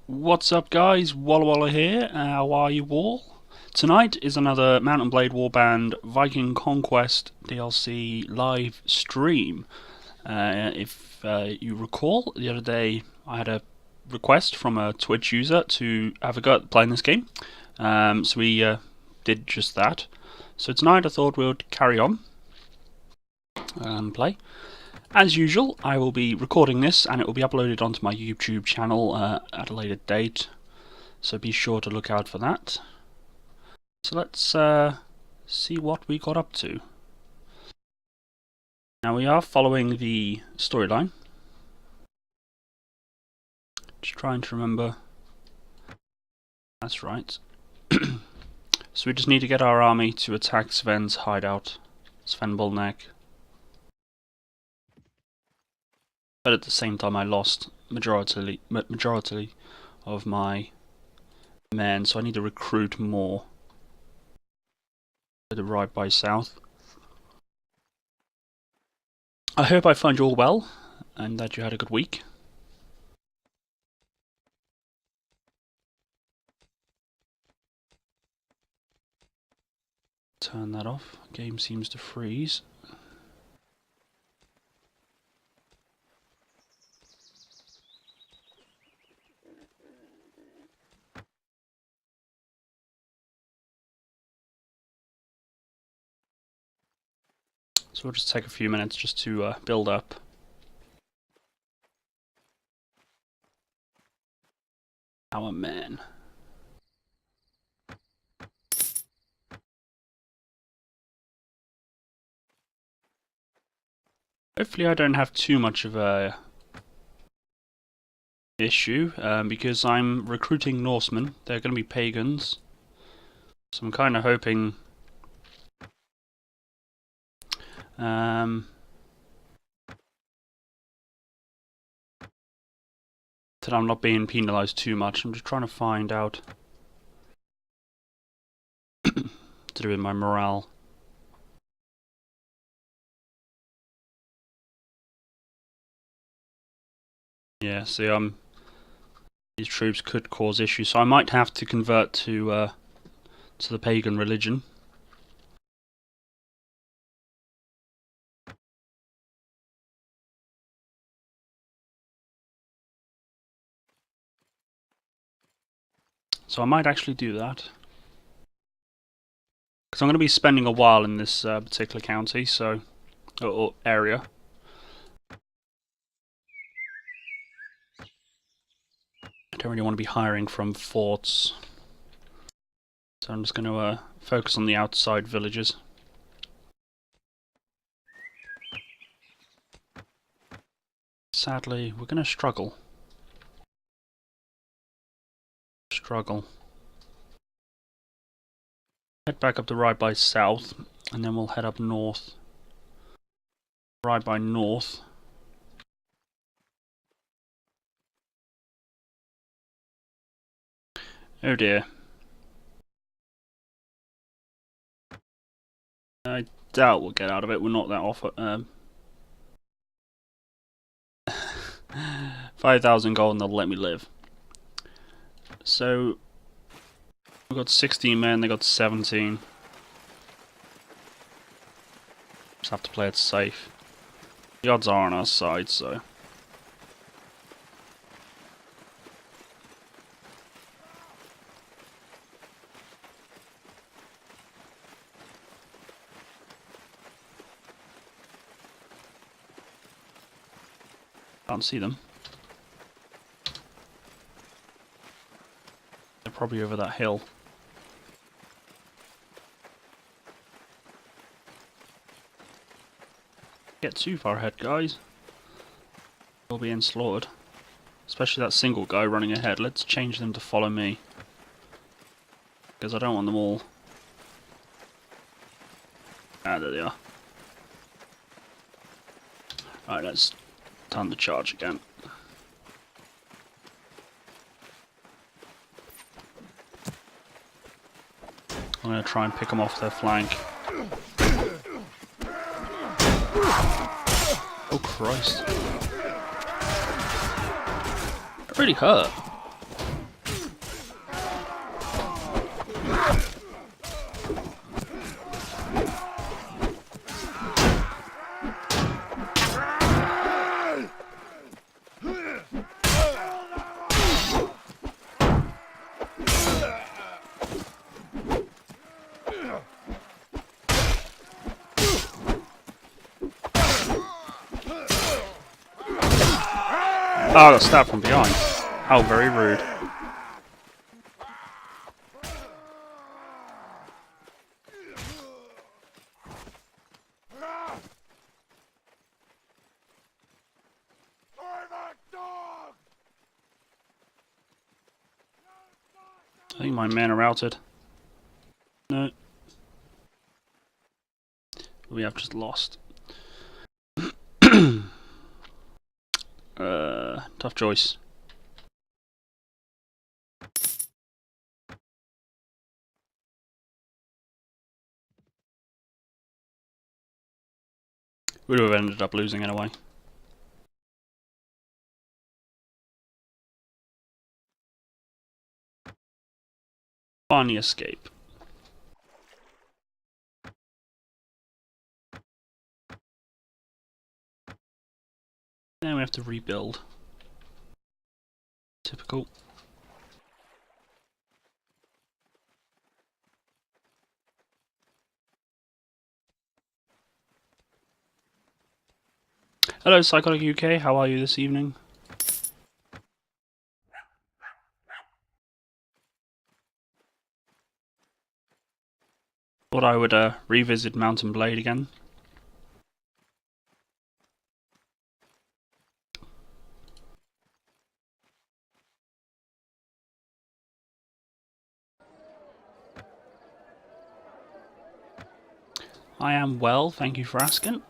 What's up guys, Walla Walla here, how are you all? Tonight is another Mount and Blade Warband Viking Conquest DLC live stream. If you recall, the other day I had a request from a Twitch user to have a go at playing this game, so we did just that. So tonight I thought we would carry on and play. As usual, I will be recording this and it will be uploaded onto my YouTube channel at a later date, so be sure to look out for that. So let's see what we got up to. Now we are following the storyline. Just trying to remember. That's right. So we just need to get our army to attack Sven's hideout, Sven Bolnek. But at the same time I lost majority of my men, so I need to recruit more to the right by south. I hope I find you all well and that you had a good week. Turn that off. Game seems to freeze. So we'll just take a few minutes just to build up. Our men. Hopefully I don't have too much of a issue, because I'm recruiting Norsemen. They're going to be pagans. So I'm kind of hoping that I'm not being penalised too much. I'm just trying to find out to do with my morale. Yeah, see, these troops could cause issues, so I might have to convert to the pagan religion. So I might actually do that, because I'm going to be spending a while in this particular county, so or area. I don't really want to be hiring from forts, so I'm just going to focus on the outside villages. Sadly, we're going to struggle. Head back up the right by south, and then we'll head up north. Right by north. Oh dear. I doubt we'll get out of it. We're not that off. 5,000 gold and they'll let me live. So we've got 16 men, they got 17. Just have to play it safe. The odds are on our side, so. Can't see them. They're probably over that hill. Get too far ahead, guys. They'll be slaughtered. Especially that single guy running ahead. Let's change them to follow me, because I don't want them all. Ah, there they are. Alright, let's turn the charge again. I'm going to try and pick them off their flank. Oh Christ. That really hurt. Oh, I got stabbed from behind. How very rude. I think my men are routed. No. We have just lost. Tough choice. Would have ended up losing anyway. Finally escape. Then we have to rebuild. Typical. Hello, Psychotic UK. How are you this evening? Thought I would revisit Mountain Blade again. I am well, thank you for asking.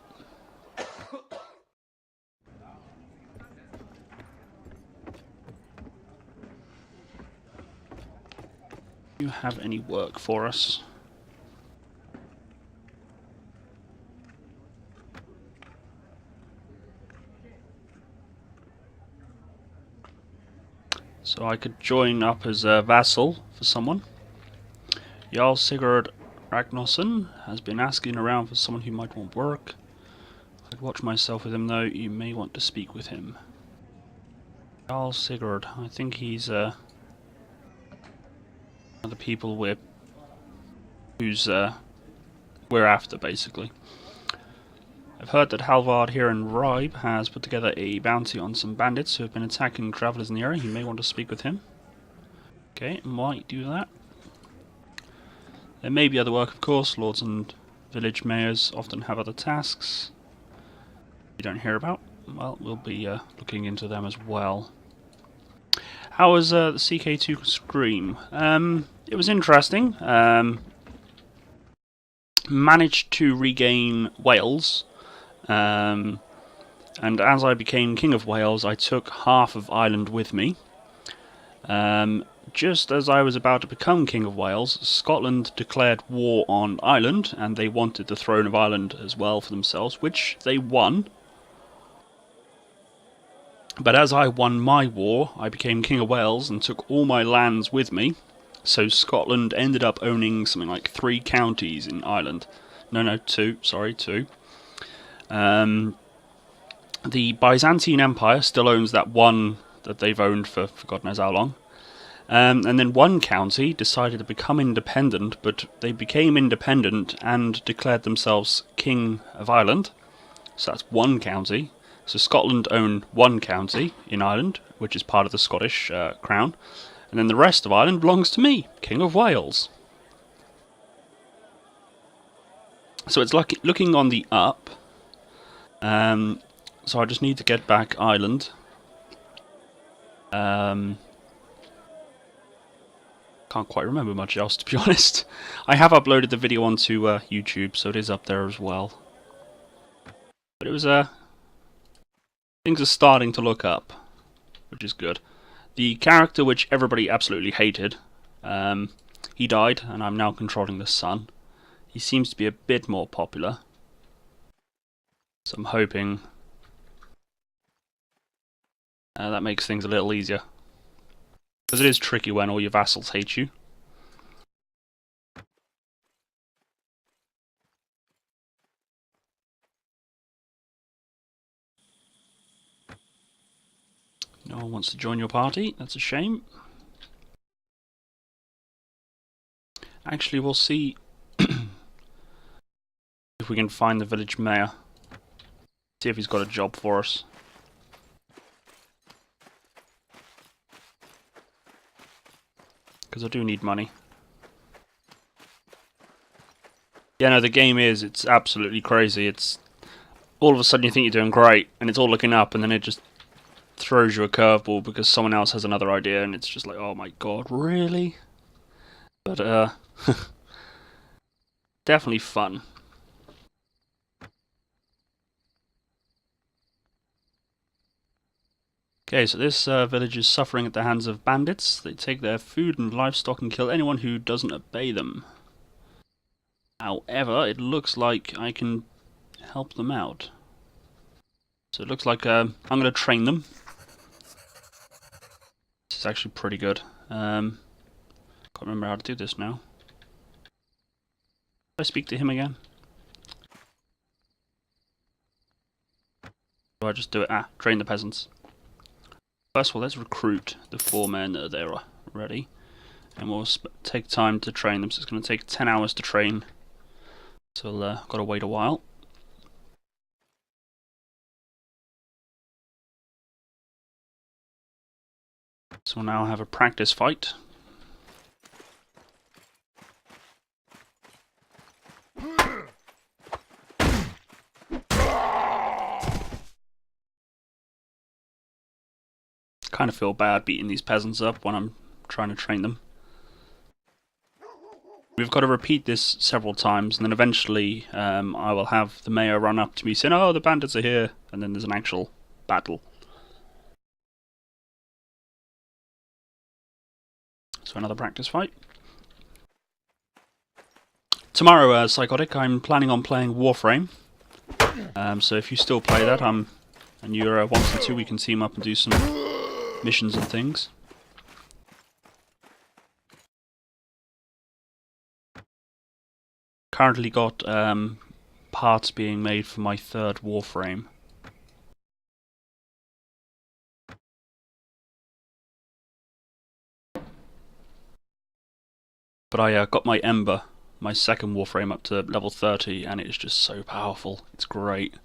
Do you have any work for us? So I could join up as a vassal for someone. Jarl Sigurd Ragnarsson has been asking around for someone who might want work. I'd watch myself with him though, you may want to speak with him. Jarl Sigurd, I think he's one of the people we're after basically. I've heard that Halvard here in Ribe has put together a bounty on some bandits who have been attacking travellers in the area. You may want to speak with him. Okay, might do that. There may be other work, of course. Lords and village mayors often have other tasks you don't hear about. Well, we'll be looking into them as well. How was the CK2 Scream? It was interesting. Managed to regain Wales. And as I became King of Wales, I took half of Ireland with me. Just as I was about to become King of Wales, Scotland declared war on Ireland, and they wanted the throne of Ireland as well for themselves, which they won. But as I won my war, I became King of Wales and took all my lands with me, so Scotland ended up owning something like 3 counties in Ireland. No, 2, sorry, 2. The Byzantine Empire still owns that one that they've owned for God knows how long. And then one county decided to become independent, but they became independent and declared themselves King of Ireland. So that's one county. So Scotland own one county in Ireland, which is part of the Scottish crown. And then the rest of Ireland belongs to me, King of Wales. So it's like looking on the up. So I just need to get back Ireland. Can't quite remember much else, to be honest. I have uploaded the video onto YouTube, so it is up there as well. But it was things are starting to look up, which is good. The character which everybody absolutely hated, he died, and I'm now controlling the son. He seems to be a bit more popular, so I'm hoping that makes things a little easier. Because it is tricky when all your vassals hate you. No one wants to join your party, that's a shame. Actually, we'll see if we can find the village mayor. See if he's got a job for us. Because I do need money. Yeah, no, the game it's absolutely crazy. It's all of a sudden you think you're doing great, and it's all looking up, and then it just throws you a curveball because someone else has another idea, and it's just like, oh my god, really? But, definitely fun. Okay, so this village is suffering at the hands of bandits. They take their food and livestock and kill anyone who doesn't obey them. However, it looks like I can help them out. So it looks like I'm going to train them. This is actually pretty good. Can't remember how to do this now. Should I speak to him again? Or I just do it? Train the peasants. First of all, let's recruit the 4 men that are there already. And we'll take time to train them. So it's going to take 10 hours to train. So I've got to wait a while. So we'll now have a practice fight. Kind of feel bad beating these peasants up when I'm trying to train them. We've got to repeat this several times, and then eventually I will have the mayor run up to me saying, oh, the bandits are here, and then there's an actual battle. So another practice fight. Tomorrow, Psychotic, I'm planning on playing Warframe. So if you still play that, and you're wanting to, we can team up and do some missions and things. Currently got parts being made for my 3rd Warframe. But I got my Ember, my 2nd Warframe, up to level 30, and it is just so powerful. It's great.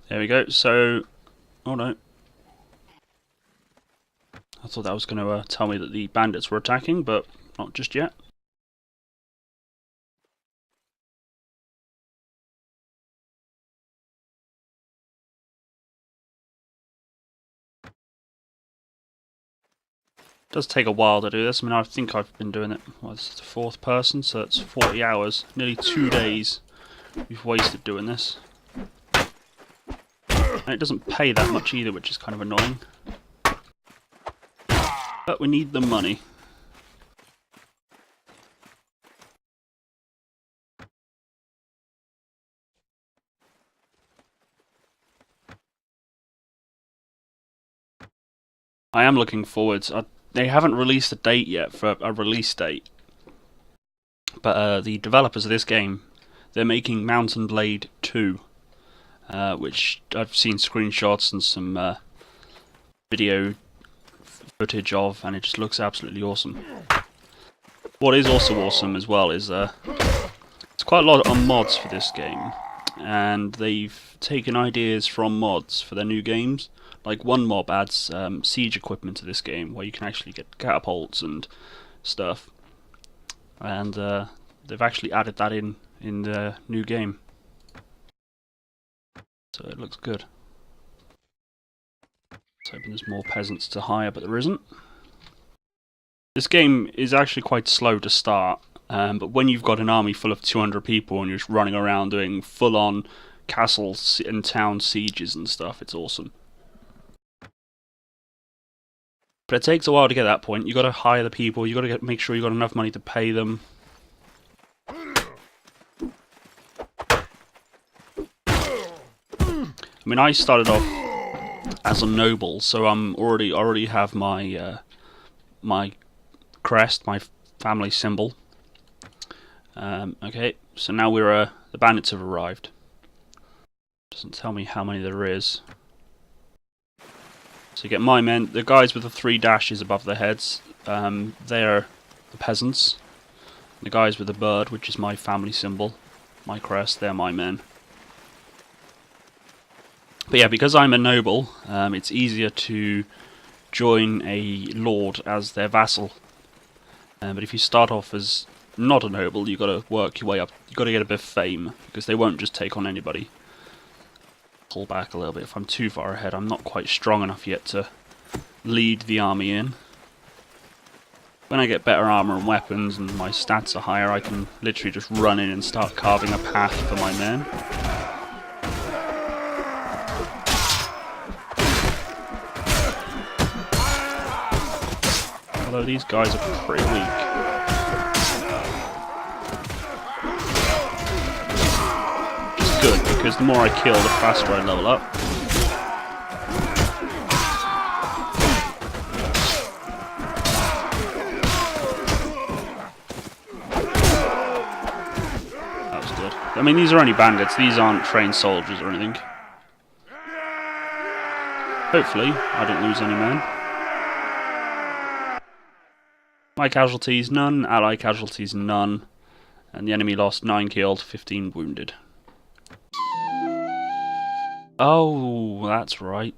There we go. So, oh no. I thought that was going to tell me that the bandits were attacking, but not just yet. It does take a while to do this. I mean, I think I've been doing it, well, this is the 4th person, so it's 40 hours. Nearly 2 days we've wasted doing this. And it doesn't pay that much either, which is kind of annoying. But we need the money. I am looking forwards. They haven't released a date yet for a release date. But the developers of this game, they're making Mountain Blade 2. Which I've seen screenshots and some video footage of, and it just looks absolutely awesome. What is also awesome as well is there's quite a lot of mods for this game, and they've taken ideas from mods for their new games. Like one mob adds siege equipment to this game, where you can actually get catapults and stuff, and they've actually added that in the new game. So it looks good. Let's hope there's more peasants to hire, but there isn't. This game is actually quite slow to start, but when you've got an army full of 200 people and you're just running around doing full-on castles and town sieges and stuff, it's awesome. But it takes a while to get to that point. You've got to hire the people, you've got to make sure you've got enough money to pay them. I mean, I started off as a noble, so I already have my my crest, my family symbol. Okay, so now we're the bandits have arrived. Doesn't tell me how many there is. So you get my men, the guys with the 3 dashes above their heads. They're the peasants. The guys with the bird, which is my family symbol, my crest, they're my men. But yeah, because I'm a noble, it's easier to join a lord as their vassal. But if you start off as not a noble, you've got to work your way up. You've got to get a bit of fame, because they won't just take on anybody. Pull back a little bit. If I'm too far ahead, I'm not quite strong enough yet to lead the army in. When I get better armor and weapons and my stats are higher, I can literally just run in and start carving a path for my men. Although these guys are pretty weak. Which is good, because the more I kill, the faster I level up. That was good. I mean, these are only bandits, these aren't trained soldiers or anything. Hopefully, I don't lose any men. My casualties, none. Ally casualties, none. And the enemy lost 9 killed, 15 wounded. Oh, that's right.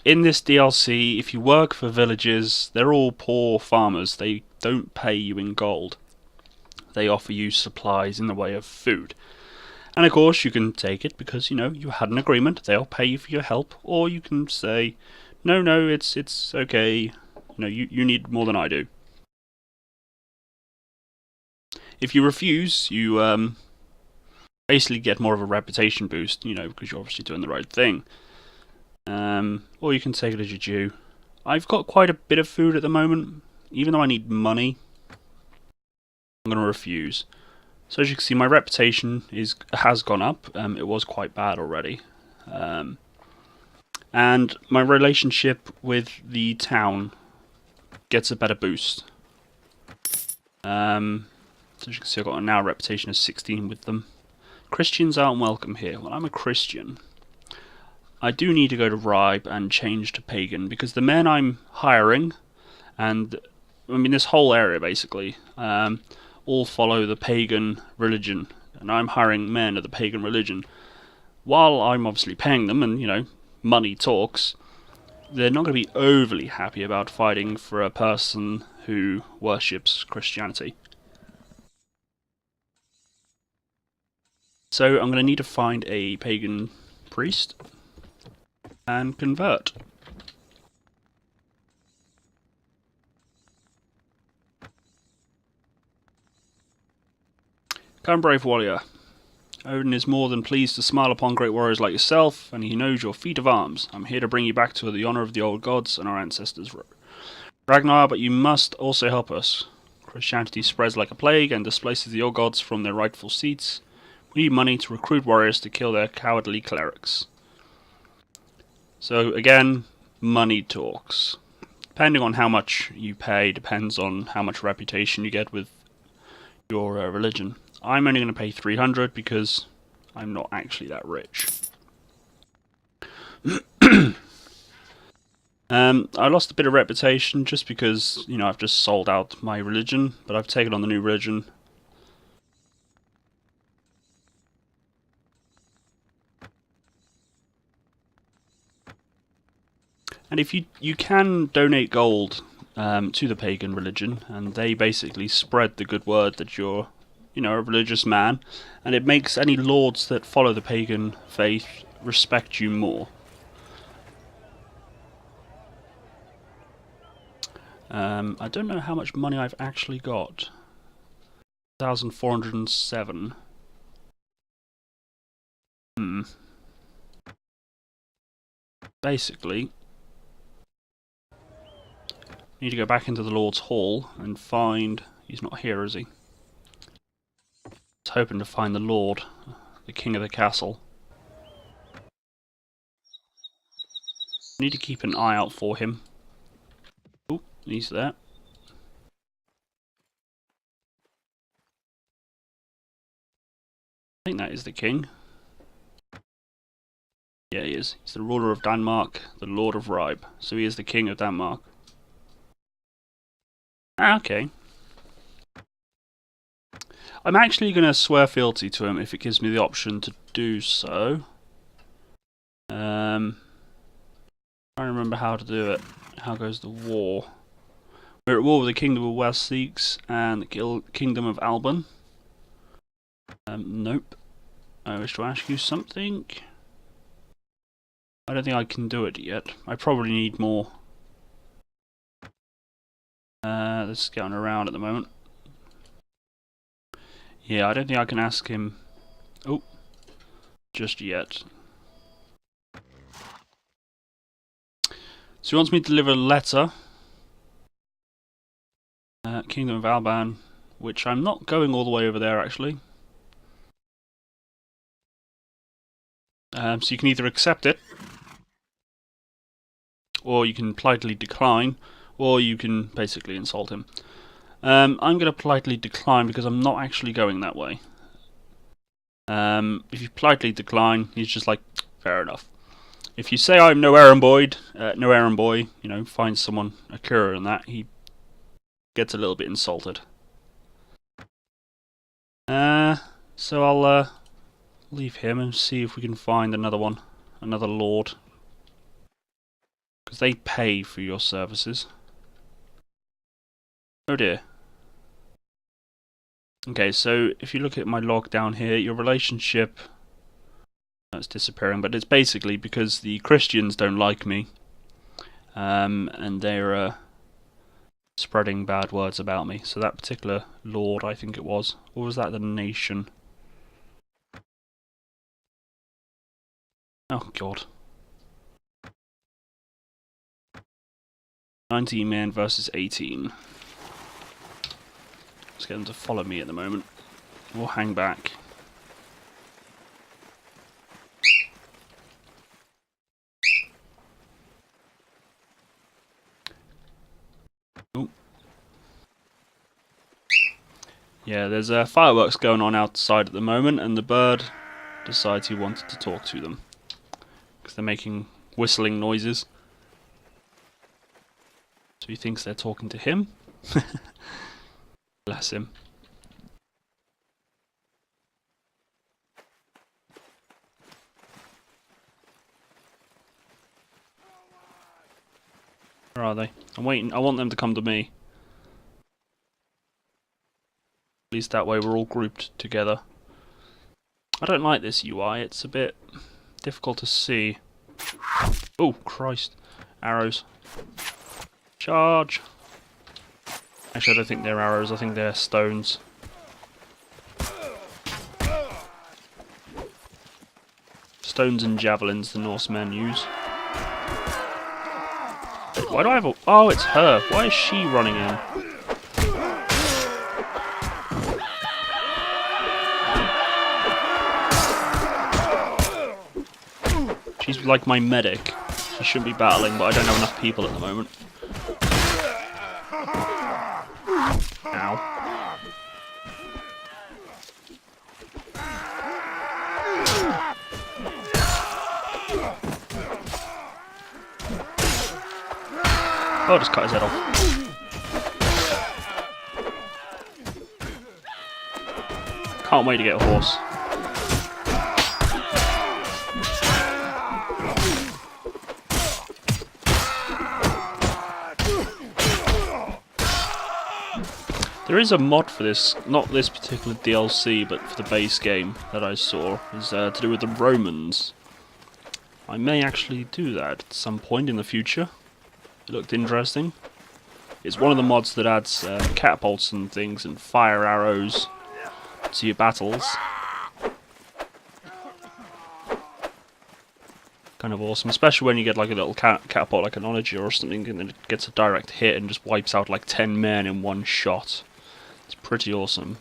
In this DLC, if you work for villages, they're all poor farmers. They don't pay you in gold. They offer you supplies in the way of food. And of course, you can take it because, you know, you had an agreement. They'll pay you for your help. Or you can say, no, it's okay. You know, you need more than I do. If you refuse, you basically get more of a reputation boost, you know, because you're obviously doing the right thing. Or you can take it as your due. I've got quite a bit of food at the moment, even though I need money. I'm going to refuse. So as you can see, my reputation has gone up. It was quite bad already. And my relationship with the town gets a better boost. So as you can see, I've got a now reputation of 16 with them. Christians aren't welcome here. Well, I'm a Christian. I do need to go to Ribe and change to Pagan, because the men I'm hiring, and I mean this whole area basically, all follow the Pagan religion. And I'm hiring men of the Pagan religion. While I'm obviously paying them, and you know, money talks, they're not going to be overly happy about fighting for a person who worships Christianity. So I'm going to need to find a pagan priest and convert. Come, brave warrior. Odin is more than pleased to smile upon great warriors like yourself, and he knows your feat of arms. I'm here to bring you back to the honour of the old gods and our ancestors. Ragnar, but you must also help us. Christianity spreads like a plague and displaces the old gods from their rightful seats. We need money to recruit warriors to kill their cowardly clerics. So again, money talks. Depending on how much you pay, depends on how much reputation you get with your religion. I'm only going to pay 300 because I'm not actually that rich. I lost a bit of reputation just because, you know, I've just sold out my religion, but I've taken on the new religion. And if you can donate gold to the pagan religion, and they basically spread the good word that you're, you know, a religious man, and it makes any lords that follow the pagan faith respect you more. I don't know how much money I've actually got. 1,407. Basically, need to go back into the Lord's Hall and find... He's not here, is he? I was hoping to find the Lord, the King of the Castle. Need to keep an eye out for him. Oh, he's there. think that is the king. Yeah, he is. He's the ruler of Denmark, the Lord of Ribe. So he is the king of Denmark. Ah, okay. I'm actually going to swear fealty to him if it gives me the option to do so. I don't remember how to do it. How goes the war? We're at war with the Kingdom of Wessex and the Kingdom of Alban. Nope. I wish to ask you something. I don't think I can do it yet. I probably need more. This is going around at the moment. Yeah, I don't think I can ask him. Oh, just yet. So he wants me to deliver a letter. Kingdom of Alban, which I'm not going all the way over there actually. So you can either accept it, or you can politely decline, or you can basically insult him. I'm going to politely decline because I'm not actually going that way. If you politely decline, he's just like, fair enough. If you say I'm no errand boy, you know, find someone a cure and that, he gets a little bit insulted. So I'll leave him and see if we can find another one, another lord, because they pay for your services. Oh dear. Okay, so if you look at my log down here, your relationship that's disappearing, but it's basically because the Christians don't like me, and they're spreading bad words about me. So that particular lord, I think it was, or was that the nation? Oh god. 19 men versus 18. Let's get them to follow me at the moment. We'll hang back. Ooh. Yeah, there's fireworks going on outside at the moment, and the bird decides he wanted to talk to them. Because they're making whistling noises. So he thinks they're talking to him. Bless him. Where are they? I'm waiting. I want them to come to me. At least that way we're all grouped together. I don't like this UI. It's a bit difficult to see. Oh, Christ. Arrows. Charge! Actually, I don't think they're arrows. I think they're stones. Stones and javelins the Norsemen use. Why do I have a... Oh, it's her. Why is she running in? She's like my medic. She shouldn't be battling, but I don't have enough people at the moment. Ow. Oh, I'll just cut his head off. Can't wait to get a horse. There is a mod for this, not this particular DLC, but for the base game that I saw, is to do with the Romans. I may actually do that at some point in the future. It looked interesting. It's one of the mods that adds catapults and things and fire arrows to your battles. Kind of awesome, especially when you get like a little catapult like an onager or something and then it gets a direct hit and just wipes out like 10 men in one shot. It's pretty awesome.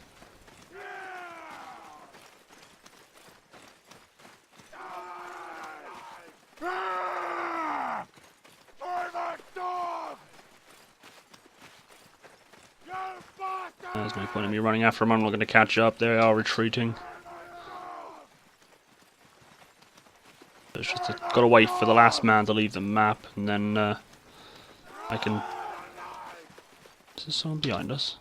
There's no point in me running after them. I'm not going to catch up. They are retreating. got to wait for the last man to leave the map, and then I can... Is there someone behind us?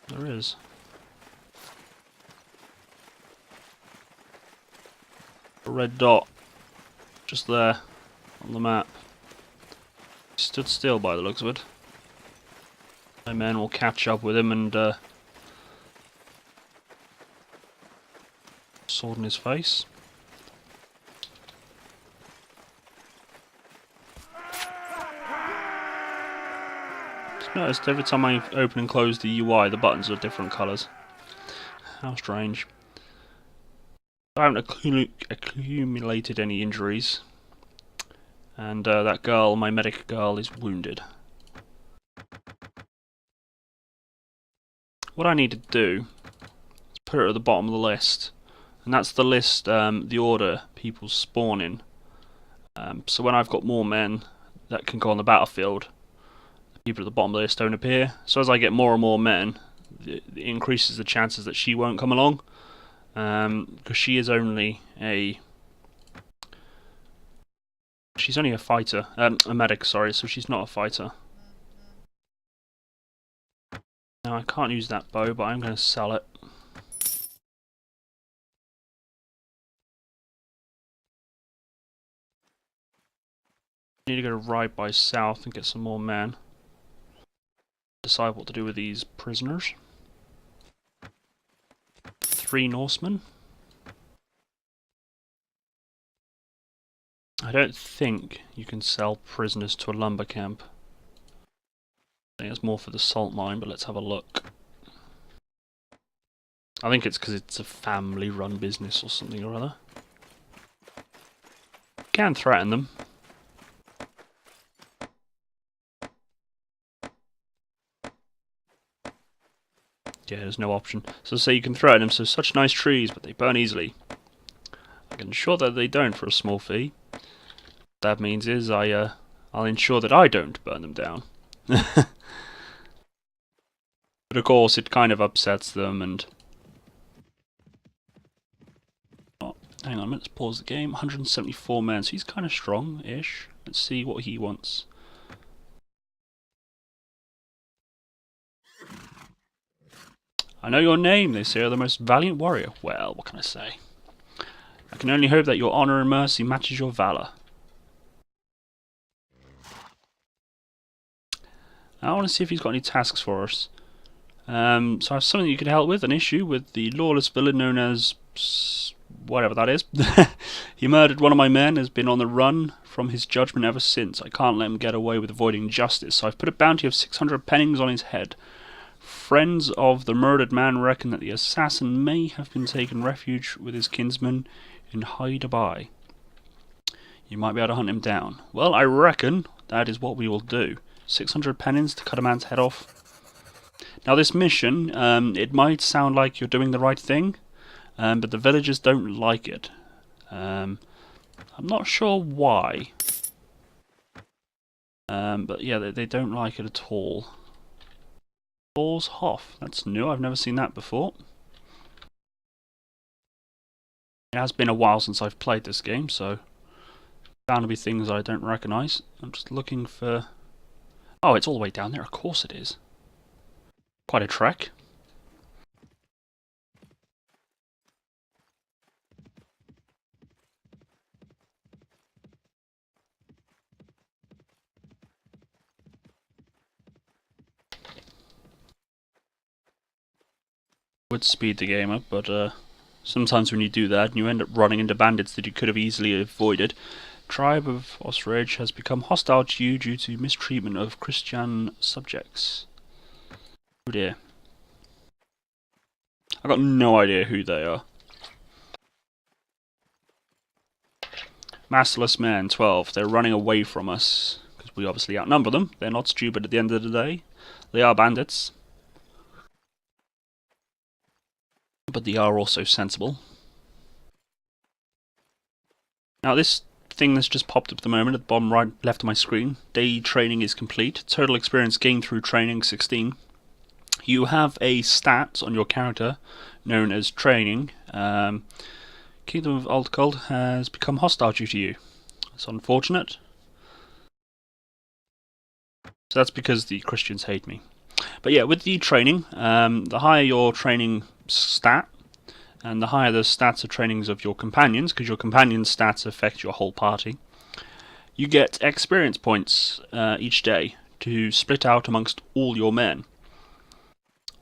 There is. A red dot. Just there. On the map. He stood still by the looks of it. My men will catch up with him and sword in his face. Just noticed every time I open and close the UI, the buttons are different colours. How strange. I haven't accumulated any injuries. And that girl, my medic girl, is wounded. What I need to do is put it at the bottom of the list. And that's the list, the order people spawn in. So when I've got more men that can go on the battlefield, the people at the bottom of the list don't appear. So as I get more and more men, it increases the chances that she won't come along. Because she is only a... She's only a fighter. A medic, sorry, so she's not a fighter. Now I can't use that bow, but I'm going to sell it. Need to go right by south and get some more men. Decide what to do with these prisoners. 3 Norsemen. I don't think you can sell prisoners to a lumber camp. I think it's more for the salt mine, but let's have a look. I think it's because it's a family-run business or something or other. You can threaten them. Yeah, there's no option. So say you can threaten them, so such nice trees, but they burn easily. I can ensure that they don't for a small fee. What that means is I'll ensure that I don't burn them down. But of course it kind of upsets them and... Oh, hang on a minute, let's pause the game. 174 men, so he's kind of strong-ish. Let's see what he wants. I know your name, they say, are the most valiant warrior. Well, what can I say? I can only hope that your honour and mercy matches your valour. I want to see if he's got any tasks for us. So I have something you could help with, an issue with the lawless villain known as... whatever that is. He murdered one of my men, has been on the run from his judgment ever since. I can't let him get away with avoiding justice, so I've put a bounty of 600 pennings on his head. Friends of the murdered man reckon that the assassin may have been taking refuge with his kinsman in Hyderabad. You might be able to hunt him down. Well, I reckon that is what we will do. 600 pennings to cut a man's head off. Now this mission, it might sound like you're doing the right thing, but the villagers don't like it. I'm not sure why. But yeah, they don't like it at all. Balls Hoff, that's new, I've never seen that before. It has been a while since I've played this game, so bound to be things I don't recognise. I'm just looking for... Oh, it's all the way down there, of course it is. Quite a trek. Would speed the game up, but sometimes when you do that, you end up running into bandits that you could have easily avoided. Tribe of Ostrich has become hostile to you due to mistreatment of Christian subjects. Oh dear. I've got no idea who they are. Masterless men, 12. They're running away from us, because we obviously outnumber them. They're not stupid at the end of the day. They are bandits. But they are also sensible. Now this thing that's just popped up at the moment at the bottom right left of my screen, day training is complete. Total experience gained through training 16. You have a stat on your character known as training. Kingdom of Altculd has become hostile due to you. It's unfortunate. So that's because the Christians hate me. But yeah, with the training, the higher your training stat, and the higher the stats of trainings of your companions, because your companions' stats affect your whole party, you get experience points each day to split out amongst all your men.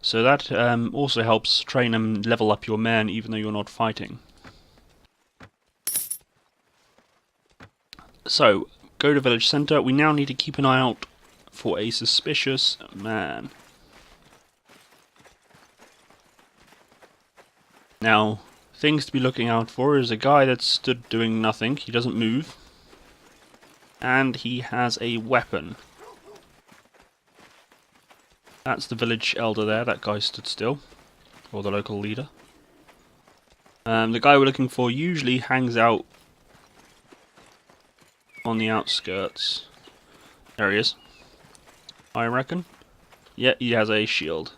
So that also helps train and level up your men even though you're not fighting. So, go to village centre. We now need to keep an eye out for a suspicious man. Now, things to be looking out for is a guy that's stood doing nothing. He doesn't move. And he has a weapon. That's the village elder there. That guy stood still. Or the local leader. The guy we're looking for usually hangs out on the outskirts. There he is. I reckon. Yeah, he has a shield.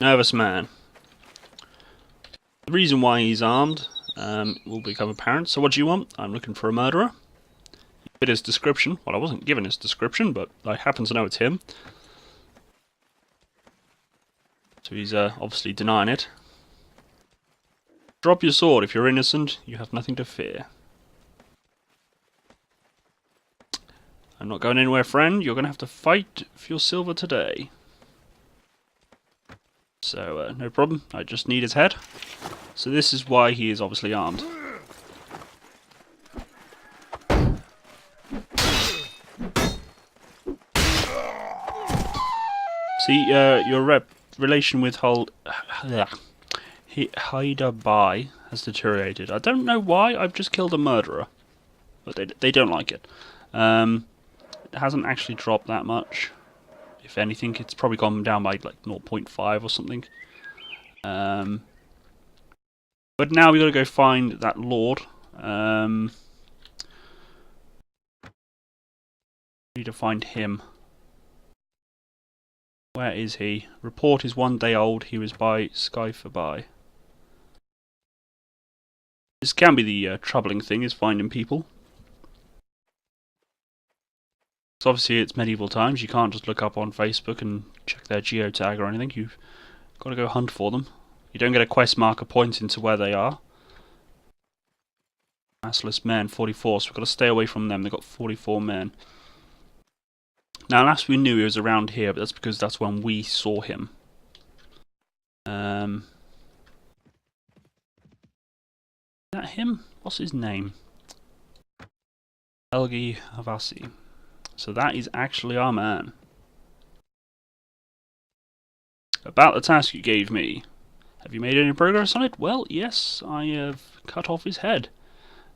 Nervous man. The reason why he's armed will become apparent. So what do you want? I'm looking for a murderer. He fit his description. Well, I wasn't given his description, but I happen to know it's him. So he's obviously denying it. Drop your sword. If you're innocent, you have nothing to fear. I'm not going anywhere, friend. You're going to have to fight for your silver today. So, no problem. I just need his head. So this is why he is obviously armed. See, your relation with Hydabai has deteriorated. I don't know why. I've just killed a murderer. But they don't like it. It hasn't actually dropped that much. If anything, it's probably gone down by like 0.5 or something. But now we got to go find that lord. Need to find him. Where is he? Report is 1 day old. He was by Skyforby. This can be the troubling thing, is finding people. So obviously it's medieval times. You can't just look up on Facebook and check their geotag or anything. You've got to go hunt for them. You don't get a quest marker pointing to where they are. Massless men, 44. So we've got to stay away from them. They've got 44 men. Now, last we knew he was around here, but that's because that's when we saw him. Is that him? What's his name? Helgi Havasi. So that is actually our man. About the task you gave me. Have you made any progress on it? Well, yes, I have cut off his head.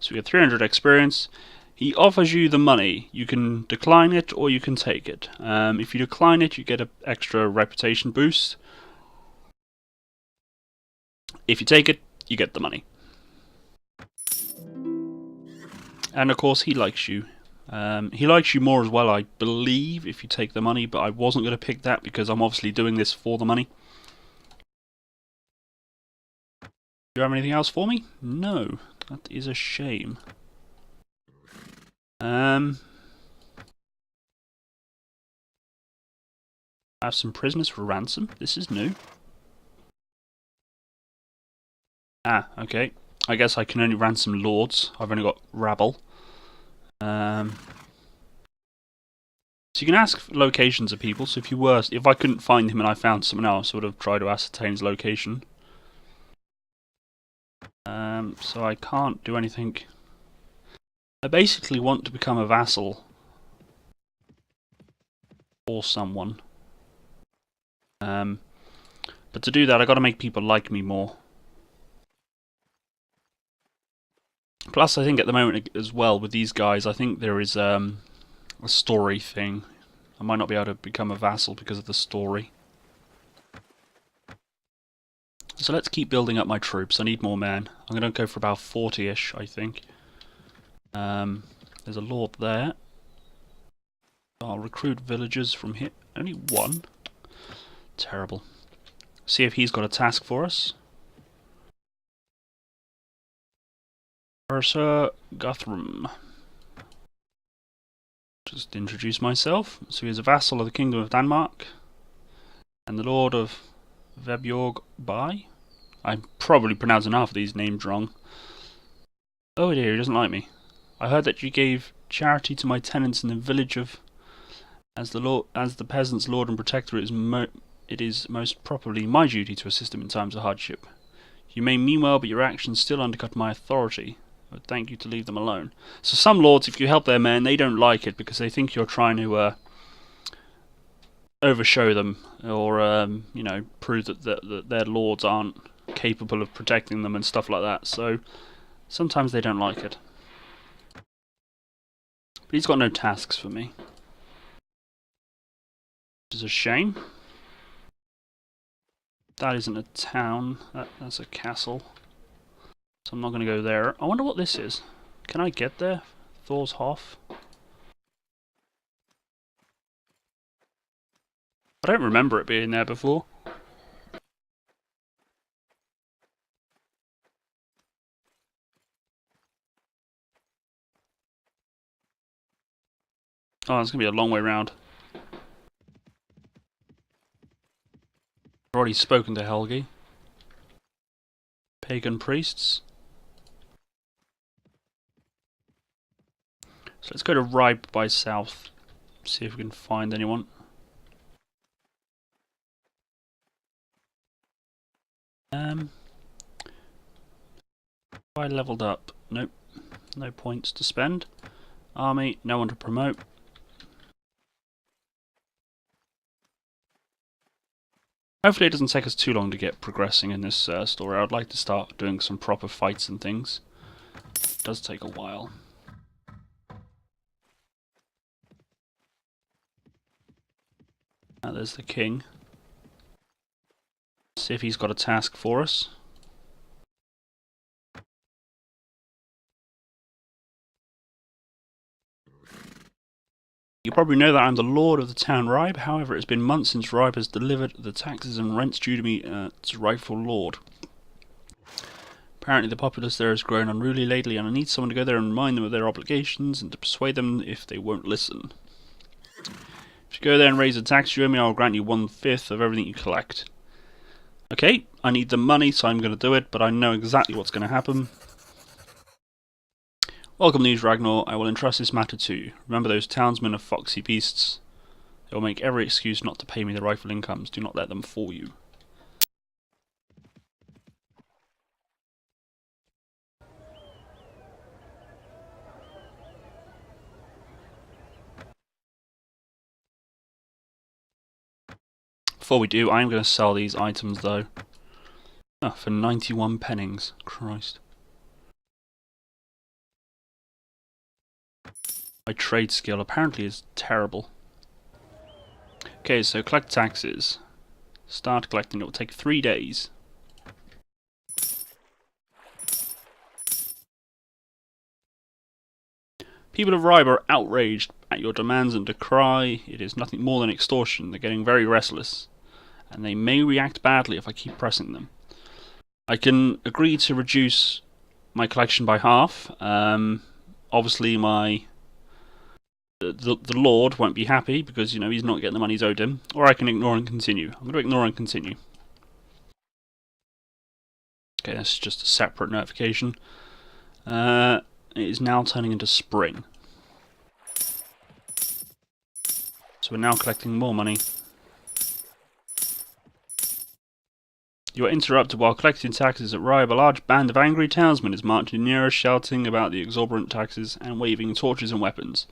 So we get 300 experience. He offers you the money. You can decline it or you can take it. If you decline it, you get an extra reputation boost. If you take it, you get the money. And of course, he likes you. He likes you more as well, I believe, if you take the money, but I wasn't going to pick that because I'm obviously doing this for the money. Do you have anything else for me? No. That is a shame. I have some prisoners for ransom. This is new. Ah, okay. I guess I can only ransom lords. I've only got rabble. So you can ask locations of people. So if I couldn't find him and I found someone else, I would have tried to ascertain his location. So I can't do anything. I basically want to become a vassal or someone. But to do that, I got to make people like me more. Plus, I think at the moment as well with these guys, I think there is a story thing. I might not be able to become a vassal because of the story. So let's keep building up my troops. I need more men. I'm going to go for about 40-ish, I think. There's a lord there. I'll recruit villagers from here. Only one. Terrible. See if he's got a task for us. Sir Guthrum. Just introduce myself. So he is a vassal of the Kingdom of Denmark and the Lord of Vebjorg Bai. I'm probably pronouncing half of these names wrong. Oh dear, he doesn't like me. I heard that you gave charity to my tenants in the village of... As the peasant's lord and protector, it is most probably my duty to assist them in times of hardship. You may mean well, but your actions still undercut my authority. I would thank you to leave them alone. So some lords, if you help their men, they don't like it because they think you're trying to overshow them, or you know, prove that their lords aren't capable of protecting them and stuff like that. So sometimes they don't like it. But he's got no tasks for me, which is a shame. That isn't a town. That's a castle. So I'm not going to go there. I wonder what this is. Can I get there? Thor's Hof. I don't remember it being there before. Oh, it's going to be a long way round. I've already spoken to Helgi. Pagan priests. So let's go to Ribe by south. See if we can find anyone. I leveled up. Nope. No points to spend. Army, no one to promote. Hopefully it doesn't take us too long to get progressing in this story. I'd like to start doing some proper fights and things. It does take a while. There's the king. See if he's got a task for us. You probably know that I'm the lord of the town Ribe. However, it's been months since Ribe has delivered the taxes and rents due to me its rightful lord. Apparently the populace there has grown unruly lately, and I need someone to go there and remind them of their obligations and to persuade them if they won't listen. If you go there and raise a tax you owe me, I'll grant you 1/5 of everything you collect. Okay, I need the money, so I'm going to do it, but I know exactly what's going to happen. Welcome, News Ragnar. I will entrust this matter to you. Remember, those townsmen are foxy beasts. They will make every excuse not to pay me the rightful incomes. Do not let them fool you. Before we do, I am going to sell these items, though. Oh, for 91 pennings. Christ. My trade skill apparently is terrible. Okay, so collect taxes. Start collecting. It will take 3 days. People of Ribe are outraged at your demands and decry it is nothing more than extortion. They're getting very restless, and they may react badly if I keep pressing them. I can agree to reduce my collection by half. Obviously, the Lord won't be happy because, you know, he's not getting the money he's owed him. Or I can ignore and continue. I'm going to ignore and continue. Okay, that's just a separate notification. It is now turning into spring. So we're now collecting more money. You are interrupted while collecting taxes at Ribe. A large band of angry townsmen is marching near us, shouting about the exorbitant taxes and waving torches and weapons.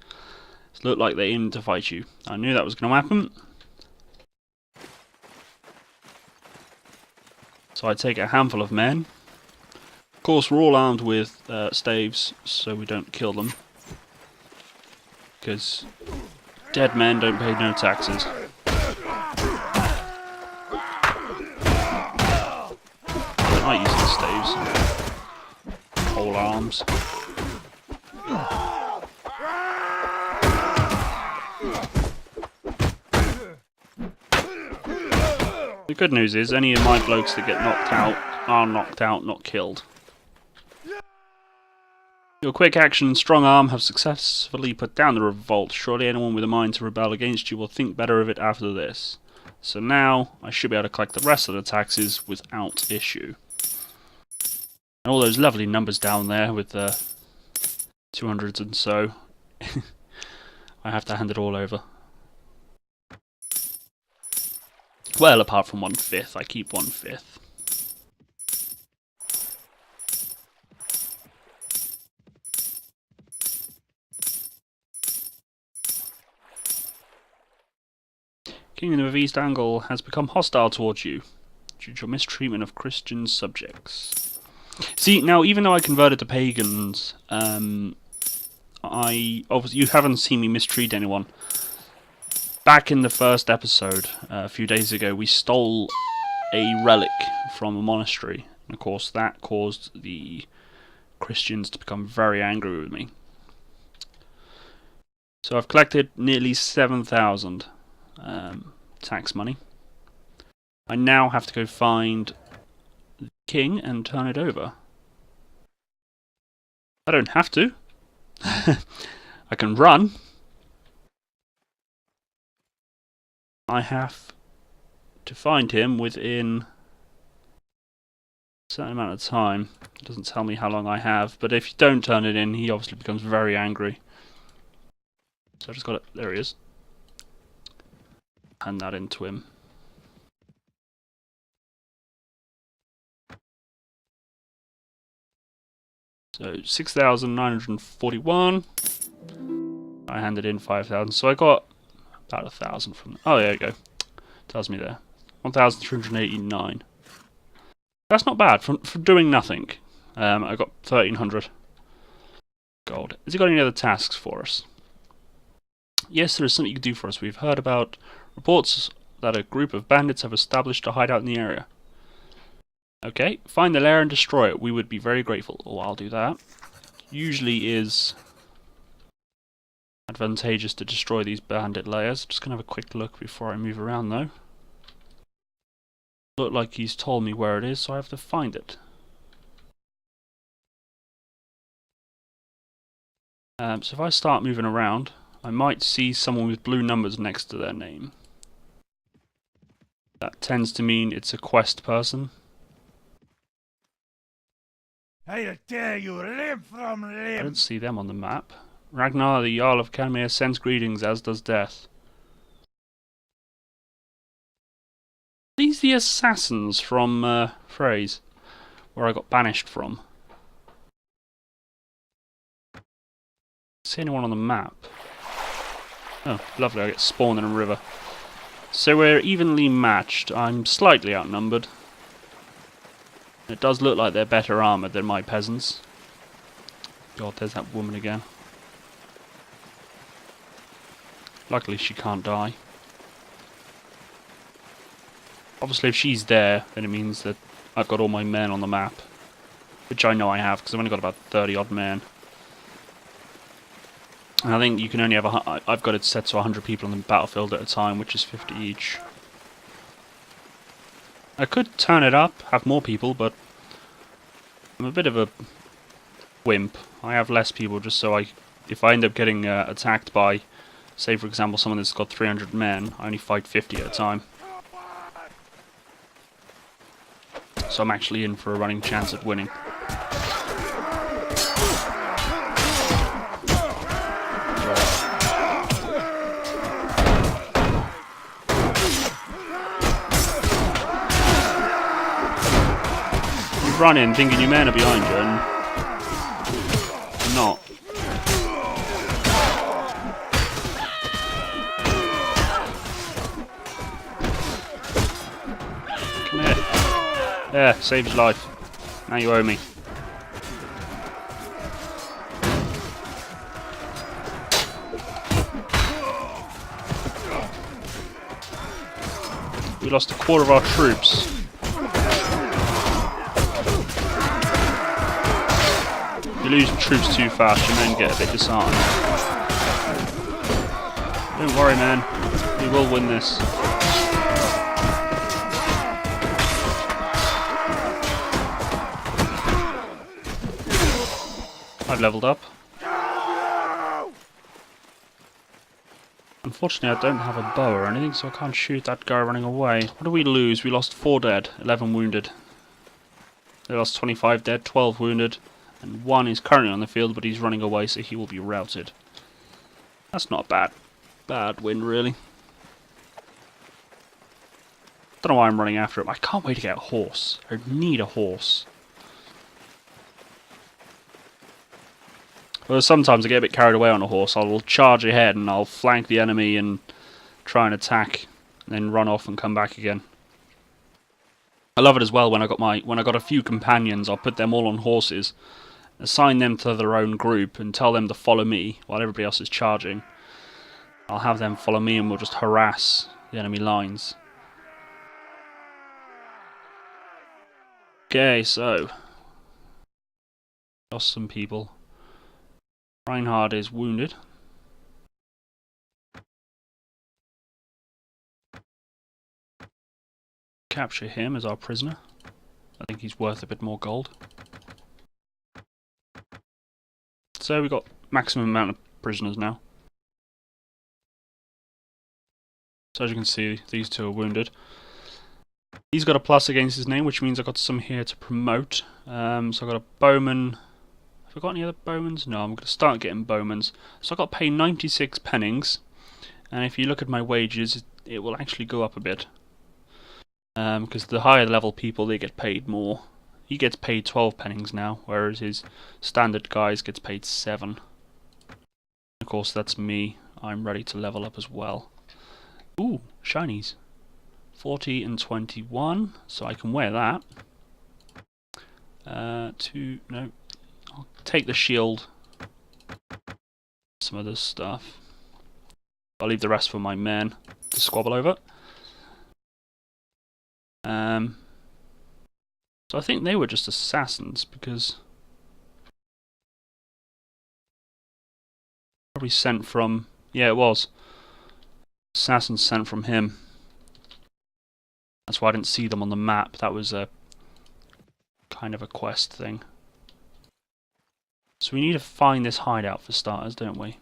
It looked like they aimed to fight you. I knew that was going to happen. So I take a handful of men. Of course, we're all armed with staves, so we don't kill them. Because dead men don't pay no taxes. I like using staves. Whole arms. The good news is, any of my blokes that get knocked out are knocked out, not killed. Your quick action and strong arm have successfully put down the revolt. Surely anyone with a mind to rebel against you will think better of it after this. So now I should be able to collect the rest of the taxes without issue. And all those lovely numbers down there with the 200s and so. I have to hand it all over. Well, apart from 1/5, I keep 1/5. Kingdom of East Angle has become hostile towards you due to your mistreatment of Christian subjects. See, now even though I converted to pagans, obviously you haven't seen me mistreat anyone. Back in the first episode, a few days ago, we stole a relic from a monastery, and of course that caused the Christians to become very angry with me. So I've collected nearly 7,000 tax money. I now have to go find the king and turn it over. I don't have to. I can run. I have to find him within a certain amount of time. It doesn't tell me how long I have, but if you don't turn it in, he obviously becomes very angry. So I just got it. There he is. Hand that into him. So 6,941. I handed in 5,000, so I got about 1,000 from. Oh, there you go. Tells me there. 1,389. That's not bad for doing nothing. I got 1,300 gold. Has he got any other tasks for us? Yes, there is something you can do for us. We've heard about reports that a group of bandits have established a hideout in the area. Okay, find the lair and destroy it. We would be very grateful. Oh, I'll do that. Usually is advantageous to destroy these bandit lairs. Just gonna have a quick look before I move around though. Look like he's told me where it is, so I have to find it. So if I start moving around, I might see someone with blue numbers next to their name. That tends to mean it's a quest person. I tell you, live from I live. don't see them on the map. Ragnar, the Jarl of Kalmir, sends greetings, as does Death. These the assassins from Phrase, where I got banished from. See anyone on the map? Oh, lovely, I get spawned in a river. So we're evenly matched. I'm slightly outnumbered. It does look like they're better armoured than my peasants. God, there's that woman again. Luckily she can't die. Obviously if she's there, then it means that I've got all my men on the map. Which I know I have, because I've only got about 30 odd men. And I think you can only have I've got it set to 100 people on the battlefield at a time, which is 50 each. I could turn it up, have more people, but I'm a bit of a wimp. I have less people just so if I end up getting attacked by, say for example, someone that's got 300 men, I only fight 50 at a time. So I'm actually in for a running chance at winning. Run in thinking your men are behind you and they're not. Come here. There, saved his life. Now you owe me. We lost a quarter of our troops. You lose troops too fast, your men get a bit disheartened. Don't worry, man. We will win this. I I've leveled up. Unfortunately, I don't have a bow or anything, so I can't shoot that guy running away. What do we lose? We lost 4 dead, 11 wounded. They lost 25 dead, 12 wounded, and 1 is currently on the field, but he's running away, so he will be routed. That's not a bad win, really. Don't know why I'm running after him. I can't wait to get a horse. I need a horse. Well, sometimes I get a bit carried away on a horse. I'll charge ahead and I'll flank the enemy and try and attack, and then run off and come back again. I love it as well when I got a few companions. I'll put them all on horses, assign them to their own group, and tell them to follow me while everybody else is charging. I'll have them follow me, and we'll just harass the enemy lines. Okay, so lost some people. Reinhard is wounded. Capture him as our prisoner. I think he's worth a bit more gold. So we've got maximum amount of prisoners now. So as you can see, these 2 are wounded. He's got a plus against his name, which means I've got some here to promote. So I've got a bowman. Have I got any other bowmans? No, I'm going to start getting bowmans. So I've got to pay 96 pennings. And if you look at my wages, it will actually go up a bit. Because the higher level people, they get paid more. He gets paid 12 pennings now, whereas his standard guys gets paid 7. Of course, that's me. I'm ready to level up as well. Ooh, shinies. 40 and 21, so I can wear that. No, I'll take the shield. Some other stuff. I'll leave the rest for my men to squabble over. So I think they were just assassins, because probably sent from, yeah, it was assassins sent from him. That's why I didn't see them on the map. That was a kind of a quest thing. So we need to find this hideout for starters, don't we?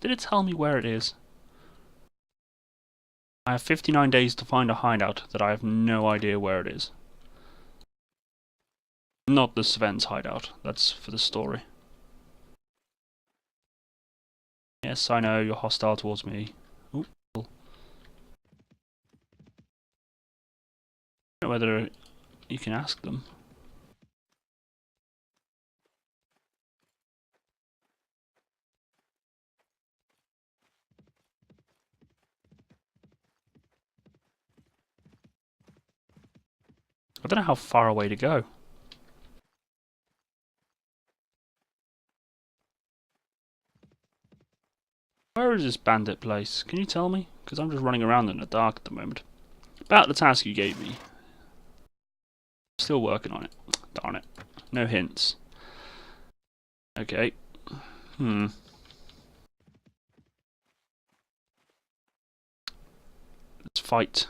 Did it tell me where it is? I have 59 days to find a hideout that I have no idea where it is. Not the Sven's hideout. That's for the story. Yes, I know, you're hostile towards me. Ooh. I don't know whether you can ask them. I don't know how far away to go. Where is this bandit place? Can you tell me? Because I'm just running around in the dark at the moment. About the task you gave me. Still working on it. Darn it. No hints. Okay. Let's fight.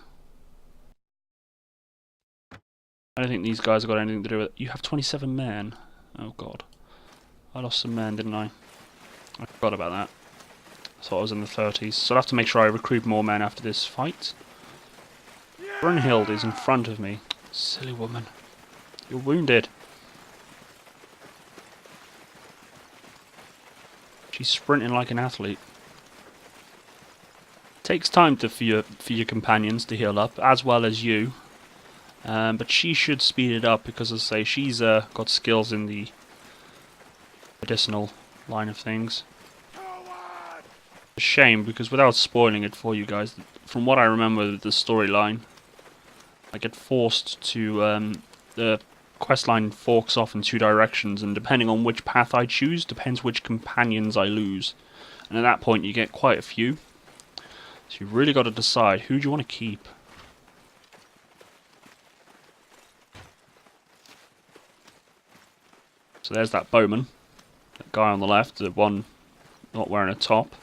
I don't think these guys have got anything to do with it. You have 27 men. Oh god. I lost some men, didn't I? I forgot about that. I thought I was in the 30s. So I'll have to make sure I recruit more men after this fight. Brunhild is in front of me. Silly woman. You're wounded. She's sprinting like an athlete. Takes time for your companions to heal up, as well as you. But she should speed it up because, as I say, she's got skills in the medicinal line of things. A shame, because without spoiling it for you guys, from what I remember of the storyline, I get forced to, the quest line forks off in 2 directions, and depending on which path I choose, depends which companions I lose. And at that point you get quite a few. So you've really got to decide, who do you want to keep? So there's that bowman. That guy on the left, the one not wearing a top.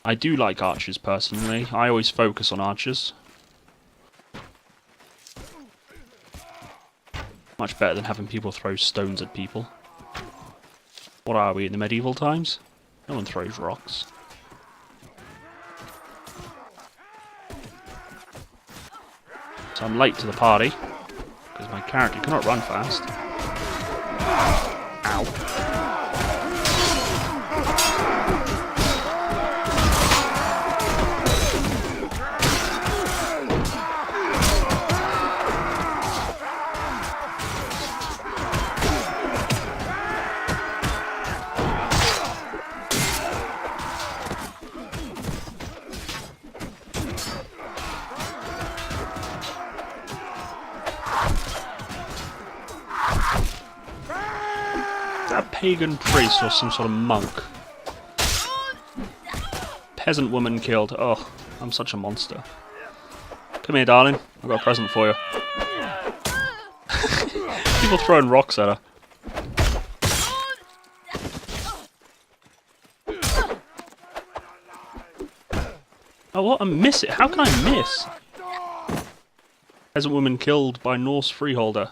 I do like archers personally. I always focus on archers. Much better than having people throw stones at people. What are we, in the medieval times? No one throws rocks. So I'm late to the party, because my character cannot run fast. Ow. A pagan priest or some sort of monk. Peasant woman killed. Oh, I'm such a monster. Come here, darling. I've got a present for you. People throwing rocks at her. Oh, what? I miss it. How can I miss? Peasant woman killed by Norse freeholder.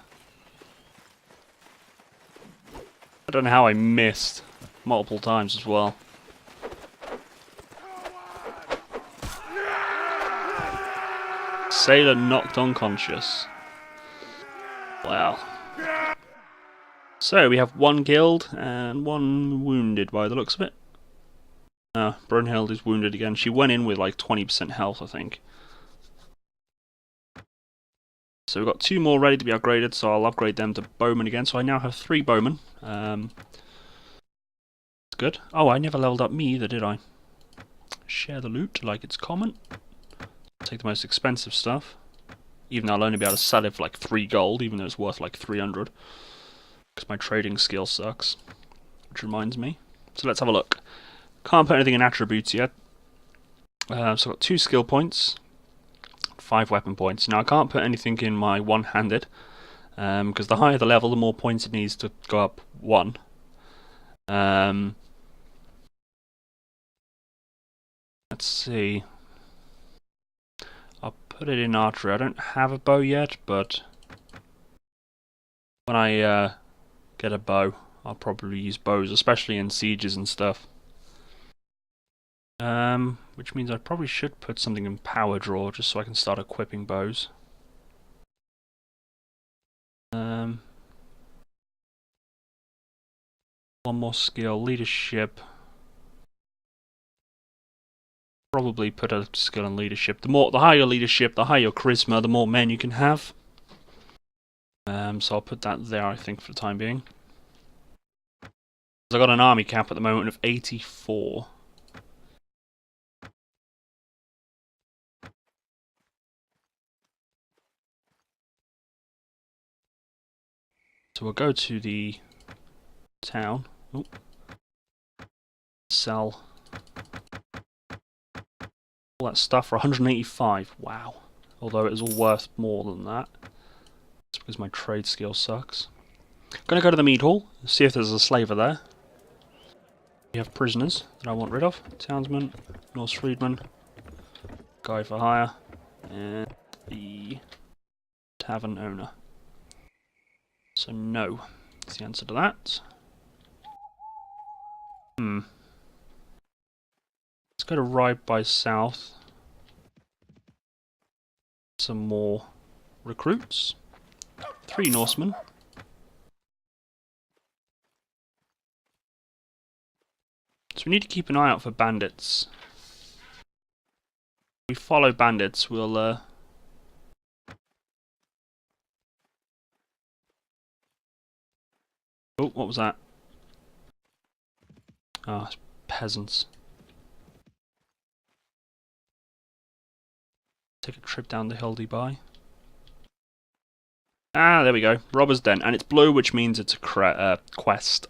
I don't know how I missed multiple times as well. Sailor knocked unconscious. Wow. So we have one killed and one wounded by the looks of it. Brunhild is wounded again. She went in with like 20% health, I think. So we've got 2 more ready to be upgraded, so I'll upgrade them to bowmen again. So I now have 3 bowmen. That's good. Oh, I never leveled up me either, did I? Share the loot like it's common. Take the most expensive stuff. Even though I'll only be able to sell it for like 3 gold, even though it's worth like 300. Because my trading skill sucks. Which reminds me. So let's have a look. Can't put anything in attributes yet. So I've got 2 skill points. 5 weapon points. Now I can't put anything in my one-handed, because the higher the level, the more points it needs to go up 1. Let's see. I'll put it in archery. I don't have a bow yet, but when I get a bow, I'll probably use bows, especially in sieges and stuff. Which means I probably should put something in power draw just so I can start equipping bows. One more skill, leadership. Probably put a skill in leadership. The higher leadership, the higher charisma, the more men you can have. So I'll put that there, I think, for the time being. I've got an army cap at the moment of 84. So we'll go to the town. Ooh. Sell all that stuff for 185. Wow. Although it is all worth more than that. It's because my trade skill sucks. Gonna go to the mead hall, see if there's a slaver there. We have prisoners that I want rid of. Townsman, Norse freedman, guy for hire, and the tavern owner. So no, is the answer to that. Let's go to right by south. Some more recruits. 3 Norsemen. So we need to keep an eye out for bandits. If we follow bandits, we'll oh, what was that? Ah, it's peasants. Take a trip down the hill by. Ah, there we go. Robber's Den. And it's blue, which means it's a quest.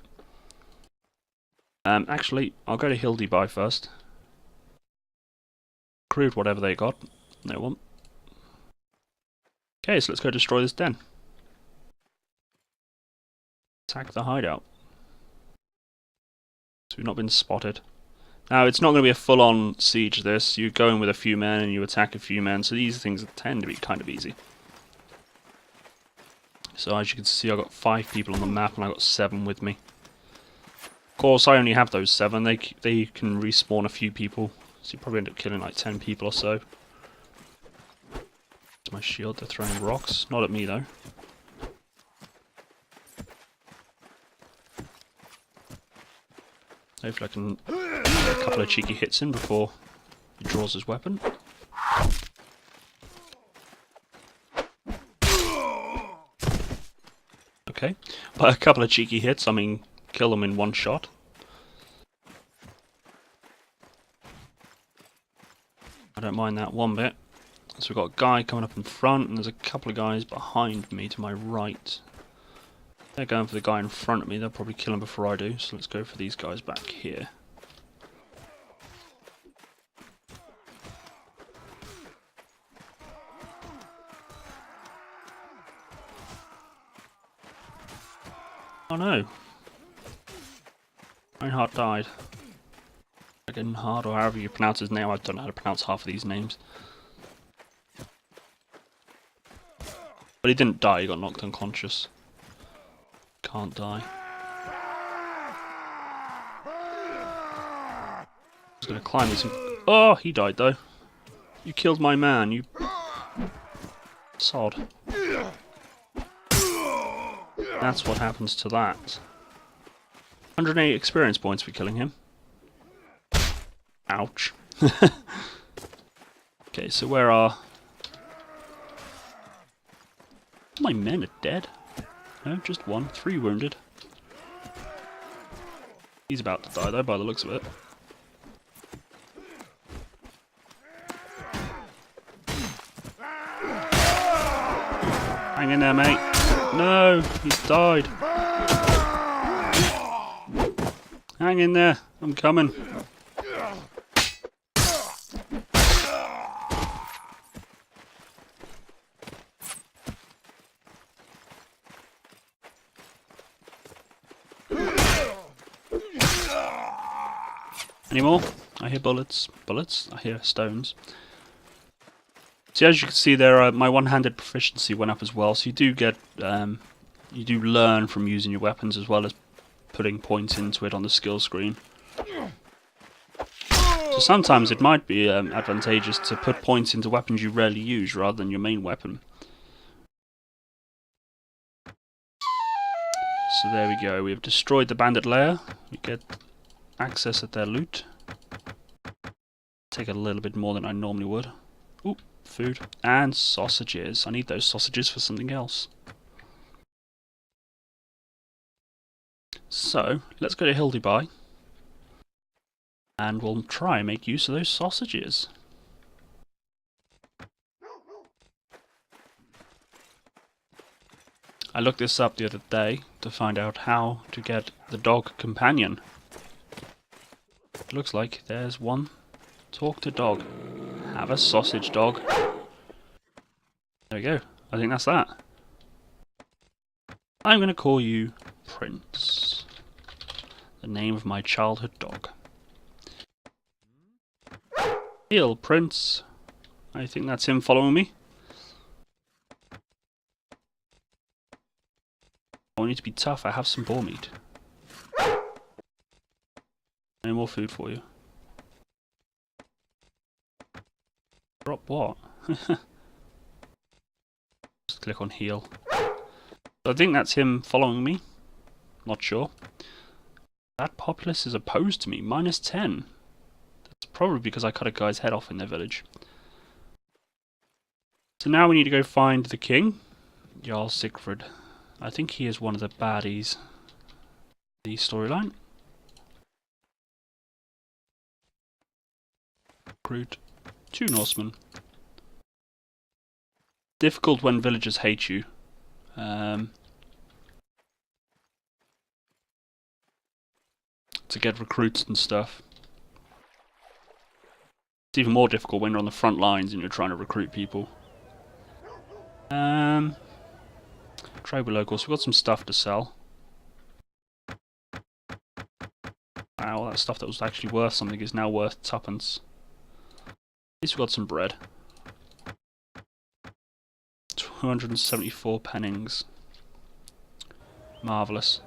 Actually, I'll go to Hildyby first. Recruit whatever they got. No one. Okay, so let's go destroy this den. Attack the hideout. So we've not been spotted. Now, it's not going to be a full-on siege, this. You go in with a few men and you attack a few men, so these things tend to be kind of easy. So as you can see, I've got 5 people on the map and I've got 7 with me. Of course, I only have those 7. They can respawn a few people, so you probably end up killing like 10 people or so. It's my shield. They're throwing rocks, not at me though. Hopefully I can get a couple of cheeky hits in before he draws his weapon. Okay, by a couple of cheeky hits, I mean kill them in one shot. I don't mind that one bit. So we've got a guy coming up in front, and there's a couple of guys behind me to my right. They're going for the guy in front of me. They'll probably kill him before I do, so let's go for these guys back here. Oh no. Reinhardt died. Reinhardt, or however you pronounce his name. I don't know how to pronounce half of these names. But he didn't die, he got knocked unconscious. Can't die. He's gonna climb this. Oh, he died though. You killed my man, you sod. That's what happens to that. 108 experience points for killing him. Ouch. Okay, so where are... My men are dead. No, just 1. 3 wounded. He's about to die though, by the looks of it. Hang in there, mate. No, he's died. Hang in there, I'm coming. Any more? I hear bullets. Bullets? I hear stones. So as you can see there, my one-handed proficiency went up as well. So you do get, you do learn from using your weapons as well as putting points into it on the skill screen. So sometimes it might be advantageous to put points into weapons you rarely use rather than your main weapon. So there we go. We have destroyed the bandit lair. We get access at their loot. Take a little bit more than I normally would. Ooh, food and sausages. I need those sausages for something else. So let's go to Hill Dubai and we'll try and make use of those sausages. I looked this up the other day to find out how to get the dog companion. Looks like there's one. Talk to dog. Have a sausage, dog. There we go. I think that's that. I'm going to call you Prince. The name of my childhood dog. Hail, Prince. I think that's him following me. I need to be tough. I have some boar meat. No more food for you. Drop what? Just click on heal. So I think that's him following me. Not sure. That populace is opposed to me. -10. That's probably because I cut a guy's head off in their village. So now we need to go find the king. Jarl Sigfrid. I think he is one of the baddies. The storyline. Recruit 2 Norsemen. Difficult when villagers hate you. To get recruits and stuff. It's even more difficult when you're on the front lines and you're trying to recruit people. Trade with locals. We've got some stuff to sell. Wow, that stuff that was actually worth something is now worth 2pence. At least we've got some bread. 274 pennings. Marvellous.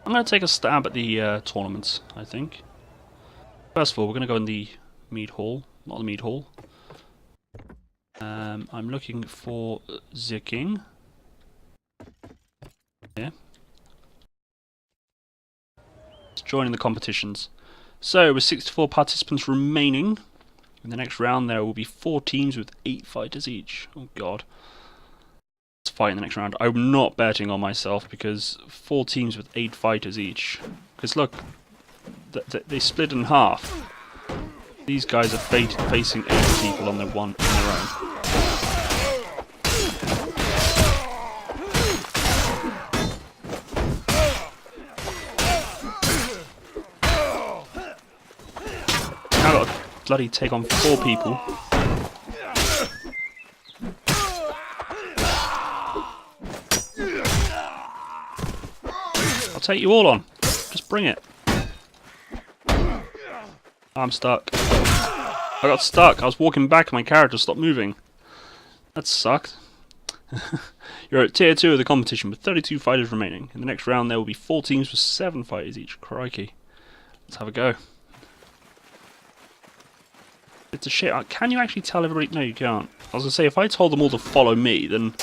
I'm going to take a stab at the tournaments, I think. First of all, we're going to go in the mead hall. Not the mead hall. I'm looking for the king. Yeah. Let's join in the competitions. So, with 64 participants remaining, in the next round there will be 4 teams with 8 fighters each. Oh god. Let's fight in the next round. I'm not betting on myself because 4 teams with 8 fighters each. Because look, they split in half. These guys are facing 8 people on their own. Now I've got to bloody take on 4 people. I'll take you all on. Just bring it. I'm stuck. I got stuck. I was walking back and my character stopped moving. That sucked. You're at tier 2 of the competition with 32 fighters remaining. In the next round there will be 4 teams with 7 fighters each. Crikey. Let's have a go. It's a shit. Can you actually tell everybody? No, you can't. I was going to say, if I told them all to follow me, then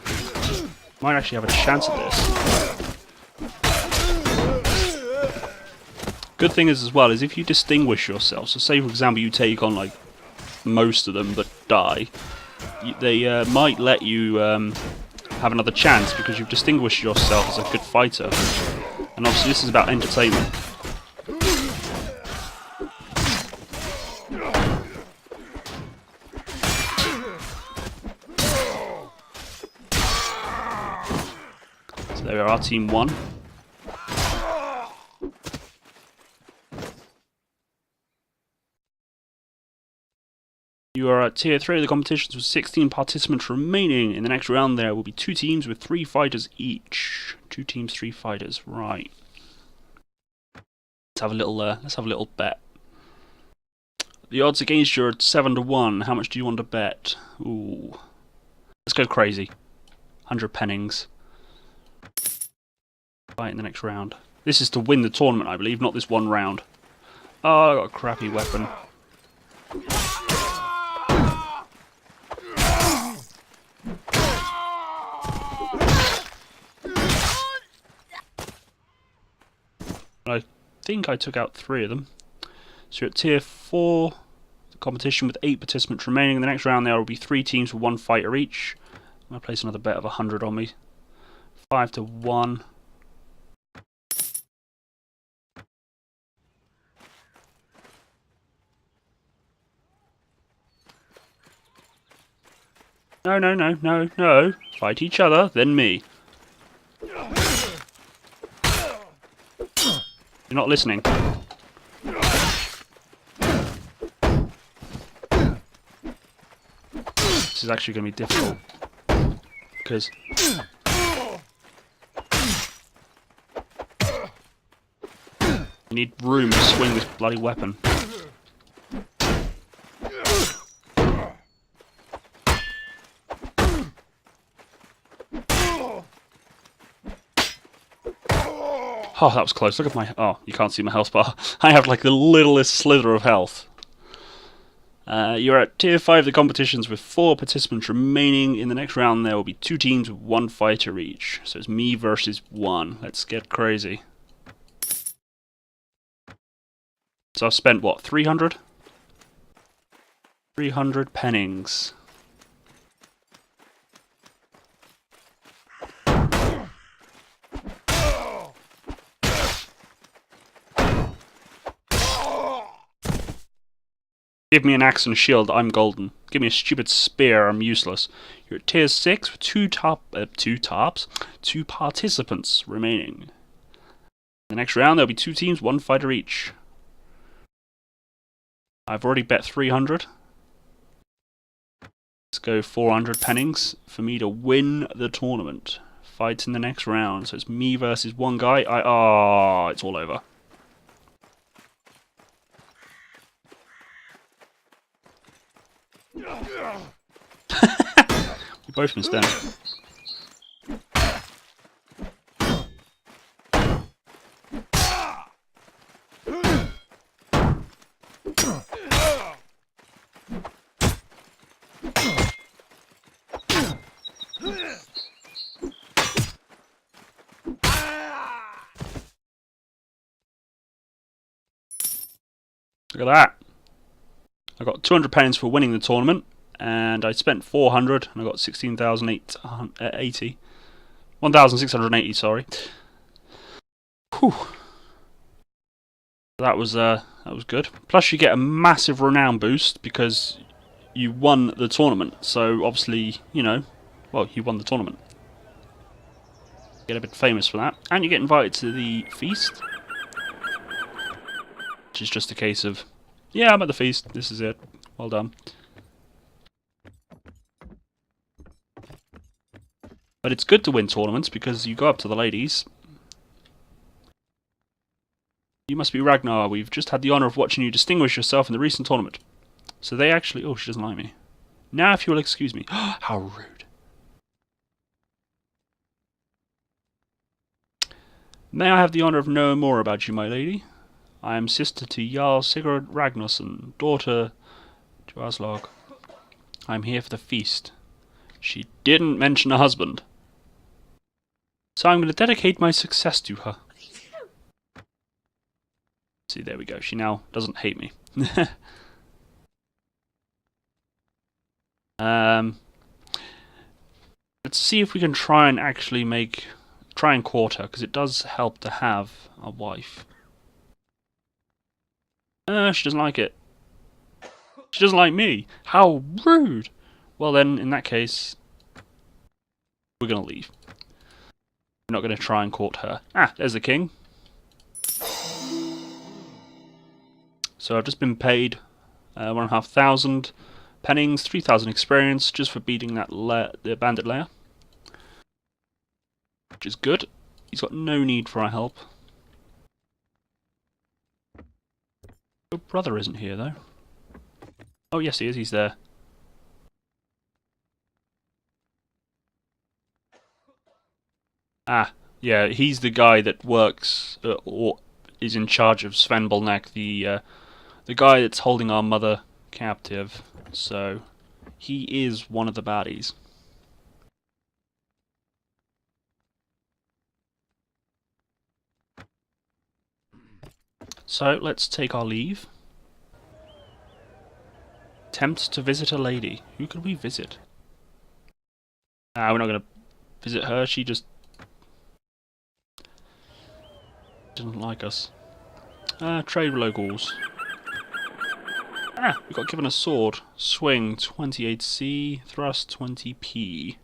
I might actually have a chance at this. Good thing is as well is if you distinguish yourself. So say for example you take on like most of them but die, they might let you have another chance because you've distinguished yourself as a good fighter. And obviously this is about entertainment. So there we are, team 1. You are at tier 3 of the competitions with 16 participants remaining. In the next round there will be 2 teams with 3 fighters each. 2 teams, 3 fighters. Right. Let's have a little bet. The odds against you are 7-1. How much do you want to bet? Ooh. Let's go crazy. 100 pennings. Fight in the next round. This is to win the tournament, I believe, not this one round. Oh, I got a crappy weapon. I think I took out 3 of them. So you're at tier 4, the competition with 8 participants remaining. In the next round there will be 3 teams with 1 fighter each. I'm going to place another bet of 100 on me. 5-1. No, no, no, no, no. Fight each other, then me. You're not listening. This is actually going to be difficult. Because... you need room to swing this bloody weapon. Oh, that was close. Look at my... oh, you can't see my health bar. I have like the littlest slither of health. You're at tier 5 of the competitions with 4 participants remaining. In the next round there will be 2 teams with 1 fighter each. So it's me versus 1. Let's get crazy. So I've spent what, 300? 300 pennings. Give me an axe and a shield, I'm golden. Give me a stupid spear, I'm useless. You're at tier 6 with 2 participants remaining. In the next round there'll be 2 teams, 1 fighter each. I've already bet 300. Let's go 400 pennings for me to win the tournament. Fight in the next round. So it's me versus 1 guy. It's all over. We both missed them. Look at that. I got 200 pennies for winning the tournament, and I spent 400, and I got 16,880. 1,680, sorry. Whew. That was good. Plus, you get a massive renown boost because you won the tournament. So obviously, you know, well, you won the tournament. Get a bit famous for that, and you get invited to the feast, which is just a case of, yeah, I'm at the feast. This is it. Well done. But it's good to win tournaments because you go up to the ladies. You must be Ragnar. We've just had the honour of watching you distinguish yourself in the recent tournament. So they actually... Oh, she doesn't like me. Now if you will excuse me. How rude. May I have the honour of knowing more about you, my lady? I am sister to Jarl Sigurd Ragnarsson, daughter to Aslog. I am here for the feast. She didn't mention a husband. So I'm going to dedicate my success to her. See, there we go. She now doesn't hate me. Let's see if we can try and actually try and court her, because it does help to have a wife. She doesn't like it. She doesn't like me. How rude. Well then, in that case, we're going to leave. We're not going to try and court her. Ah, there's the king. So I've just been paid 1,500 pennings, 3,000 experience, just for beating the bandit lair. Which is good. He's got no need for our help. Your brother isn't here, though. Oh, yes, he is. He's there. Ah, yeah, he's the guy that works, or is in charge of Sven Bolnek, the guy that's holding our mother captive. So, he is one of the baddies. So, let's take our leave. Attempt to visit a lady. Who could we visit? Ah, we're not going to visit her. She just doesn't like us. Trade with locals. Ah, we got given a sword. Swing 28C, thrust 20P.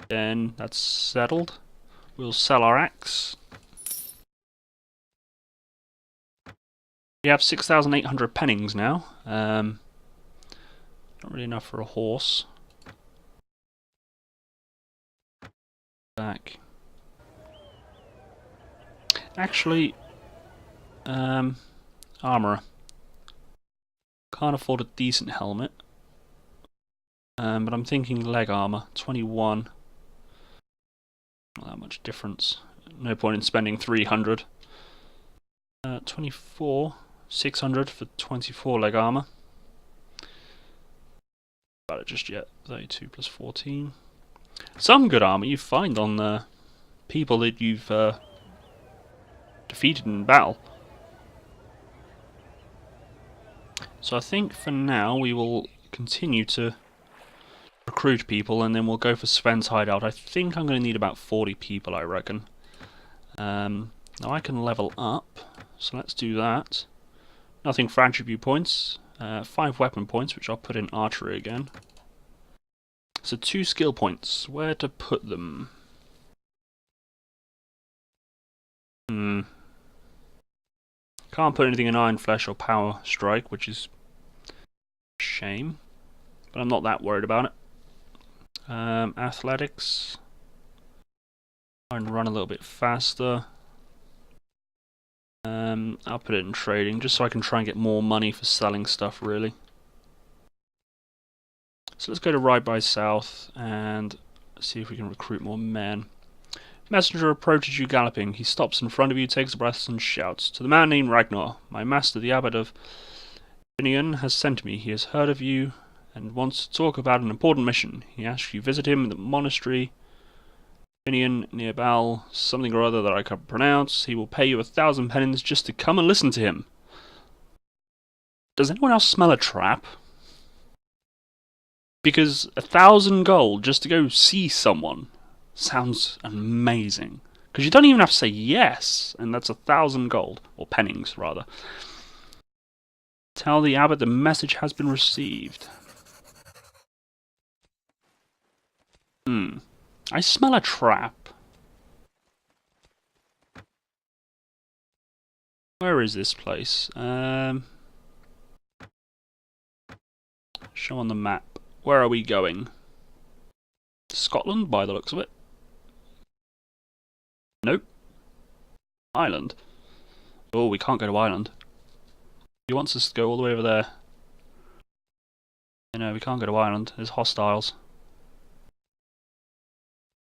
Then that's settled. We'll sell our axe. We have 6,800 pennings now. Not really enough for a horse. Back. Actually, armourer. Can't afford a decent helmet. But I'm thinking leg armour. 21. Not that much difference. No point in spending 300. 24. 600 for 24 leg armour. About it just yet. 32 plus 14. Some good armour you find on the people that you've defeated in battle. So I think for now we will continue to recruit people, and then we'll go for Sven's hideout. I think I'm going to need about 40 people, I reckon. Now I can level up, so let's do that. Nothing for attribute points. 5 weapon points, which I'll put in archery again. So 2 skill points. Where to put them? Can't put anything in Iron Flesh or Power Strike, which is a shame. But I'm not that worried about it. Athletics. Try and run a little bit faster. I'll put it in trading, just so I can try and get more money for selling stuff, really. So let's go to Ride by South and see if we can recruit more men. Messenger approaches you galloping. He stops in front of you, takes a breath, and shouts, "To the man named Ragnar, my master, the abbot of Finian, has sent me. He has heard of you and wants to talk about an important mission. He asks you visit him in the monastery Finian near Bal, something or other that I can't pronounce. He will pay you 1,000 pennies just to come and listen to him. Does anyone else smell a trap? Because 1,000 gold just to go see someone sounds amazing. Because you don't even have to say yes, and that's 1,000 gold. Or pennings, rather. Tell the abbot the message has been received. I smell a trap. Where is this place? Show on the map. Where are we going? Scotland, by the looks of it. Nope. Ireland. Oh, we can't go to Ireland. He wants us to go all the way over there. No, we can't go to Ireland. There's hostiles.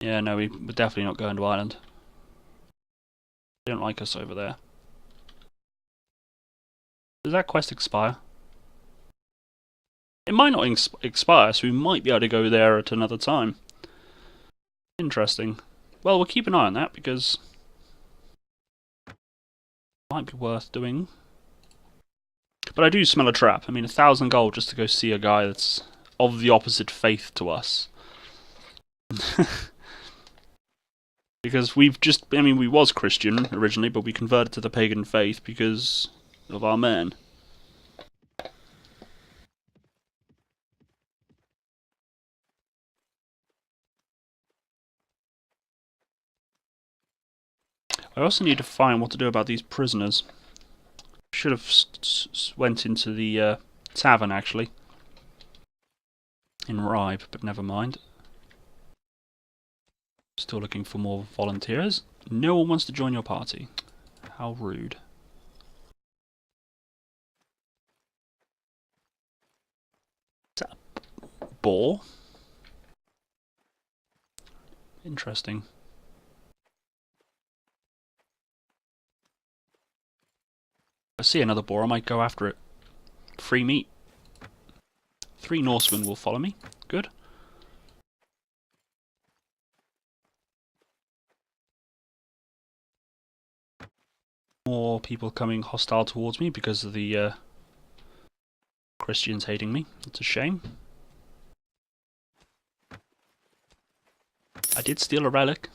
Yeah, no, we're definitely not going to Ireland. They don't like us over there. Does that quest expire? It might not expire, so we might be able to go there at another time. Interesting. Well, we'll keep an eye on that, because it might be worth doing. But I do smell a trap. I mean, 1,000 gold just to go see a guy that's of the opposite faith to us. Because we was Christian originally, but we converted to the pagan faith because of our men. I also need to find what to do about these prisoners. Should have went into the tavern, actually. In Ribe, but never mind. Still looking for more volunteers. No one wants to join your party. How rude. Is that a boar? Interesting. If I see another boar, I might go after it. Free meat. 3 Norsemen will follow me. Good. More people coming hostile towards me because of the Christians hating me. It's a shame. I did steal a relic.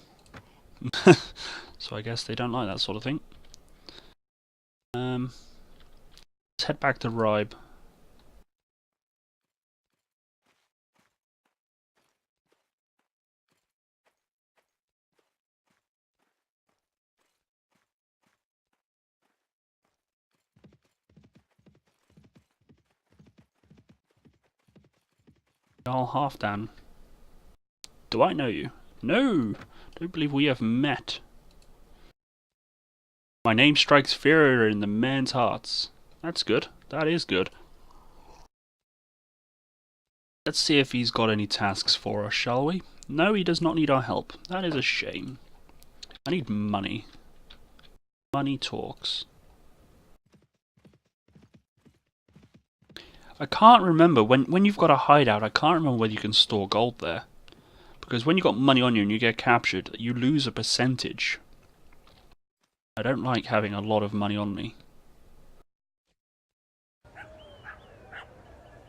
So I guess they don't like that sort of thing. Let's head back to Ribe. Jarl Halfdan. Do I know you? No! Don't believe we have met. My name strikes fear in the men's hearts. That's good. That is good. Let's see if he's got any tasks for us, shall we? No, he does not need our help. That is a shame. I need money. Money talks. I can't remember, when you've got a hideout, I can't remember whether you can store gold there. Because when you've got money on you and you get captured, you lose a percentage. I don't like having a lot of money on me.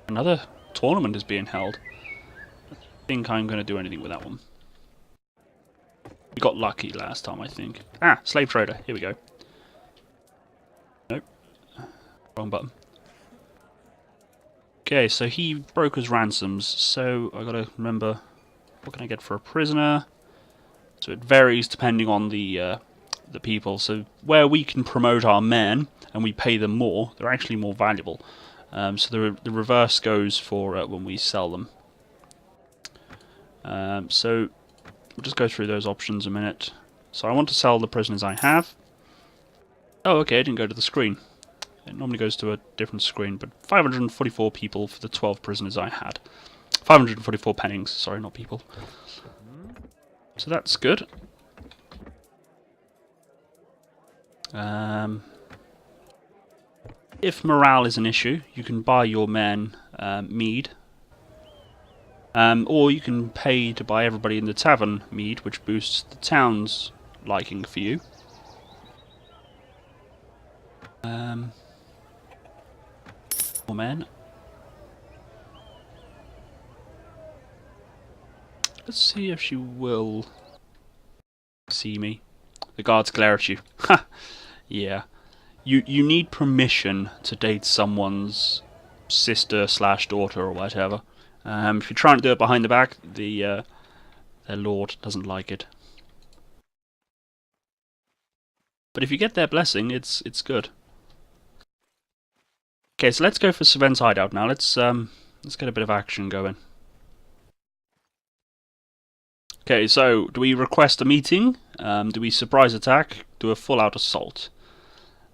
Another tournament is being held. I don't think I'm going to do anything with that one. We got lucky last time, I think. Ah, slave trader. Here we go. Nope. Wrong button. Okay, so he broke his ransoms, so I gotta remember, what can I get for a prisoner? So it varies depending on the people. So where we can promote our men and we pay them more, they're actually more valuable. So the reverse goes for when we sell them. So we'll just go through those options a minute. So I want to sell the prisoners I have. Oh, okay, I didn't go to the screen. It normally goes to a different screen, but 544 people for the 12 prisoners I had. 544 pennings, sorry, not people. So that's good. If morale is an issue, you can buy your men mead. Or you can pay to buy everybody in the tavern mead, which boosts the town's liking for you. More men. Let's see if she will see me. The guards glare at you. Ha! Yeah. You need permission to date someone's sister slash daughter or whatever. If you're trying to do it behind the back, their lord doesn't like it. But if you get their blessing, it's good. Okay, so let's go for Sven's hideout now. Let's get a bit of action going. Okay, so do we request a meeting? Do we surprise attack? Do a full-out assault?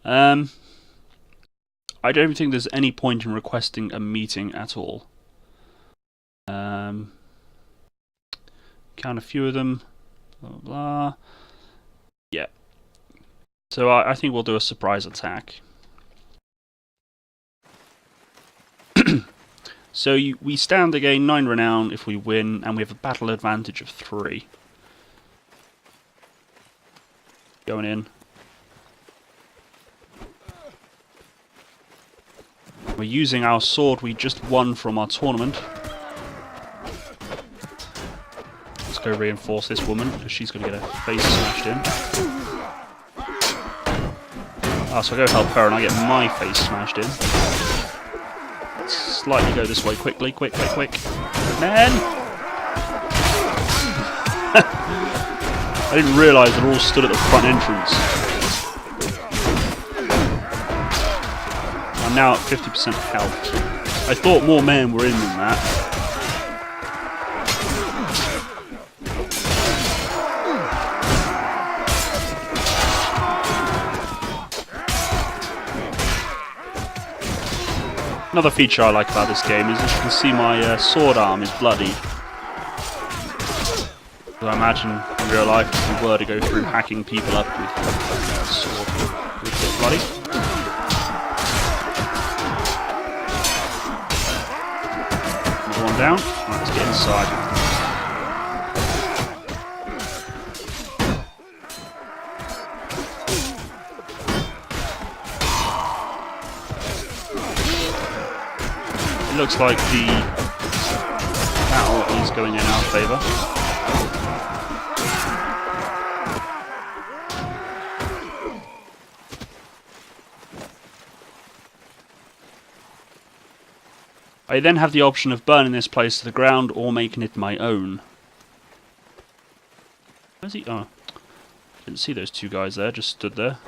I don't think there's any point in requesting a meeting at all. Count a few of them. Blah, blah, blah. Yeah. So I think we'll do a surprise attack. So we stand to gain 9 renown if we win, and we have a battle advantage of 3. Going in. We're using our sword we just won from our tournament. Let's go reinforce this woman, because she's going to get her face smashed in. Oh, so I go help her and I get my face smashed in. Slightly go this way quickly, quick. Men! I didn't realise they're all stood at the front entrance. I'm now at 50% health. I thought more men were in than that. Another feature I like about this game is, as you can see, my sword arm is bloody. So I imagine in real life, if we were to go through hacking people up with a sword, it would get bloody. Another one down. Right, let's get inside. Looks like the battle is going in our favour. I then have the option of burning this place to the ground or making it my own. Where's he? Oh, didn't see those two guys there, just stood there.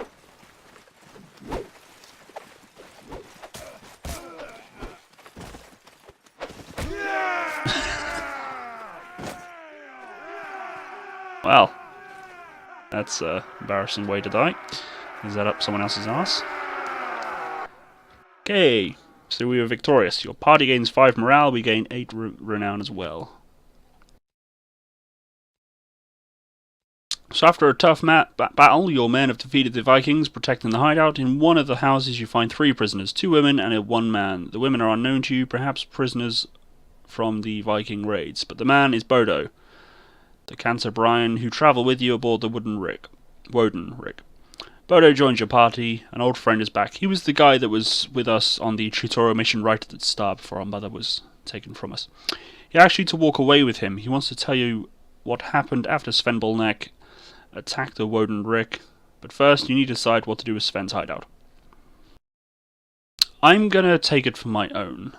Well, that's an embarrassing way to die. Is that up someone else's ass? Okay, so we were victorious. Your party gains 5 morale, we gain 8 renown as well. So after a tough battle, your men have defeated the Vikings, protecting the hideout. In one of the houses you find 3 prisoners, 2 women and 1 man. The women are unknown to you, perhaps prisoners from the Viking raids, but the man is Bodo, the Canterbrian who travel with you aboard the Woden Rig. Bodo joins your party. An old friend is back. He was the guy that was with us on the tutorial mission right at the start before our mother was taken from us. He asked you to walk away with him. He wants to tell you what happened after Sven Bolnek attacked the Woden Rig. But first, you need to decide what to do with Sven's hideout. I'm gonna take it for my own.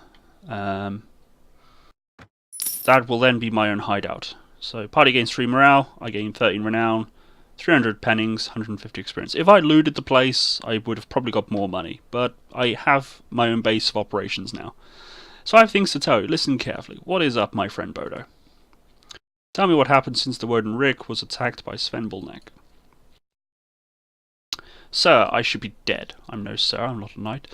That will then be my own hideout. So party gains 3 morale, I gain 13 renown, 300 pennings, 150 experience. If I looted the place, I would have probably got more money, but I have my own base of operations now. So I have things to tell you. Listen carefully. What is up, my friend Bodo? Tell me what happened since the Woden Rig was attacked by Sven Bolnek. Sir, I should be dead. I'm no sir, I'm not a knight.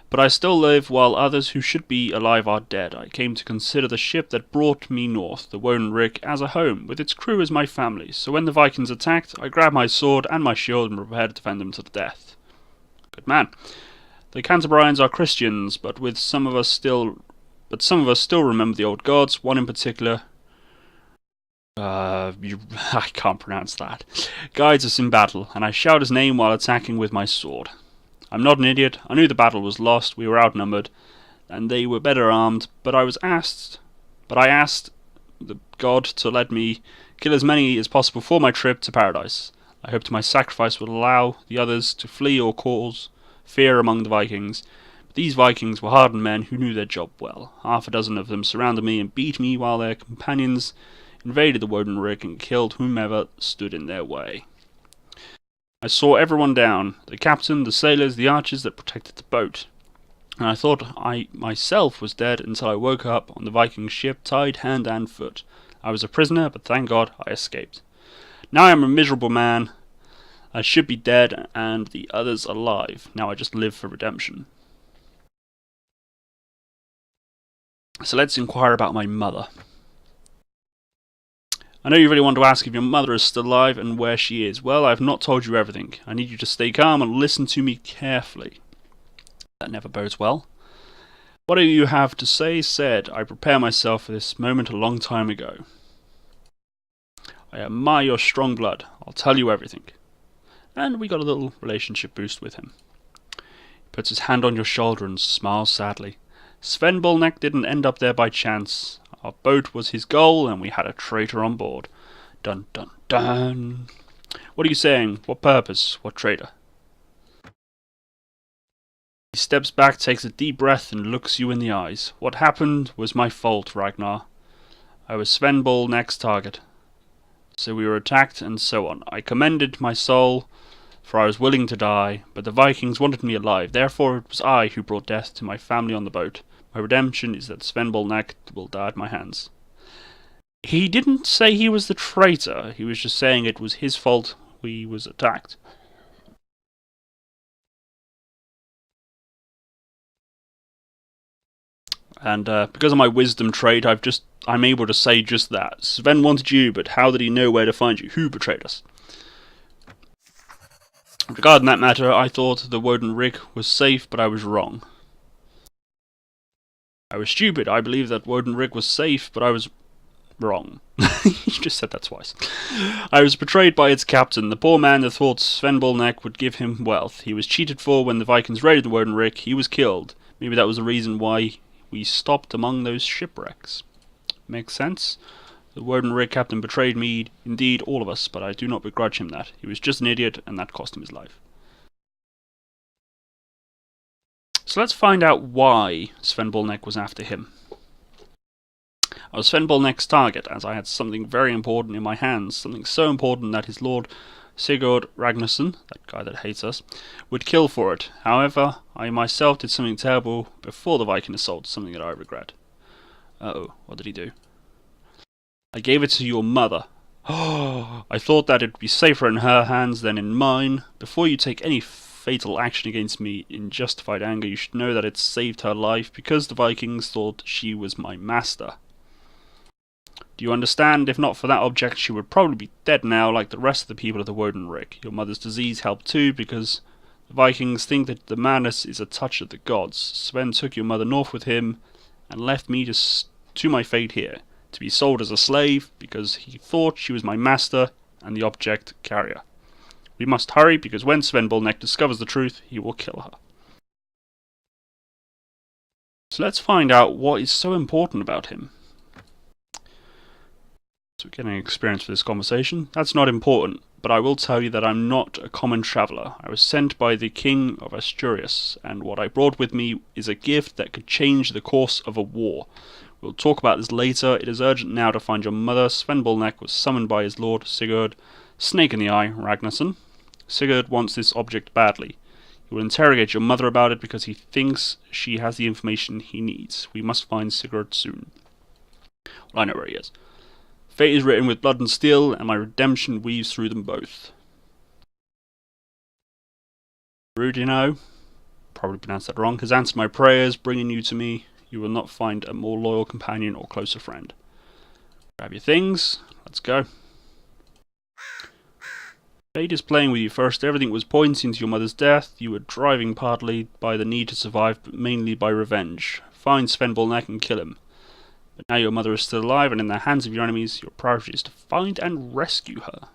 But I still live while others who should be alive are dead. I came to consider the ship that brought me north, the Woden Rig, as a home, with its crew as my family. So when the Vikings attacked, I grabbed my sword and my shield and prepared to defend them to the death. Good man. The Canterbrians are Christians, but with some of us still but some of us still remember the old gods, one in particular. I can't pronounce that. Guides us in battle, and I shout his name while attacking with my sword. I'm not an idiot. I knew the battle was lost, we were outnumbered, and they were better armed, but I asked the god to let me kill as many as possible for my trip to paradise. I hoped my sacrifice would allow the others to flee or cause fear among the Vikings. But these Vikings were hardened men who knew their job well. Half a dozen of them surrounded me and beat me while their companions invaded the Woden Rig and killed whomever stood in their way. I saw everyone down, the captain, the sailors, the archers that protected the boat, and I thought I myself was dead until I woke up on the Viking ship, tied hand and foot. I was a prisoner, but thank God I escaped. Now I am a miserable man. I should be dead and the others alive. Now I just live for redemption. So let's inquire about my mother. I know you really want to ask if your mother is still alive and where she is. Well, I have not told you everything. I need you to stay calm and listen to me carefully. That never bodes well. Whatever you have to say, said. I prepared myself for this moment a long time ago. I admire your strong blood. I'll tell you everything. And we got a little relationship boost with him. He puts his hand on your shoulder and smiles sadly. Sven Bolnek didn't end up there by chance. Our boat was his goal, and we had a traitor on board. Dun dun dun. What are you saying? What purpose? What traitor? He steps back, takes a deep breath, and looks you in the eyes. What happened was my fault, Ragnar. I was Sven Bolnek's target. So we were attacked, and so on. I commended my soul, for I was willing to die, but the Vikings wanted me alive. Therefore it was I who brought death to my family on the boat. My redemption is that Sven Bolnek will die at my hands. He didn't say he was the traitor. He was just saying it was his fault we was attacked. And because of my wisdom trait, I'm able to say just that. Sven wanted you, but how did he know where to find you? Who betrayed us? Regarding that matter, I thought the Woden Rig was safe, but I was wrong. I was stupid. I believed that Woden Rig was safe, but I was wrong. You just said that twice. I was betrayed by its captain, the poor man that thought Sven Bolnek would give him wealth. He was cheated for when the Vikings raided the Woden Rig. He was killed. Maybe that was the reason why we stopped among those shipwrecks. Makes sense? The Woden Rig captain betrayed me, indeed all of us, but I do not begrudge him that. He was just an idiot, and that cost him his life. So let's find out why Sven Bolnek was after him. I was Sven Bolnek's target, as I had something very important in my hands, something so important that his lord Sigurd Ragnarsson, that guy that hates us, would kill for it. However, I myself did something terrible before the Viking assault, something that I regret. Uh-oh, what did he do? I gave it to your mother. Oh, I thought that it would be safer in her hands than in mine. Before you take any fatal action against me in justified anger, you should know that it saved her life because the Vikings thought she was my master. Do you understand? If not for that object, she would probably be dead now like the rest of the people of the Woden Rig. Your mother's disease helped too, because the Vikings think that the madness is a touch of the gods. Sven took your mother north with him and left me to my fate here, to be sold as a slave because he thought she was my master and the object carrier. We must hurry, because when Sven Bolnek discovers the truth, he will kill her. So let's find out what is so important about him. So we're getting experience for this conversation. That's not important, but I will tell you that I'm not a common traveller. I was sent by the King of Asturias, and what I brought with me is a gift that could change the course of a war. We'll talk about this later. It is urgent now to find your mother. Sven Bolnek was summoned by his lord Sigurd, Snake in the Eye, Ragnarsson. Sigurd wants this object badly. He will interrogate your mother about it because he thinks she has the information he needs. We must find Sigurd soon. Well, I know where he is. Fate is written with blood and steel, and my redemption weaves through them both. Rudino, probably pronounced that wrong, has answered my prayers, bringing you to me. You will not find a more loyal companion or closer friend. Grab your things. Let's go. Fate is playing with you first. Everything was pointing to your mother's death. You were driving partly by the need to survive, but mainly by revenge. find Sven Bolnek and kill him. But now your mother is still alive and in the hands of your enemies, your priority is to find and rescue her.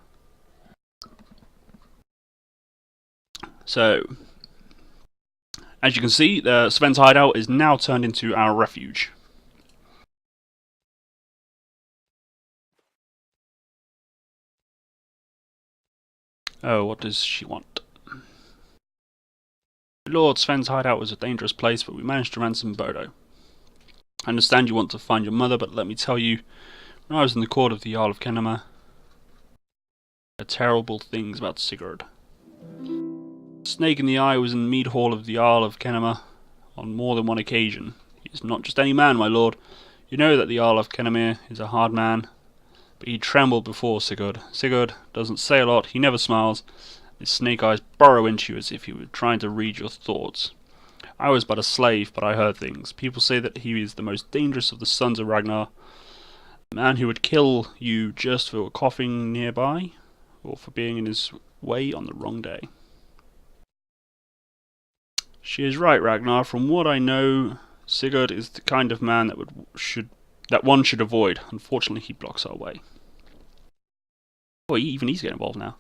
So, as you can see, Sven's hideout is now turned into our refuge. Oh, what does she want? Lord, Sven's hideout was a dangerous place, but we managed to ransom Bodo. I understand you want to find your mother, but let me tell you, when I was in the court of the Jarl of Kenema, there are terrible things about Sigurd. Snake in the Eye was in the mead hall of the Jarl of Kenema on more than one occasion. He is not just any man, my lord. You know that the Jarl of Kenema is a hard man, but he trembled before Sigurd. Sigurd doesn't say a lot, he never smiles. His snake eyes burrow into you as if he were trying to read your thoughts. I was but a slave, but I heard things. People say that he is the most dangerous of the sons of Ragnar. A man who would kill you just for coughing nearby, or for being in his way on the wrong day. She is right, Ragnar. From what I know, Sigurd is the kind of man that one should avoid. Unfortunately, he blocks our way. Oh, even he's getting involved now.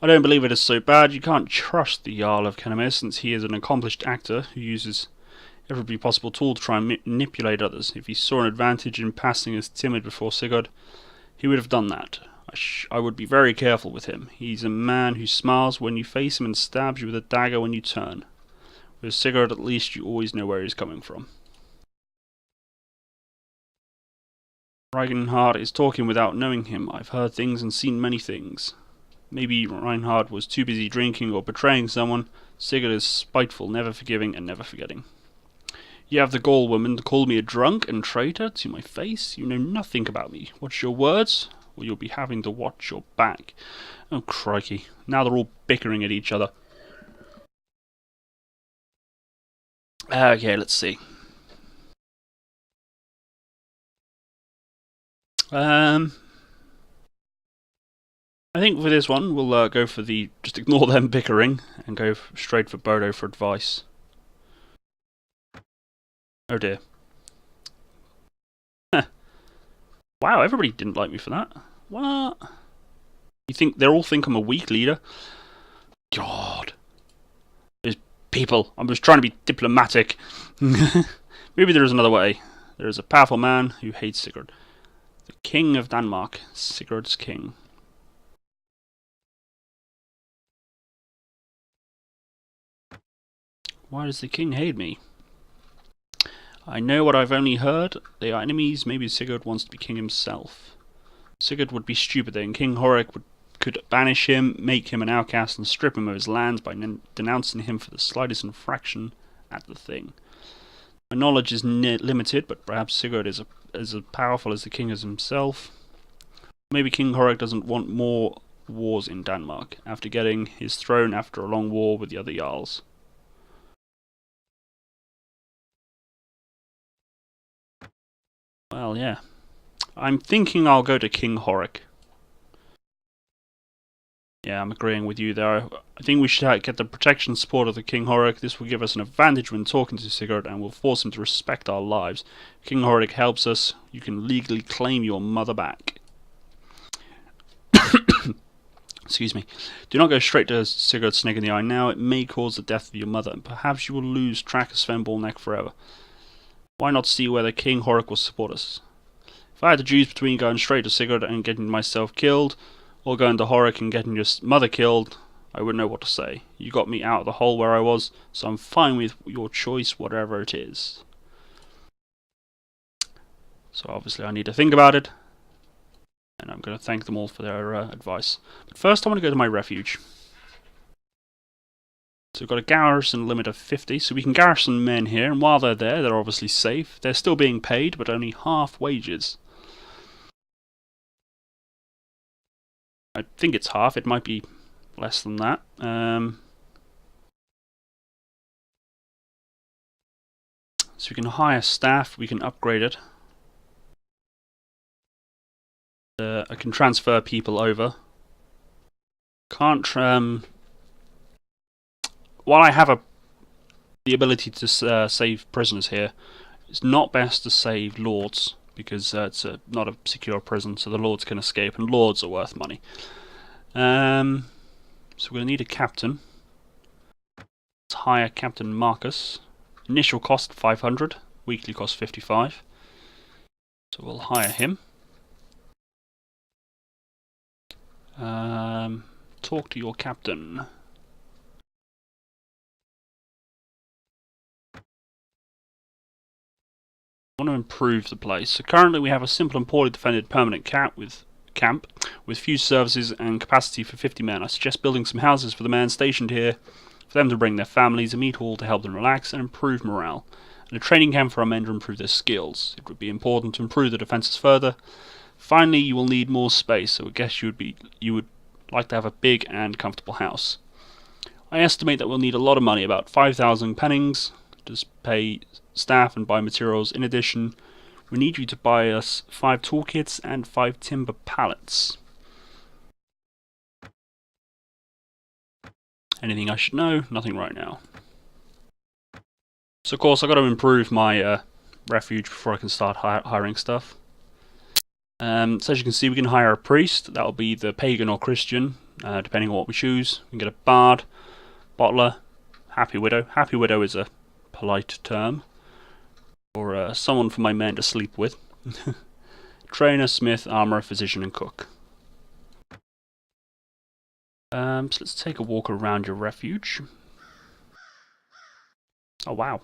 I don't believe it is so bad. You can't trust the Jarl of Kenema, since he is an accomplished actor who uses every possible tool to try and manipulate others. If he saw an advantage in passing as timid before Sigurd, he would have done that. I would be very careful with him. He's a man who smiles when you face him and stabs you with a dagger when you turn. With Sigurd, at least you always know where he's coming from. Reinhard is talking without knowing him. I've heard things and seen many things. Maybe Reinhard was too busy drinking or betraying someone. Sigurd is spiteful, never forgiving and never forgetting. You have the gall, woman, to call me a drunk and traitor to my face? You know nothing about me. Watch your words, or you'll be having to watch your back. Oh, crikey. Now they're all bickering at each other. Okay, let's see. I think for this one, we'll go for just ignore them bickering and go straight for Bodo for advice. Oh dear. Wow, everybody didn't like me for that. What? They all think I'm a weak leader? God. These people. I'm just trying to be diplomatic. Maybe there is another way. There is a powerful man who hates Sigurd. The King of Denmark. Sigurd's king. Why does the king hate me? I know what I've only heard. They are enemies. Maybe Sigurd wants to be king himself. Sigurd would be stupid then. King Horik could banish him, make him an outcast, and strip him of his lands by denouncing him for the slightest infraction at the thing. My knowledge is limited, but perhaps Sigurd is as powerful as the king is himself. Maybe King Horik doesn't want more wars in Denmark, after getting his throne after a long war with the other Jarls. Well, yeah. I'm thinking I'll go to King Horik. Yeah, I'm agreeing with you there. I think we should get the protection support of the King Horik. This will give us an advantage when talking to Sigurd and will force him to respect our lives. If King Horik helps us, you can legally claim your mother back. Excuse me. Do not go straight to Sigurd's Snake in the Eye now. It may cause the death of your mother, and perhaps you will lose track of Sven Bolnek forever. Why not see whether King Horik will support us? If I had to choose between going straight to Sigurd and getting myself killed, or going to Horik and getting your mother killed, I wouldn't know what to say. You got me out of the hole where I was, so I'm fine with your choice, whatever it is. So obviously I need to think about it, and I'm going to thank them all for their advice. But first I want to go to my refuge. So we've got a garrison limit of 50, so we can garrison men here, and while they're there, they're obviously safe. They're still being paid, but only half wages. I think it's half, it might be less than that. So we can hire staff, we can upgrade it. I can transfer people over. Can't while I have the ability to save prisoners here, It's not best to save lords, because it's not a secure prison, so the lords can escape, and lords are worth money. So we're going to need a captain. Let's hire Captain Marcus. Initial cost 500, weekly cost 55. So we'll hire him. Talk to your captain. I want to improve the place. So currently we have a simple and poorly defended permanent camp with few services and capacity for 50 men. I suggest building some houses for the men stationed here, for them to bring their families, a meat hall to help them relax and improve morale, and a training camp for our men to improve their skills. It would be important to improve the defences further. Finally, you will need more space, so I guess you would like to have a big and comfortable house. I estimate that we'll need a lot of money, about 5,000 pennings, to pay staff and buy materials. In addition, we need you to buy us 5 toolkits and 5 timber pallets. Anything I should know? Nothing right now. So of course I've got to improve my refuge before I can start hiring stuff. So as you can see, we can hire a priest. That'll be the pagan or Christian, depending on what we choose. We can get a bard, bottler, happy widow. Happy widow is a polite term, or someone for my men to sleep with. Trainer, smith, armourer, physician, and cook. So let's take a walk around your refuge. Oh wow,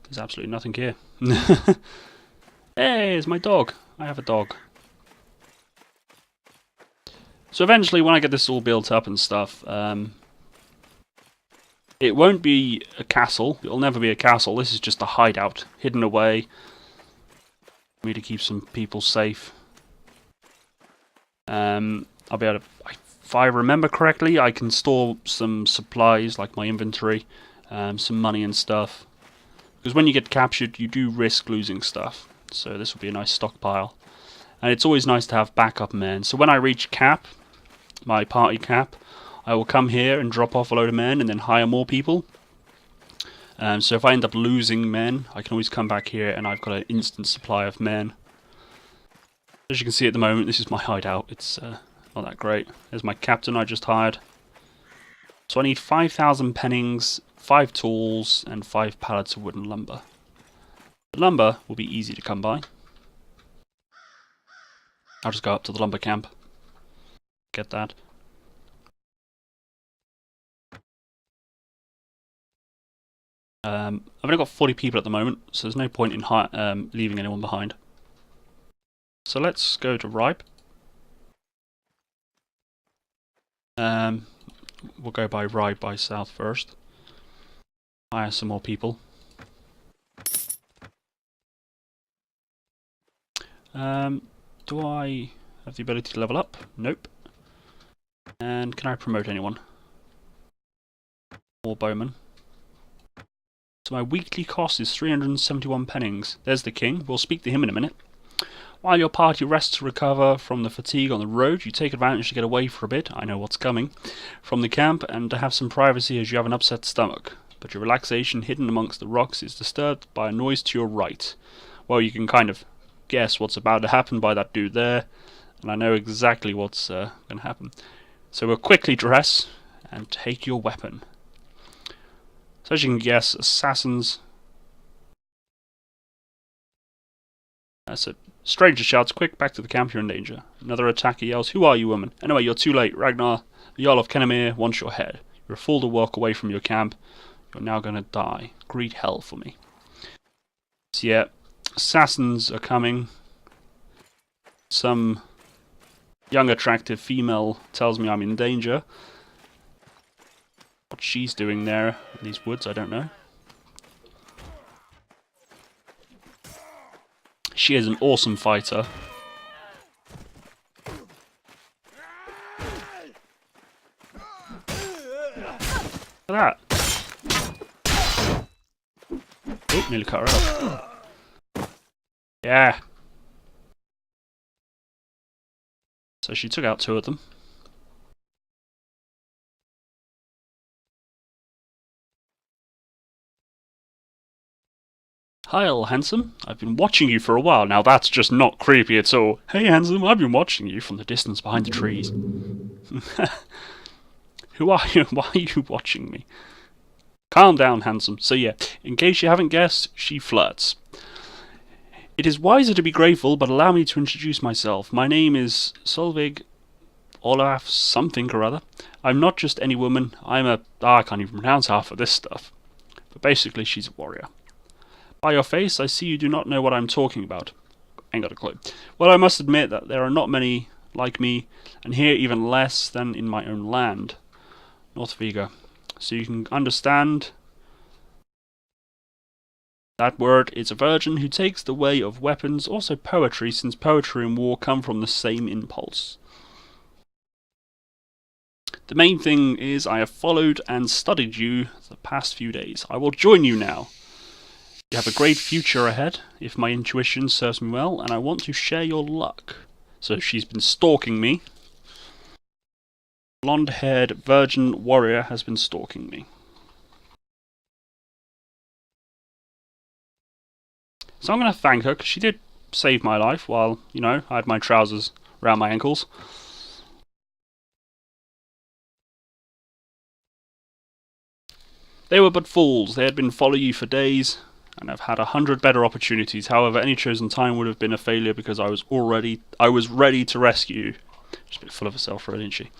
there's absolutely nothing here. Hey, it's my dog. I have a dog. So eventually, when I get this all built up and stuff, it won't be a castle. It'll never be a castle. This is just a hideout, hidden away, for me to keep some people safe. I'll be able to, if I remember correctly, I can store some supplies, like my inventory, some money and stuff. Because when you get captured, you do risk losing stuff. So this will be a nice stockpile. And it's always nice to have backup men. So when I reach cap, my party cap, I will come here and drop off a load of men and then hire more people. So if I end up losing men, I can always come back here and I've got an instant supply of men. As you can see at the moment, this is my hideout. It's not that great. There's my captain I just hired. So I need 5,000 pennings, 5 tools, and 5 pallets of wooden lumber. The lumber will be easy to come by. I'll just go up to the lumber camp. Get that. I've only got 40 people at the moment, so there's no point in leaving anyone behind. So let's go to Ripe. We'll go by Ripe by south first. Hire some more people. Do I have the ability to level up? Nope. And can I promote anyone? More bowmen. So my weekly cost is 371 pennings. There's the king. We'll speak to him in a minute. While your party rests to recover from the fatigue on the road, you take advantage to get away for a bit, I know what's coming, from the camp, and to have some privacy as you have an upset stomach. But your relaxation hidden amongst the rocks is disturbed by a noise to your right. Well, you can kind of guess what's about to happen by that dude there, and I know exactly what's going to happen. So we'll quickly dress and take your weapon. So as you can guess, assassins. So stranger shouts, "Quick, back to the camp, you're in danger." Another attacker yells, "Who are you, woman?" "Anyway, you're too late. Ragnar, the Jarl of Kennemere, wants your head. You're a fool to walk away from your camp. You're now going to die. Greet hell for me." So yeah, assassins are coming. Some young attractive female tells me I'm in danger. What she's doing there in these woods, I don't know. She is an awesome fighter. Look at that. Oh, nearly cut her off. Yeah. So she took out 2 of them. Heil, handsome. I've been watching you for a while. Now that's just not creepy at all. Hey, handsome, I've been watching you from the distance behind the trees. Who are you? Why are you watching me? Calm down, handsome. So yeah, in case you haven't guessed, she flirts. It is wiser to be grateful, but allow me to introduce myself. My name is Solveig Olaf something or other. I'm not just any woman. I can't even pronounce half of this stuff. But basically, she's a warrior. By your face, I see you do not know what I'm talking about. Ain't got a clue. Well, I must admit that there are not many like me, and here even less than in my own land, North Vega. So you can understand that word is a virgin who takes the way of weapons, also poetry, since poetry and war come from the same impulse. The main thing is I have followed and studied you the past few days. I will join you now. You have a great future ahead, if my intuition serves me well, and I want to share your luck. So she's been stalking me. Blonde-haired virgin warrior has been stalking me. So I'm going to thank her, because she did save my life while, I had my trousers around my ankles. They were but fools. They had been following you for days, and I've had 100 better opportunities. However, any chosen time would have been a failure because I was ready to rescue you. She's a bit full of herself, really, isn't she?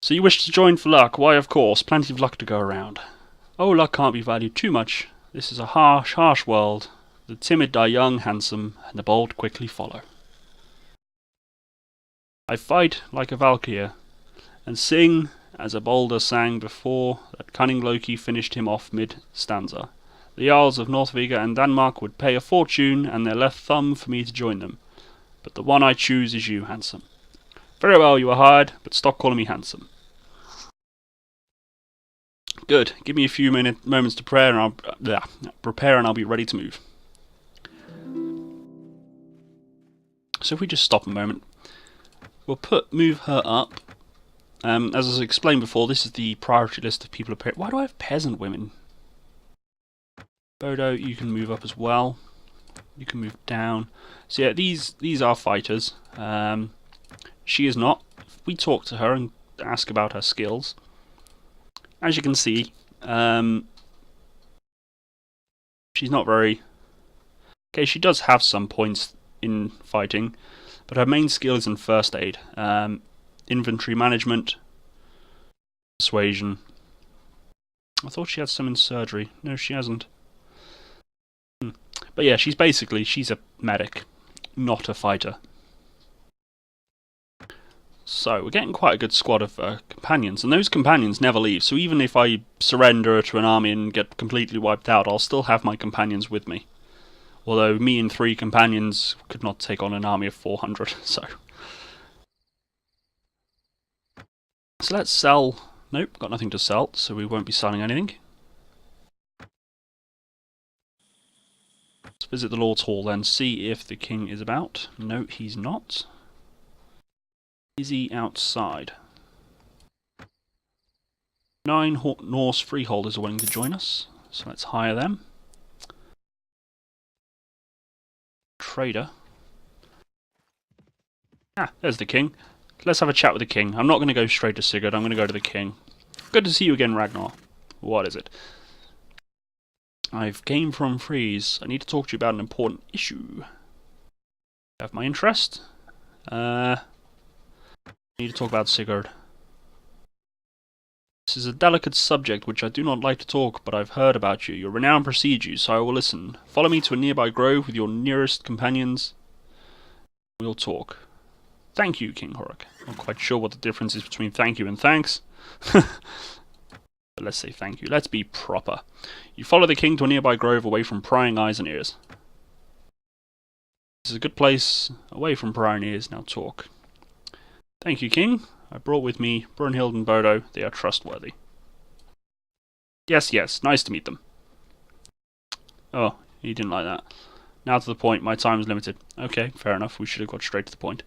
So you wish to join for luck? Why, of course, plenty of luck to go around. Oh, luck can't be valued too much. This is a harsh, harsh world. The timid die young, handsome, and the bold quickly follow. I fight like a Valkyrie, and sing as a Balder sang before that cunning Loki finished him off mid-stanza. The Jarls of North Vega and Denmark would pay a fortune and their left thumb for me to join them. But the one I choose is you, handsome. Very well, you are hired, but stop calling me handsome. Good. Give me a few moments to prepare and I'll be ready to move. So if we just stop a moment, we'll move her up. As I explained before, this is the priority list of people. Why do I have peasant women? Bodo, you can move up as well. You can move down. So yeah, these are fighters. She is not. If we talk to her and ask about her skills, as you can see, she's not very... Okay, she does have some points in fighting, but her main skill is in first aid. Inventory management, persuasion. I thought she had some in surgery. No, she hasn't. But yeah, she's a medic, not a fighter. So we're getting quite a good squad of companions, and those companions never leave. So even if I surrender to an army and get completely wiped out, I'll still have my companions with me. Although me and 3 companions could not take on an army of 400, so... So let's sell... Nope, got nothing to sell, so we won't be selling anything. Let's visit the Lord's Hall then, see if the king is about. No, he's not. Is he outside? 9 Norse freeholders are willing to join us, so let's hire them. Trader. Ah, there's the king. Let's have a chat with the king. I'm not going to go straight to Sigurd, I'm going to go to the king. Good to see you again, Ragnar. What is it? I've came from Freeze. I need to talk to you about an important issue. Have my interest? I need to talk about Sigurd. This is a delicate subject which I do not like to talk, but I've heard about you. Your renown precedes you, so I will listen. Follow me to a nearby grove with your nearest companions. We'll talk. Thank you, King Horik. Not quite sure what the difference is between thank you and thanks. But let's say thank you. Let's be proper. You follow the king to a nearby grove away from prying eyes and ears. This is a good place away from prying ears. Now talk. Thank you, king. I brought with me Brunhild and Bodo. They are trustworthy. Yes, yes. Nice to meet them. Oh, he didn't like that. Now to the point. My time is limited. Okay, fair enough. We should have got straight to the point.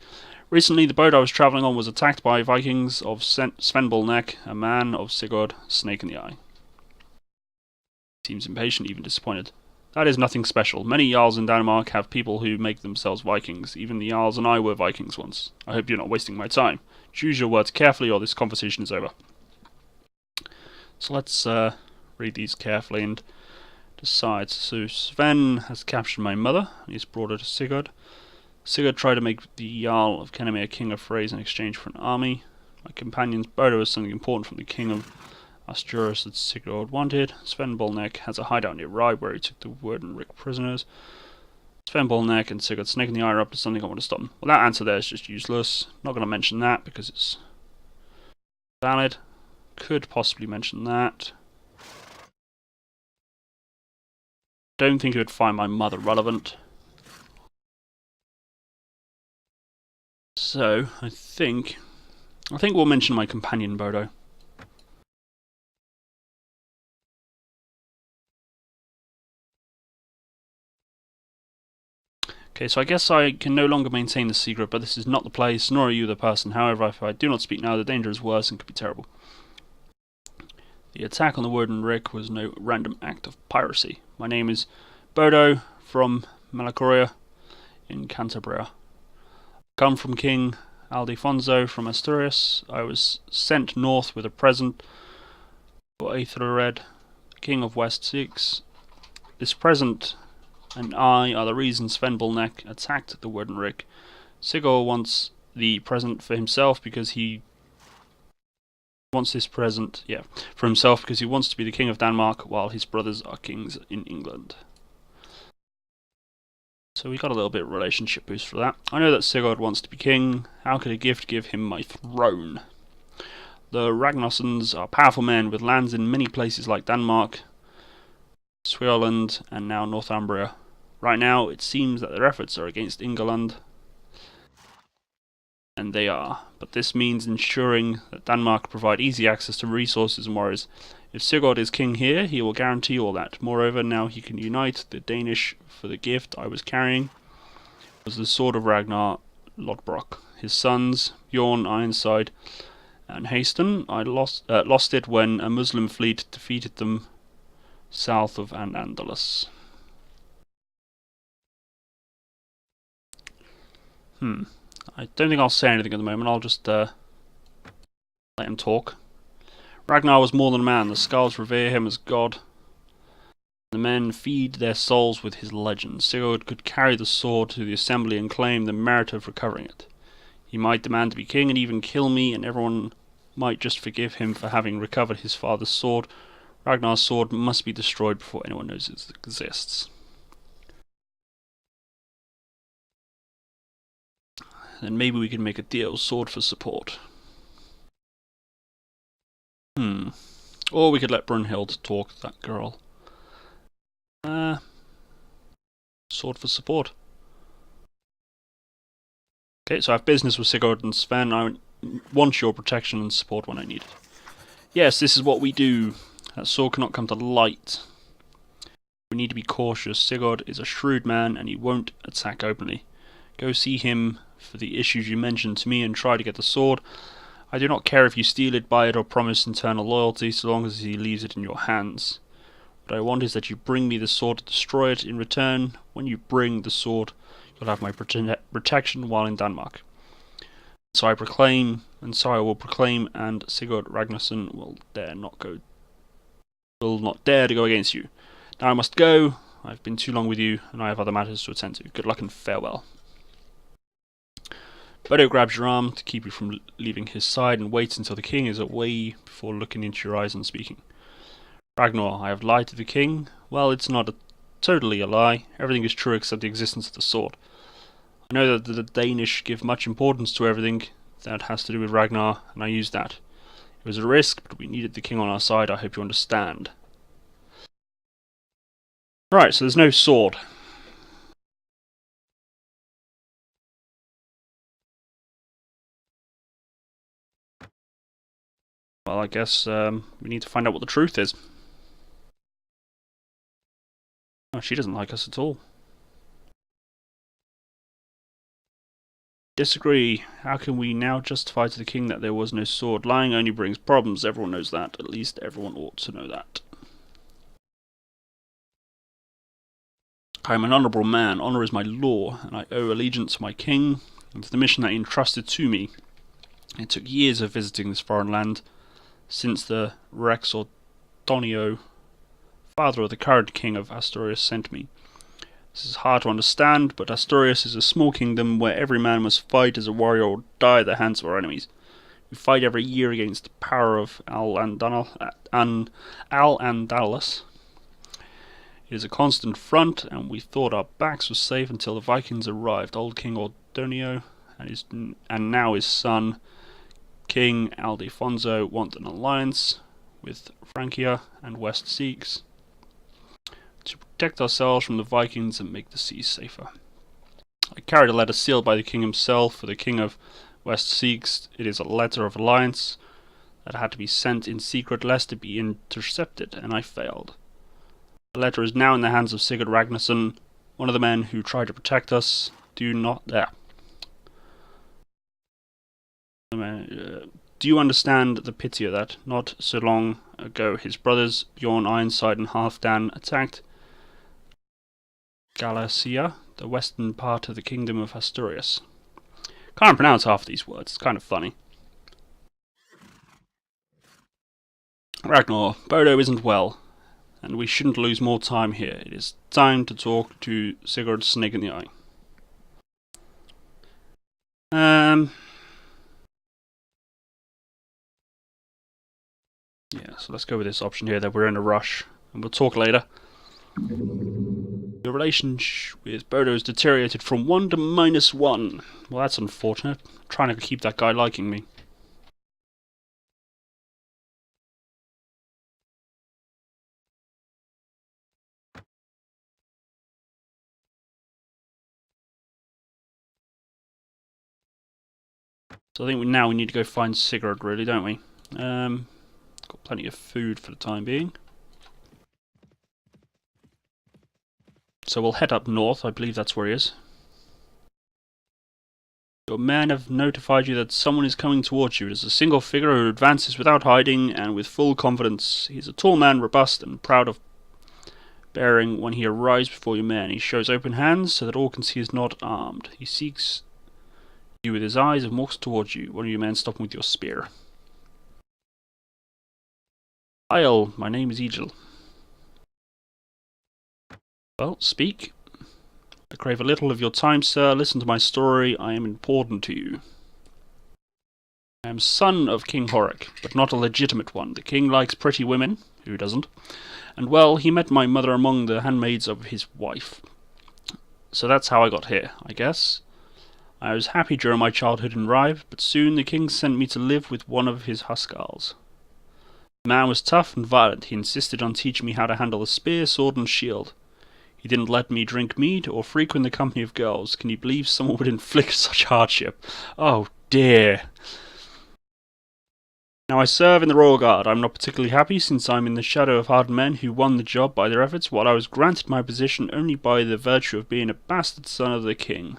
Recently, the boat I was travelling on was attacked by Vikings of Svenbul Neck, a man of Sigurd, Snake in the Eye. Seems impatient, even disappointed. That is nothing special. Many Jarls in Denmark have people who make themselves Vikings. Even the Jarls and I were Vikings once. I hope you're not wasting my time. Choose your words carefully or this conversation is over. So let's read these carefully and decide. So Sven has captured my mother. He's brought her to Sigurd. Sigurd tried to make the Jarl of Kennemer king of Freyr in exchange for an army. My companion's Bodo has something important from the king of Asturias that Sigurd wanted. Sven Bolnek has a hideout near Rye where he took the Word and Rick prisoners. Sven Bolnek and Sigurd snaking the eye are up to something I want to stop them. Well, that answer there is just useless. Not going to mention that because it's valid. Could possibly mention that. Don't think it would find my mother relevant. So, I think we'll mention my companion Bodo. Okay, so I guess I can no longer maintain the secret, but this is not the place, nor are you the person. However, if I do not speak now, the danger is worse and could be terrible. The attack on the Word and Rick was no random act of piracy. My name is Bodo from Malacoria in Cantabria. I come from King Aldefonso from Asturias. I was sent north with a present for Aethelred, King of West Seeks. This present and I are the reason Sven Bolnek attacked the Word and Rick. Sigurd wants the present for himself because he wants this present, for himself because he wants to be the king of Denmark while his brothers are kings in England. So we got a little bit of relationship boost for that. I know that Sigurd wants to be king. How could a gift give him my throne? The Ragnarsons are powerful men with lands in many places like Denmark, Switzerland, and now Northumbria. Right now, it seems that their efforts are against England, and they are. But this means ensuring that Denmark provide easy access to resources and warriors. If Sigurd is king here, he will guarantee all that. Moreover, now he can unite the Danish, for the gift I was carrying was the sword of Ragnar Lodbrok. His sons, Bjorn, Ironside, and Haston, I lost it when a Muslim fleet defeated them south of Andalus. I don't think I'll say anything at the moment. I'll just let him talk. Ragnar was more than a man. The Skalds revere him as god. The men feed their souls with his legend. Sigurd could carry the sword to the assembly and claim the merit of recovering it. He might demand to be king and even kill me, and everyone might just forgive him for having recovered his father's sword. Ragnar's sword must be destroyed before anyone knows it exists. Then maybe we can make a deal, sword for support. Or we could let Brunhild talk, that girl. Sword for support. Okay, so I have business with Sigurd and Sven. I want your protection and support when I need it. Yes, this is what we do. That sword cannot come to light. We need to be cautious. Sigurd is a shrewd man and he won't attack openly. Go see him for the issues you mentioned to me and try to get the sword. I do not care if you steal it, buy it, or promise eternal loyalty, so long as he leaves it in your hands. What I want is that you bring me the sword to destroy it. In return, when you bring the sword, you'll have my protection while in Denmark. So I will proclaim, and Sigurd Ragnarsson will not dare to go against you. Now I must go. I've been too long with you, and I have other matters to attend to. Good luck and farewell. Bodo grabs your arm to keep you from leaving his side and waits until the king is away before looking into your eyes and speaking. Ragnar, I have lied to the king. Well, it's not totally a lie. Everything is true except the existence of the sword. I know that the Danish give much importance to everything that has to do with Ragnar, and I used that. It was a risk, but we needed the king on our side. I hope you understand. Right, so there's no sword. Well, I guess we need to find out what the truth is. Oh, she doesn't like us at all. Disagree. How can we now justify to the king that there was no sword? Lying only brings problems. Everyone knows that. At least everyone ought to know that. I am an honourable man, honour is my law, and I owe allegiance to my king and to the mission that he entrusted to me. It took years of visiting this foreign land, since the Rex Ortonio, father of the current king of Asturias, sent me. This is hard to understand, but Asturias is a small kingdom where every man must fight as a warrior or die at the hands of our enemies. We fight every year against the power of Al-Andalus. It is a constant front, and we thought our backs were safe until the Vikings arrived. Old King Ordonio and now his son, King Aldefonso, want an alliance with Francia and West Seeks to protect ourselves from the Vikings and make the seas safer. I carried a letter sealed by the king himself for the king of West Seeks. It is a letter of alliance that had to be sent in secret lest it be intercepted, and I failed. The letter is now in the hands of Sigurd Ragnarsson, one of the men who tried to protect us. Do you understand the pity of that? Not so long ago his brothers Bjorn Ironside and Halfdan attacked Galicia, the western part of the kingdom of Asturias. Can't pronounce half of these words, it's kind of funny. Ragnar, Bodo isn't well, and we shouldn't lose more time here. It is time to talk to Sigurd Snake in the Eye. Yeah, so let's go with this option here that we're in a rush, and we'll talk later. Your relationship with Bodo has deteriorated from 1 to -1. Well, that's unfortunate. I'm trying to keep that guy liking me. So I think now we need to go find Sigurd, really, don't we? Got plenty of food for the time being. So we'll head up north. I believe that's where he is. Your men have notified you that someone is coming towards you. It is a single figure who advances without hiding and with full confidence. He is a tall man, robust and proud of bearing. When he arrives before your men, he shows open hands so that all can see he is not armed. He seeks you with his eyes and walks towards you. One of your men stop him with your spear. Hail, my name is Egil. Well, speak. I crave a little of your time, sir. Listen to my story. I am important to you. I am son of King Horik, but not a legitimate one. The king likes pretty women. Who doesn't? And well, he met my mother among the handmaids of his wife. So that's how I got here, I guess. I was happy during my childhood in Rive, but soon the king sent me to live with one of his Huskarls. The man was tough and violent. He insisted on teaching me how to handle a spear, sword, and shield. He didn't let me drink mead or frequent the company of girls. Can you believe someone would inflict such hardship? Oh dear. Now I serve in the Royal Guard. I'm not particularly happy since I'm in the shadow of hardened men who won the job by their efforts, while I was granted my position only by the virtue of being a bastard son of the king.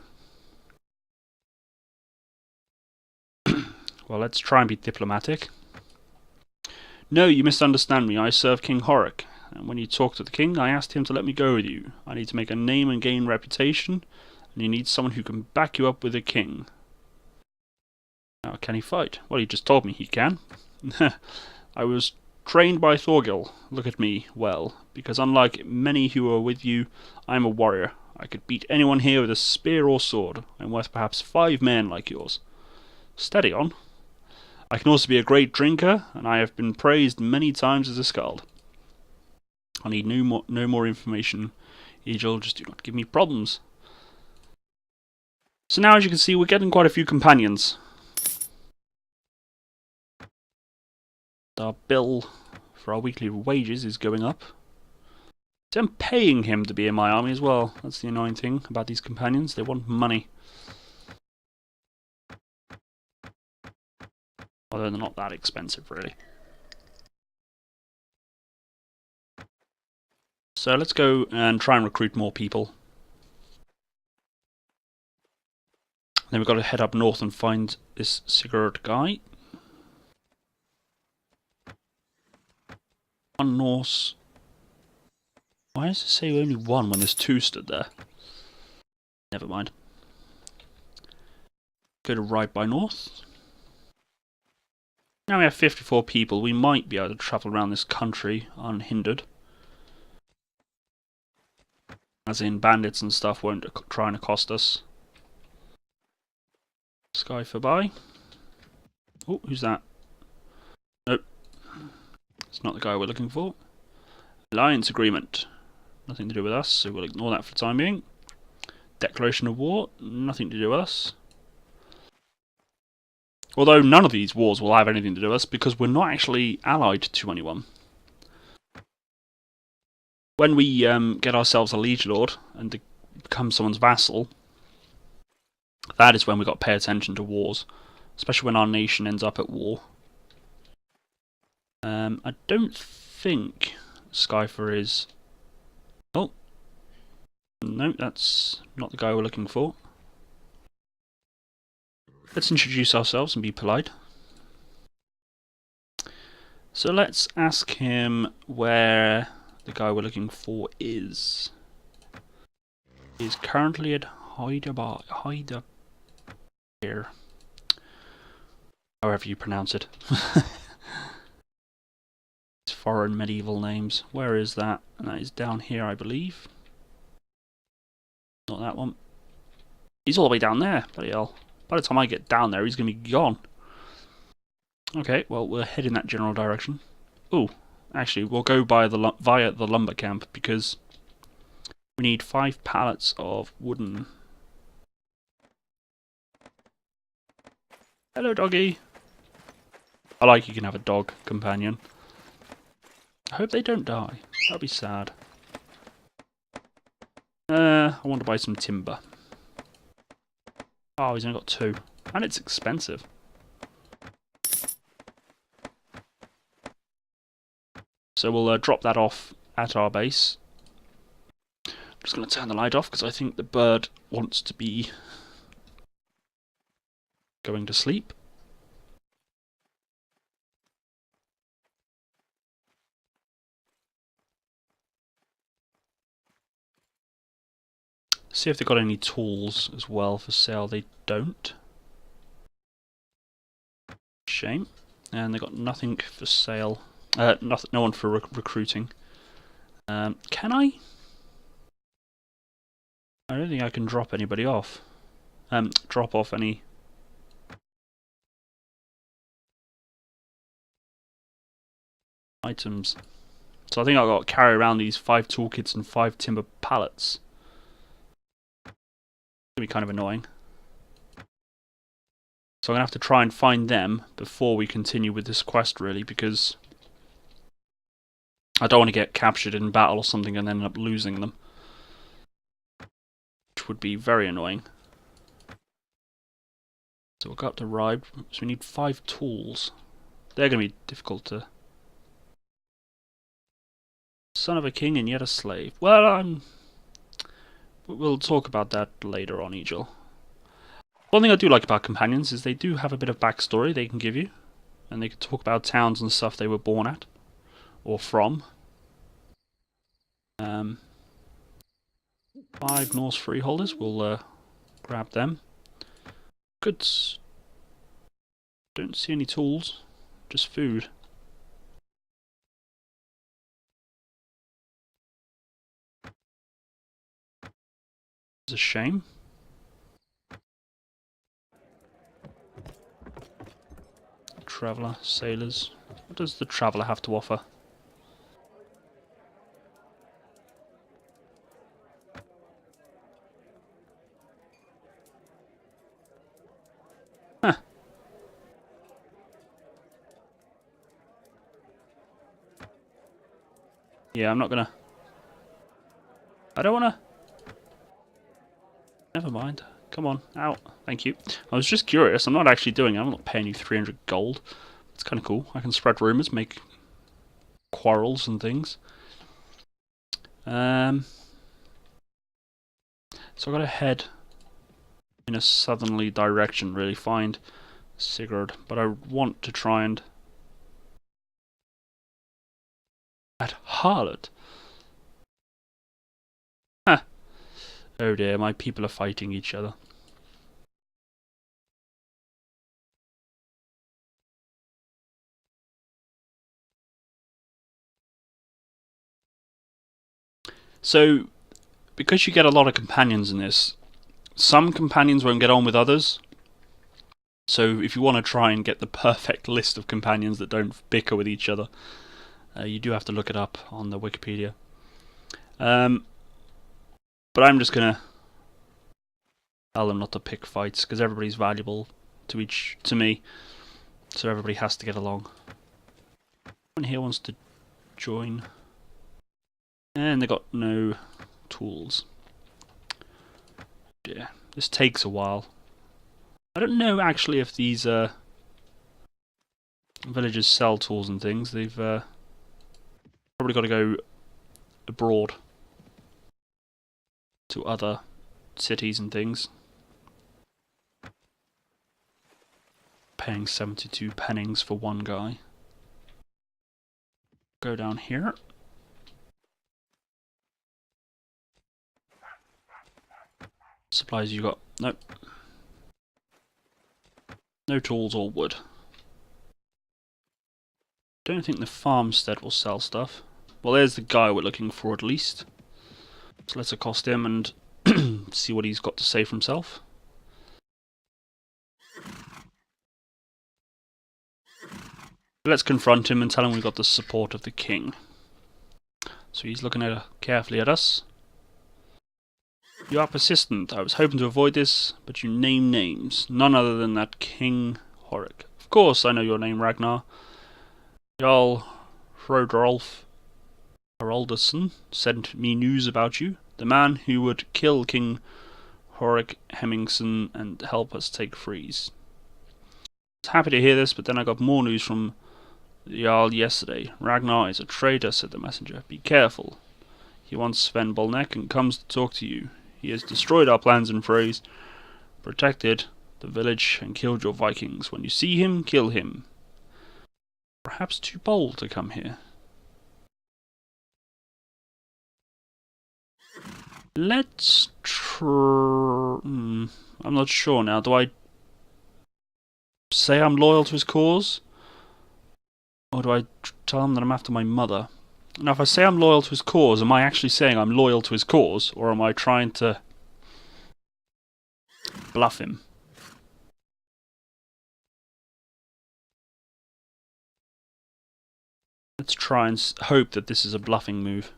Well, let's try and be diplomatic. No, you misunderstand me. I serve King Horik. And when you talk to the king, I asked him to let me go with you. I need to make a name and gain reputation, and you need someone who can back you up with the king. Now, can he fight? Well, he just told me he can. I was trained by Thorgil. Look at me, well, because unlike many who are with you, I am a warrior. I could beat anyone here with a spear or sword. I'm worth perhaps 5 men like yours. Steady on. I can also be a great drinker, and I have been praised many times as a skald. I need no more information, Egil, just do not give me problems. So now, as you can see, we're getting quite a few companions. Our bill for our weekly wages is going up. So I'm paying him to be in my army as well. That's the annoying thing about these companions, they want money. Although they're not that expensive, really. So let's go and try and recruit more people. Then we've got to head up north and find this Sigurd guy. One Norse. Why does it say only one when there's two stood there? Never mind. Go to right by north. Now we have 54 people. We might be able to travel around this country unhindered. As in, bandits and stuff won't try and accost us. Sky for by. Oh, who's that? Nope. It's not the guy we're looking for. Alliance agreement. Nothing to do with us, so we'll ignore that for the time being. Declaration of war. Nothing to do with us. Although none of these wars will have anything to do with us because we're not actually allied to anyone. When we get ourselves a liege lord and become someone's vassal, that is when we've got to pay attention to wars. Especially when our nation ends up at war. I don't think Skyfer is... Oh. No, that's not the guy we're looking for. Let's introduce ourselves and be polite. So let's ask him where the guy we're looking for is. He's currently at Hyder here. However you pronounce it. Foreign medieval names. Where is that? And that is down here, I believe. Not that one. He's all the way down there. Bloody hell. By the time I get down there, he's going to be gone. Okay, well, we'll head in that general direction. Ooh, actually, we'll go by via the lumber camp because we need 5 pallets of wooden. Hello, doggy. I like you can have a dog companion. I hope they don't die. That'll be sad. I want to buy some timber. Oh, he's only got 2. And it's expensive. So we'll drop that off at our base. I'm just going to turn the light off because I think the bird wants to be going to sleep. See if they've got any tools as well for sale. They don't. Shame. And they've got nothing for sale. Nothing, no one for recruiting. Can I? I don't think I can drop anybody off. Drop off any items. So I think I've got to carry around these 5 toolkits and 5 timber pallets. It's going to be kind of annoying. So I'm going to have to try and find them before we continue with this quest, really, because I don't want to get captured in battle or something and end up losing them. Which would be very annoying. So we'll go up to Ribe. So we need 5 tools. They're going to be difficult to... Son of a king and yet a slave. Well, we'll talk about that later on, Egil. One thing I do like about companions is they do have a bit of backstory they can give you. And they can talk about towns and stuff they were born at. Or from. 5 Norse freeholders. We'll grab them. Goods. Don't see any tools. Just food. It's a shame. Traveller, sailors. What does the traveller have to offer? Huh. Yeah, I'm not gonna... I don't wanna... Never mind. Come on, out. Thank you. I was just curious. I'm not actually doing it. I'm not paying you 300 gold. It's kind of cool. I can spread rumours, make quarrels and things. So I've got to head in a southerly direction, really, find Sigurd. But I want to try and... At Harlot? Oh dear, my people are fighting each other. So, because you get a lot of companions in this, some companions won't get on with others. So if you want to try and get the perfect list of companions that don't bicker with each other, you do have to look it up on the Wikipedia. But I'm just gonna tell them not to pick fights because everybody's valuable to me, so everybody has to get along. Anyone here wants to join, and they got no tools. Yeah, this takes a while. I don't know actually if these villages sell tools and things. They've probably got to go abroad to other cities and things. Paying 72 pennings for one guy. Go down here. Supplies you got? Nope. No tools or wood. Don't think the farmstead will sell stuff. Well, there's the guy we're looking for at least. So let's accost him and see what he's got to say for himself. Let's confront him and tell him we've got the support of the king. So he's looking carefully at us. You are persistent. I was hoping to avoid this, but you name names. None other than that King Horik. Of course I know your name, Ragnar. Jarl Hrodolf Haraldason sent me news about you. The man who would kill King Horik Hemmingson and help us take Freeze. I was happy to hear this, but then I got more news from the Jarl yesterday. Ragnar is a traitor, said the messenger. Be careful. He wants Sven Bolnek and comes to talk to you. He has destroyed our plans in Freeze, protected the village and killed your Vikings. When you see him, kill him. Perhaps too bold to come here. Let's I'm not sure now. Do I say I'm loyal to his cause? Or do I tell him that I'm after my mother? Now, if I say I'm loyal to his cause, am I actually saying I'm loyal to his cause? Or am I trying to bluff him? Let's try and hope that this is a bluffing move.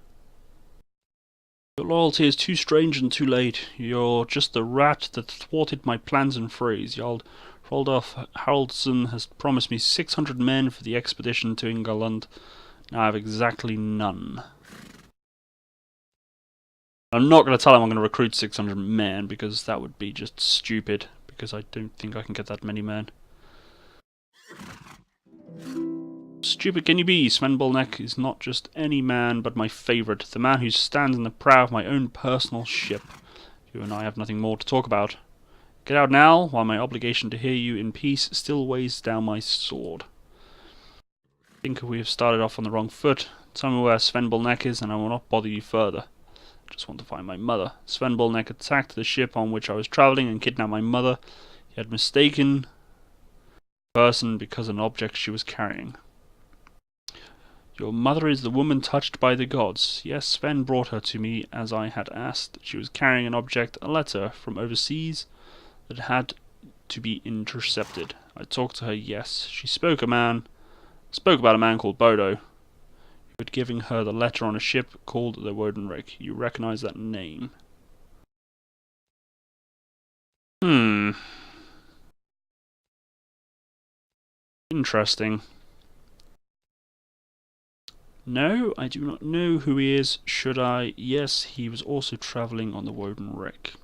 Your loyalty is too strange and too late. You're just the rat that thwarted my plans in Freeze. Jarl Hrolf Haraldsson has promised me 600 men for the expedition to Ingerland. Now I have exactly none. I'm not going to tell him I'm going to recruit 600 men, because that would be just stupid, because I don't think I can get that many men. Stupid can you be? Sven Bolnek is not just any man, but my favourite, the man who stands in the prow of my own personal ship. You and I have nothing more to talk about. Get out now, while my obligation to hear you in peace still weighs down my sword. I think we have started off on the wrong foot. Tell me where Sven Bolnek is, and I will not bother you further. I just want to find my mother. Sven Bolnek attacked the ship on which I was travelling and kidnapped my mother. He had mistaken the person because of an object she was carrying. Your mother is the woman touched by the gods. Yes, Sven brought her to me as I had asked. She was carrying an object, a letter from overseas that had to be intercepted. I talked to her, yes. She spoke about a man called Bodo, who had given her the letter on a ship called the Wodenrick. You recognize that name? Interesting. No, I do not know who he is. Should I? Yes, he was also travelling on the Wodenrick.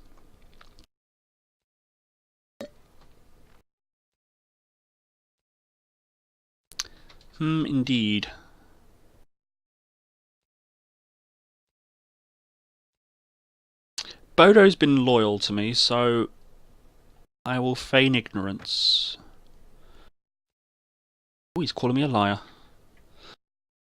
Indeed. Bodo's been loyal to me, so I will feign ignorance. Oh, he's calling me a liar.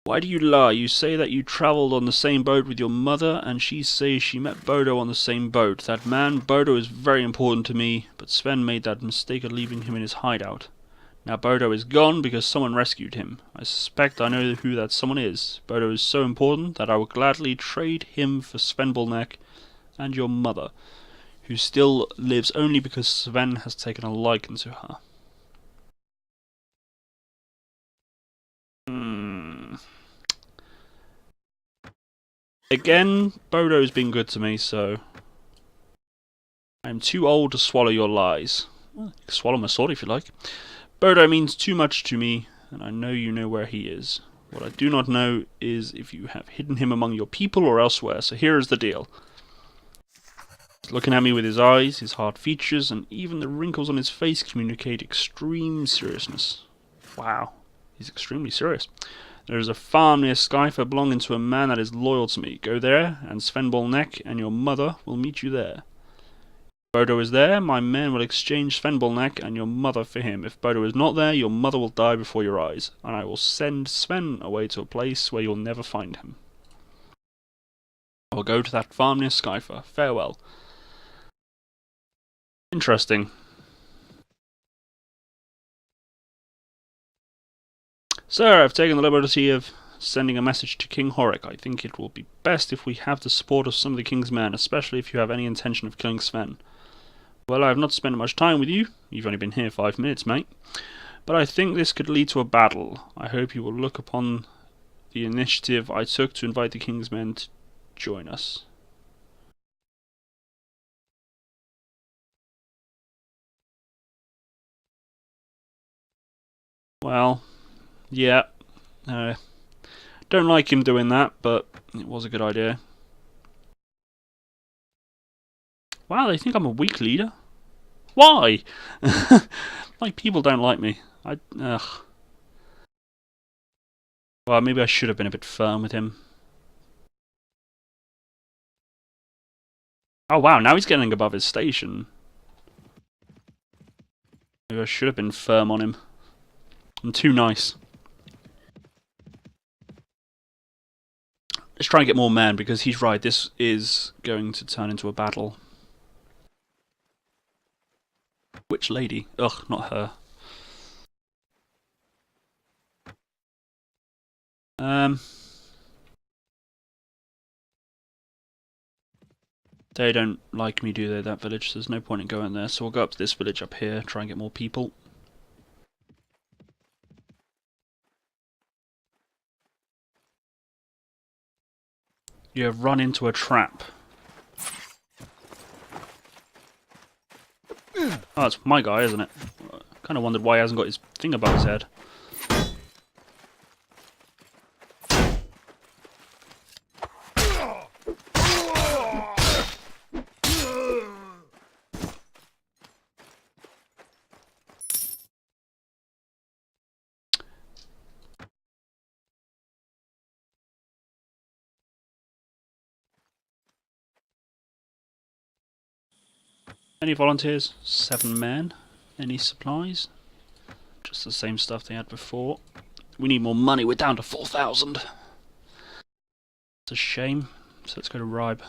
Why do you lie? You say that you travelled on the same boat with your mother, and she says she met Bodo on the same boat. That man, Bodo, is very important to me, but Sven made that mistake of leaving him in his hideout. Now Bodo is gone because someone rescued him. I suspect I know who that someone is. Bodo is so important that I would gladly trade him for Svenbolnek and your mother, who still lives only because Sven has taken a liking to her. Again, Bodo's been good to me, so I am too old to swallow your lies. Well, you can swallow my sword if you like. Bodo means too much to me, and I know you know where he is. What I do not know is if you have hidden him among your people or elsewhere, so here is the deal. He's looking at me with his eyes, his hard features, and even the wrinkles on his face communicate extreme seriousness. Wow, he's extremely serious. There is a farm near Skyfer belonging to a man that is loyal to me. Go there, and Svenbolnek and your mother will meet you there. If Bodo is there, my men will exchange Svenbolnek and your mother for him. If Bodo is not there, your mother will die before your eyes, and I will send Sven away to a place where you'll never find him. I will go to that farm near Skyfer. Farewell. Interesting. Sir, I've taken the liberty of sending a message to King Horik. I think it will be best if we have the support of some of the king's men, especially if you have any intention of killing Sven. Well, I have not spent much time with you. You've only been here 5 minutes, mate. But I think this could lead to a battle. I hope you will look upon the initiative I took to invite the king's men to join us. Well, yeah. Don't like him doing that, but it was a good idea. Wow, they think I'm a weak leader? Why? Like, people don't like me. Ugh. Well, maybe I should have been a bit firm with him. Oh wow, now he's getting above his station. Maybe I should have been firm on him. I'm too nice. Let's try and get more men, because he's right, this is going to turn into a battle. Which lady? Ugh, not her. They don't like me, do they, that village? So there's no point in going there, so we'll go up to this village up here, try and get more people. You have run into a trap. Oh, that's my guy, isn't it? I kind of wondered why he hasn't got his thing above his head. Any volunteers? 7 men. Any supplies? Just the same stuff they had before. We need more money, we're down to 4,000. It's a shame. So let's go to Ribe.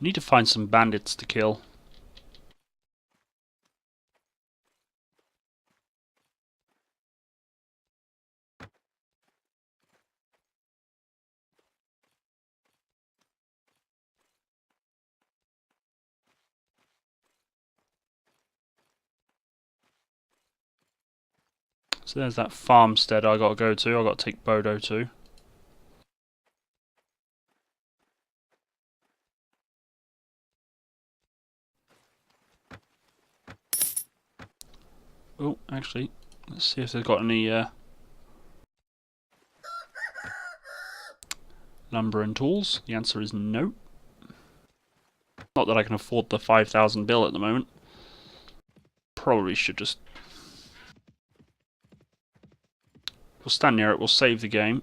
Need to find some bandits to kill. So there's that farmstead I gotta go to. I gotta take Bodo to. Oh, actually, let's see if they've got any lumber and tools. The answer is no. Not that I can afford the 5,000 bill at the moment. Probably should just... We'll stand near it, we'll save the game.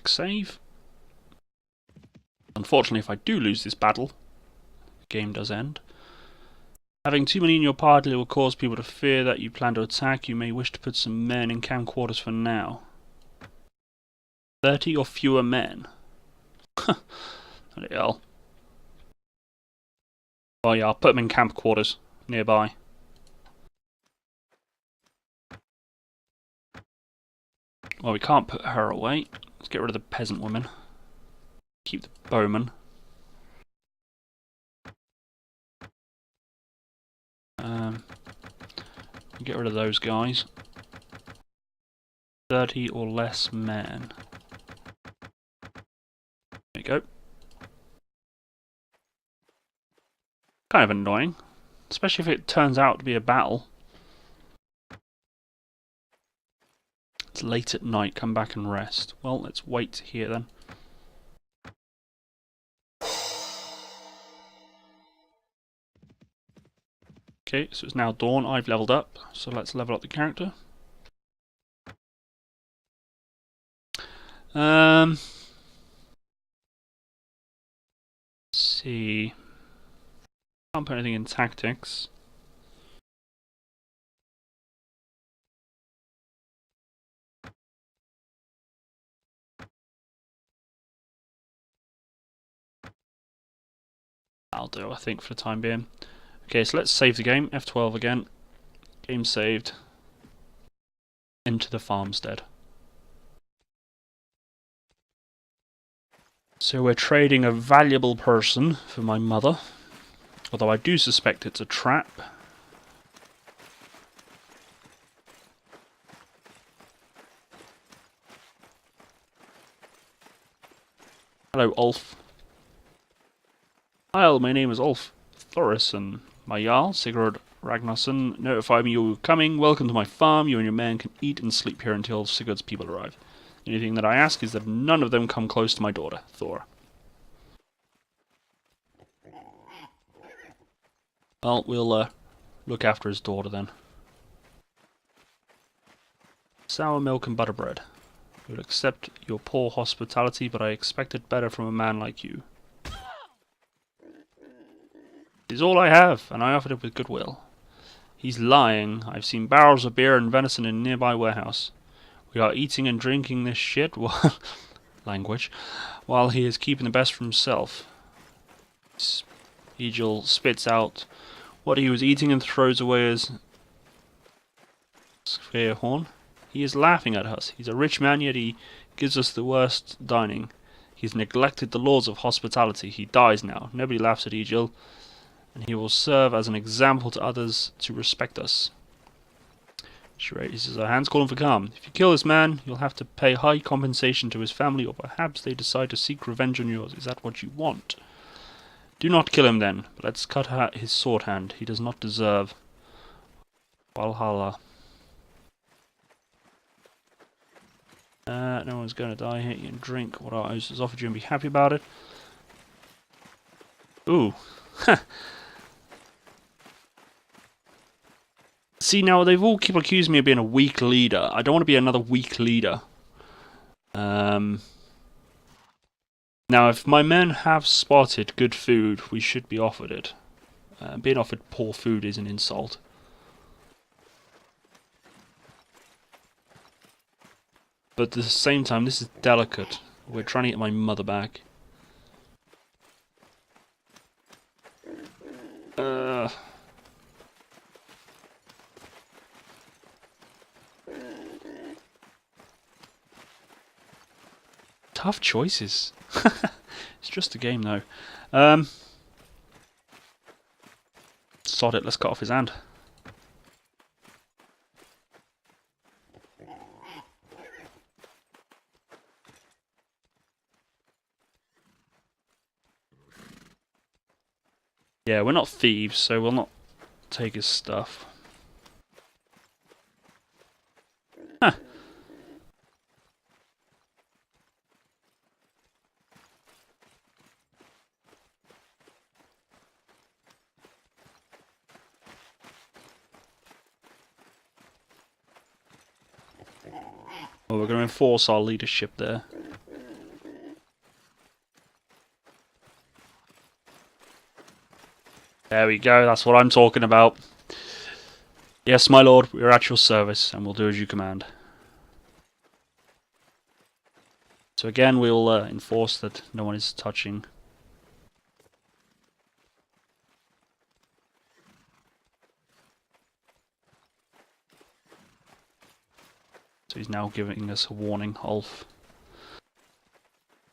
Quick save. Unfortunately, if I do lose this battle, the game does end. Having too many in your party will cause people to fear that you plan to attack. You may wish to put some men in camp quarters for now. 30 or fewer men. Bloody hell. Oh yeah, I'll put them in camp quarters nearby. Well, we can't put her away. Let's get rid of the peasant women. Keep the bowmen. Get rid of those guys. 30 or less men. There you go. Kind of annoying. Especially if it turns out to be a battle. It's late at night, come back and rest. Well, let's wait here then. Okay, so it's now dawn. I've leveled up, so let's level up the character. Let's see. Can't put anything in tactics. That'll do, I think, for the time being. Okay, so let's save the game. F12 again. Game saved. Enter the farmstead. So we're trading a valuable person for my mother. Although I do suspect it's a trap. Hello, Ulf. Hi, my name is Ulf Thoris, my Jarl, Sigurd Ragnarsson, notified me you were coming. Welcome to my farm. You and your men can eat and sleep here until Sigurd's people arrive. The only thing that I ask is that none of them come close to my daughter, Thor. Well, we'll look after his daughter then. Sour milk and butter bread. I would accept your poor hospitality, but I expected better from a man like you. It is all I have, and I offered it with goodwill. He's lying. I've seen barrels of beer and venison in a nearby warehouse. We are eating and drinking this shit while language, while he is keeping the best for himself. Egil spits out what he was eating and throws away his sphere horn. He is laughing at us. He's a rich man, yet he gives us the worst dining. He's neglected the laws of hospitality. He dies now. Nobody laughs at Egil, and he will serve as an example to others to respect us. She raises her hands, calling for calm. If you kill this man, you'll have to pay high compensation to his family, or perhaps they decide to seek revenge on yours. Is that what you want? Do not kill him then, but let's cut out his sword hand. He does not deserve Valhalla. No one's going to die here. You can drink what our host has offered you and be happy about it. Ooh. See, now they've all keep accusing me of being a weak leader. I don't want to be another weak leader. Now, if my men have spotted good food, we should be offered it. Being offered poor food is an insult. But at the same time, this is delicate. We're trying to get my mother back. Tough choices. It's just a game, though. Sod it, let's cut off his hand. Yeah, we're not thieves, so we'll not take his stuff. Huh. Well, we're going to enforce our leadership there. There we go, that's what I'm talking about. Yes, my lord, we are at your service, and will do as you command. So again, we'll enforce that no one is touching. So he's now giving us a warning, Ulf.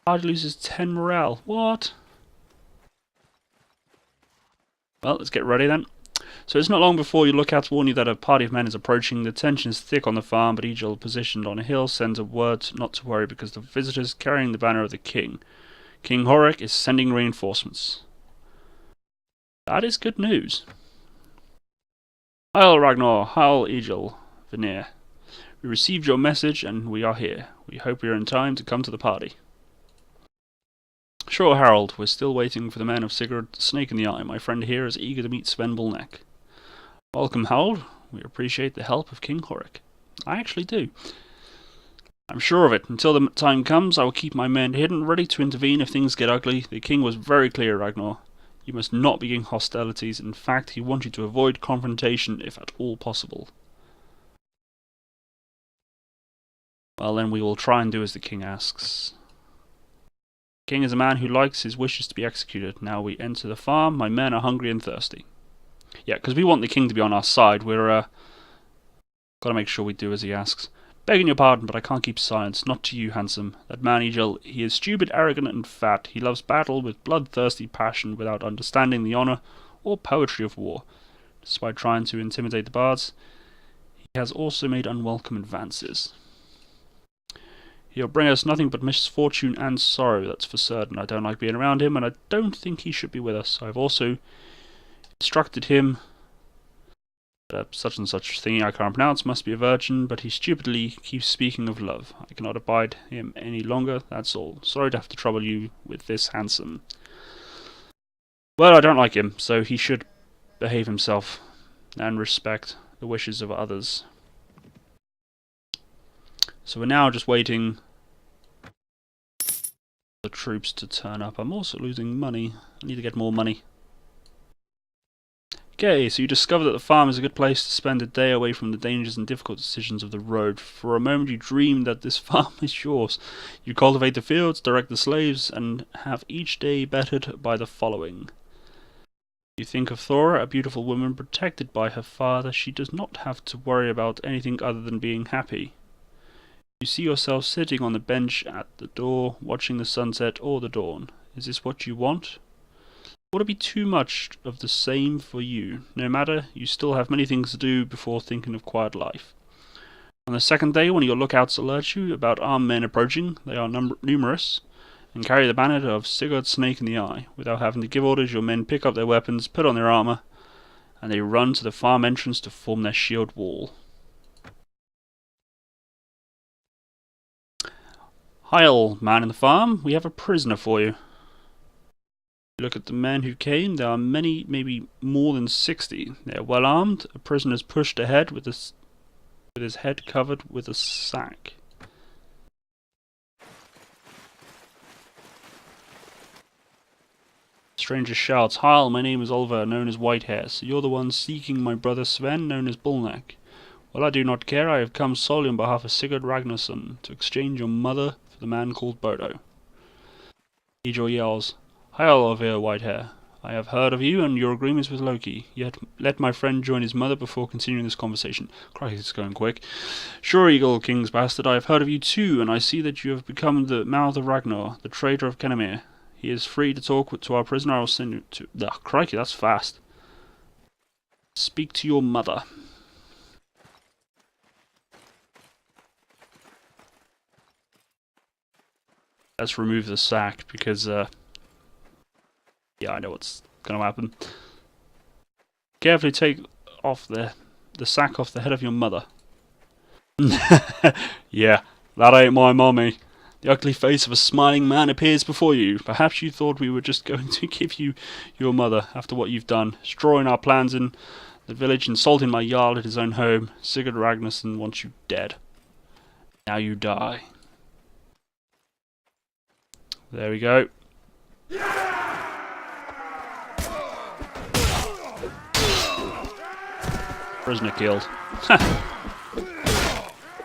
Party loses 10 morale. What? Well, let's get ready then. So it's not long before you look out to warn you that a party of men is approaching. The tension is thick on the farm, but Egil, positioned on a hill, sends a word not to worry because the visitors carrying the banner of the king. King Horik is sending reinforcements. That is good news. Heil Ragnar, Heil Egil, Vanir. We received your message and we are here. We hope we are in time to come to the party. Sure, Harold, we're still waiting for the men of Sigurd, Snake in the Eye. My friend here is eager to meet Sven Bullneck. Welcome, Harold. We appreciate the help of King Horik. I actually do. I'm sure of it. Until the time comes, I will keep my men hidden, ready to intervene if things get ugly. The king was very clear, Ragnar. You must not begin hostilities. In fact, he wants you to avoid confrontation if at all possible. Well, then we will try and do as the king asks. The king is a man who likes his wishes to be executed. Now we enter the farm. My men are hungry and thirsty. Yeah, because we want the king to be on our side. We're gotta make sure we do as he asks. Begging your pardon, but I can't keep silence. Not to you, handsome. That man Egil, he is stupid, arrogant, and fat. He loves battle with bloodthirsty passion without understanding the honour or poetry of war. Despite trying to intimidate the bards, he has also made unwelcome advances. He'll bring us nothing but misfortune and sorrow, that's for certain. I don't like being around him, and I don't think he should be with us. I've also instructed him such and such thing I can't pronounce must be a virgin, but he stupidly keeps speaking of love. I cannot abide him any longer, that's all. Sorry to have to trouble you with this, handsome. Well, I don't like him, so he should behave himself and respect the wishes of others. So we're now just waiting for the troops to turn up. I'm also losing money. I need to get more money. Okay, so you discover that the farm is a good place to spend a day away from the dangers and difficult decisions of the road. For a moment you dream that this farm is yours. You cultivate the fields, direct the slaves, and have each day bettered by the following. You think of Thora, a beautiful woman protected by her father. She does not have to worry about anything other than being happy. You see yourself sitting on the bench at the door, watching the sunset or the dawn. Is this what you want? Would it be too much of the same for you? No matter, you still have many things to do before thinking of quiet life. On the second day, when your lookouts alert you about armed men approaching, they are numerous, and carry the banner of Sigurd Snake in the Eye. Without having to give orders, your men pick up their weapons, put on their armour, and they run to the farm entrance to form their shield wall. Heil, man in the farm, we have a prisoner for you. Look at the men who came. There are many, maybe more than 60. They are well armed. A prisoner is pushed ahead with his head covered with a sack. Stranger shouts, Heil, my name is Oliver, known as Whitehair. So you're the one seeking my brother Sven, known as Bullneck. Well, I do not care. I have come solely on behalf of Sigurd Ragnarsson to exchange your mother for the man called Bodo. Egil yells, Heil, Oliver Whitehair. I have heard of you and your agreements with Loki, yet let my friend join his mother before continuing this conversation. Crikey, it's going quick. Sure, Egil, King's bastard, I have heard of you too, and I see that you have become the mouth of Ragnar, the traitor of Kennemere. He is free to talk to our prisoner. I will send you to... crikey, that's fast. Speak to your mother. Let's remove the sack, because, yeah, I know what's going to happen. Carefully take off the sack off the head of your mother. Yeah, that ain't my mummy. The ugly face of a smiling man appears before you. Perhaps you thought we were just going to give you your mother after what you've done. Destroying our plans in the village, insulting my Jarl at his own home. Sigurd Ragnarsson wants you dead. Now you die. There we go. Prisoner killed.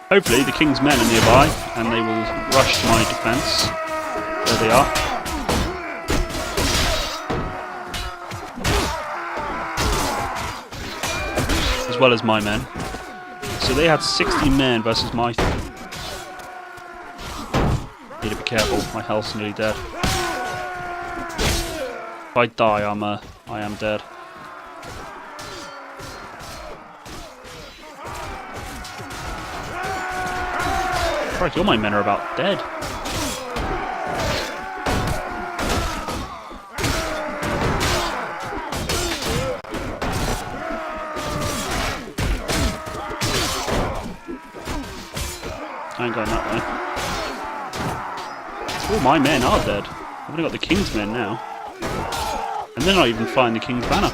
Hopefully the king's men are nearby and they will rush to my defence. There they are. As well as my men. So they had 60 men versus my... Need to be careful, my health's nearly dead. If I die, I am dead. Christ, all my men are about dead. I ain't going that way. All my men are dead. I've only got the king's men now. And they're not even flying the king's banner.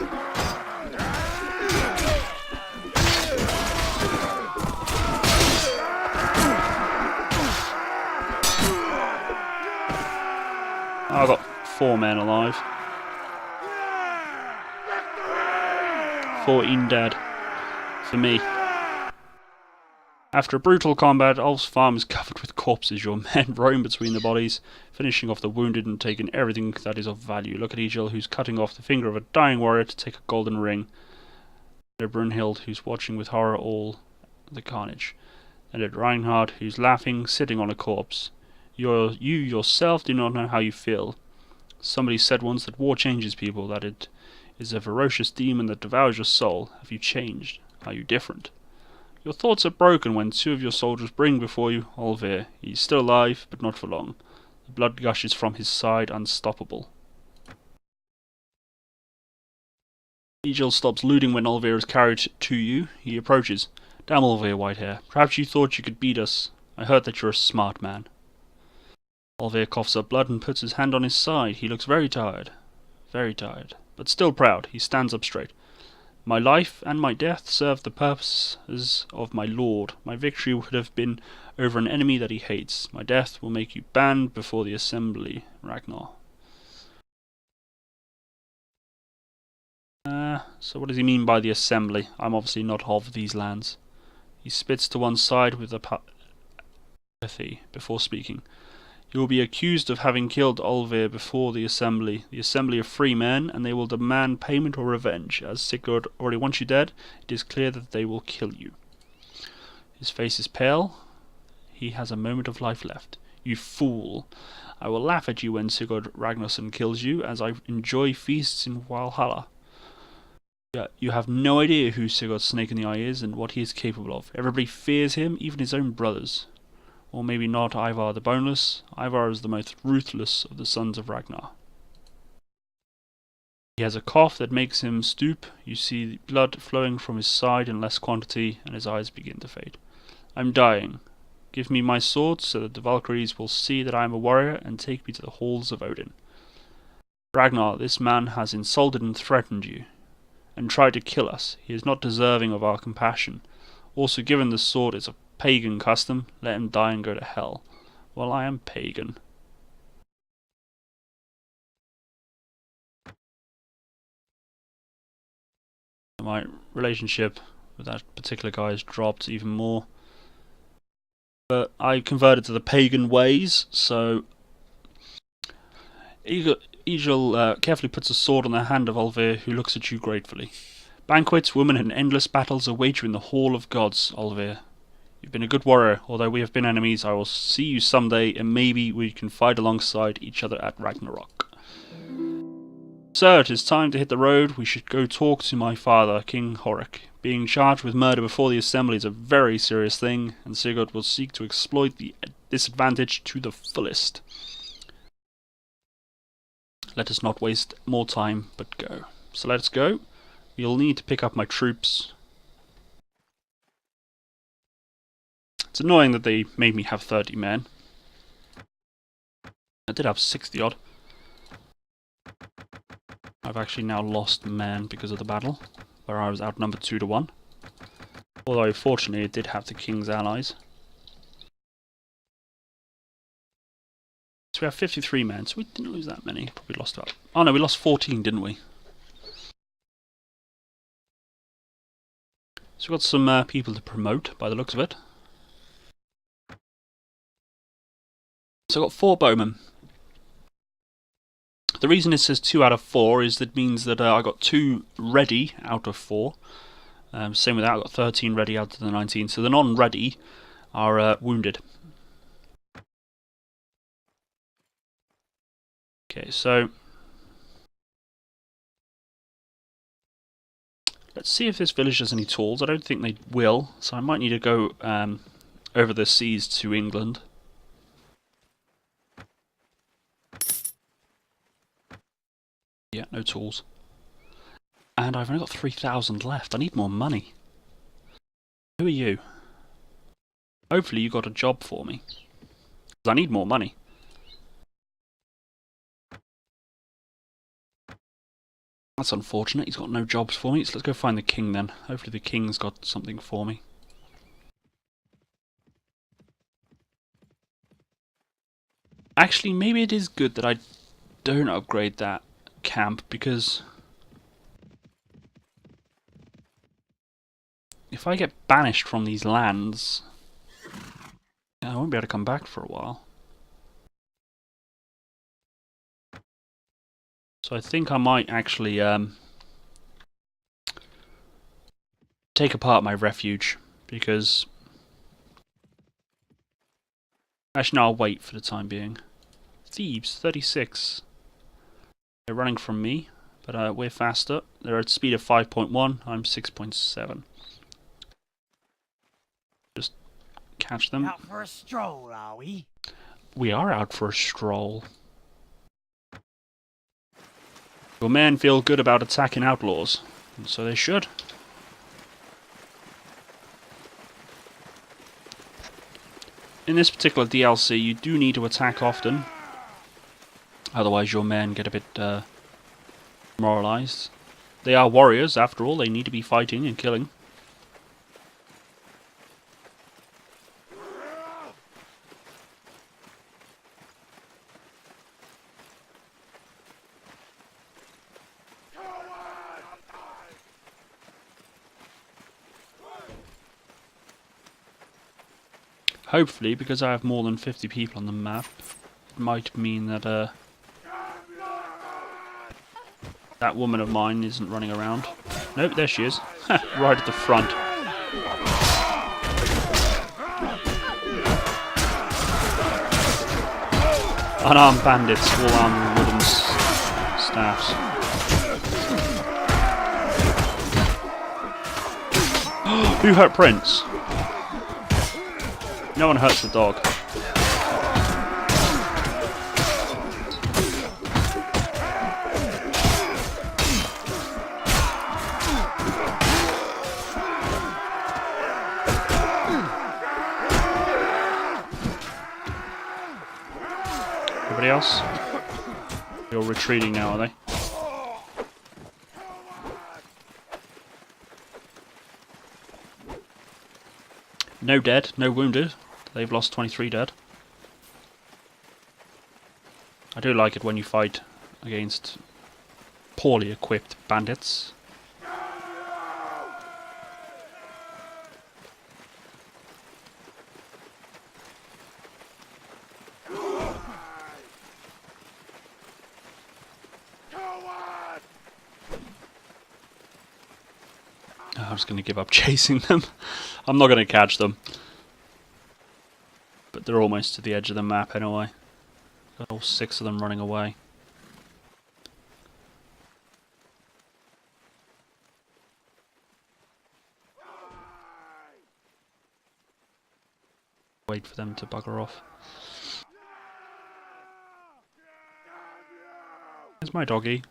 I've got 4 men alive. 14 dead. For me. After a brutal combat, Ulf's farm is covered with corpses. Your men roam between the bodies, finishing off the wounded and taking everything that is of value. Look at Egil, who's cutting off the finger of a dying warrior to take a golden ring. And at Brunhild, who's watching with horror all the carnage. And at Reinhard, who's laughing, sitting on a corpse. You yourself do not know how you feel. Somebody said once that war changes people, that it is a ferocious demon that devours your soul. Have you changed? Are you different? Your thoughts are broken when 2 of your soldiers bring before you Olvir. He is still alive, but not for long. The blood gushes from his side, unstoppable. Egil stops looting when Olvir is carried to you. He approaches. Damn Olvir, Whitehair. Perhaps you thought you could beat us. I heard that you're a smart man. Olvir coughs up blood and puts his hand on his side. He looks very tired. Very tired. But still proud. He stands up straight. My life and my death serve the purposes of my lord. My victory would have been over an enemy that he hates. My death will make you banned before the assembly, Ragnar. So what does he mean by the assembly? I'm obviously not of these lands. He spits to one side with apathy before speaking. You will be accused of having killed Olvir before the assembly of free men, and they will demand payment or revenge. As Sigurd already wants you dead, it is clear that they will kill you. His face is pale. He has a moment of life left. You fool! I will laugh at you when Sigurd Ragnarsson kills you, as I enjoy feasts in Valhalla. You have no idea who Sigurd Snake in the Eye is and what he is capable of. Everybody fears him, even his own brothers. Or maybe not Ivar the Boneless. Ivar is the most ruthless of the sons of Ragnar. He has a cough that makes him stoop. You see blood flowing from his side in less quantity, and his eyes begin to fade. I'm dying. Give me my sword so that the Valkyries will see that I am a warrior and take me to the halls of Odin. Ragnar, this man has insulted and threatened you, and tried to kill us. He is not deserving of our compassion. Also, given the sword is a pagan custom, let him die and go to hell. Well, I am pagan. My relationship with that particular guy has dropped even more. But I converted to the pagan ways, so Egil carefully puts a sword on the hand of Olvir, who looks at you gratefully. Banquets, women, and endless battles await you in the Hall of Gods, Olvir. You've been a good warrior. Although we have been enemies, I will see you someday, and maybe we can fight alongside each other at Ragnarok. Sir, it is time to hit the road. We should go talk to my father, King Horik. Being charged with murder before the assembly is a very serious thing, and Sigurd will seek to exploit the disadvantage to the fullest. Let us not waste more time, but go. So let's go. We'll need to pick up my troops. It's annoying that they made me have 30 men. I did have 60 odd. I've actually now lost men because of the battle, where I was outnumbered 2 to 1. Although fortunately it did have the king's allies. So we have 53 men, so we didn't lose that many. Probably lost about... Oh no, we lost 14, didn't we? So we've got some people to promote by the looks of it. So I've got 4 bowmen. The reason it says 2 out of 4 is that means that I got 2 ready out of 4. Same with that, I got 13 ready out of the 19. So the non-ready are wounded. Okay, so let's see if this village has any tools. I don't think they will, so I might need to go over the seas to England. Yeah, no tools. And I've only got 3,000 left. I need more money. Who are you? Hopefully you got a job for me. Because I need more money. That's unfortunate. He's got no jobs for me. So let's go find the king then. Hopefully the king's got something for me. Actually, maybe it is good that I don't upgrade that camp, because if I get banished from these lands, I won't be able to come back for a while. So I think I might actually take apart my refuge, because actually no, I'll wait for the time being. Thieves, 36. They're running from me, but we're faster. They're at speed of 5.1, I'm 6.7. Just catch them. Out for a stroll, are we? We are out for a stroll. Your men feel good about attacking outlaws, and so they should. In this particular DLC, you do need to attack often. Otherwise your men get a bit demoralized. They are warriors, after all. They need to be fighting and killing. Hopefully, because I have more than 50 people on the map, it might mean that that woman of mine isn't running around. Nope, there she is. Right at the front. Unarmed bandits, all armed with wooden staffs. Who hurt Prince? No one hurts the dog. Everybody else? You're retreating now, are they? No dead, no wounded. They've lost 23 dead. I do like it when you fight against poorly equipped bandits. I'm just going to give up chasing them. I'm not going to catch them. But they're almost to the edge of the map anyway. Got all 6 of them running away. Wait for them to bugger off. There's my doggy.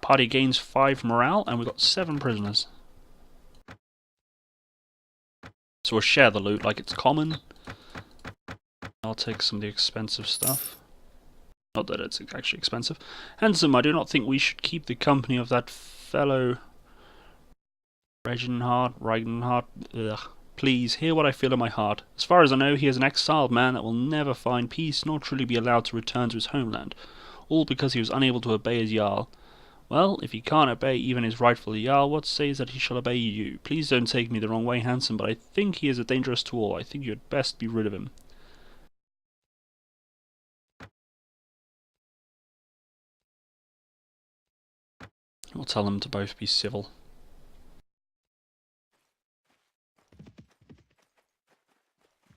Party gains 5 morale, and we've got 7 prisoners. So we'll share the loot like it's common. I'll take some of the expensive stuff. Not that it's actually expensive. Handsome, I do not think we should keep the company of that fellow Reginhard. Ugh. Please, hear what I feel in my heart. As far as I know, he is an exiled man that will never find peace, nor truly be allowed to return to his homeland. all because he was unable to obey his Jarl. Well, if he can't obey even his rightful Jarl, what says that he shall obey you? Please don't take me the wrong way, handsome, but I think he is a dangerous to all. I think you had best be rid of him. We'll tell them to both be civil.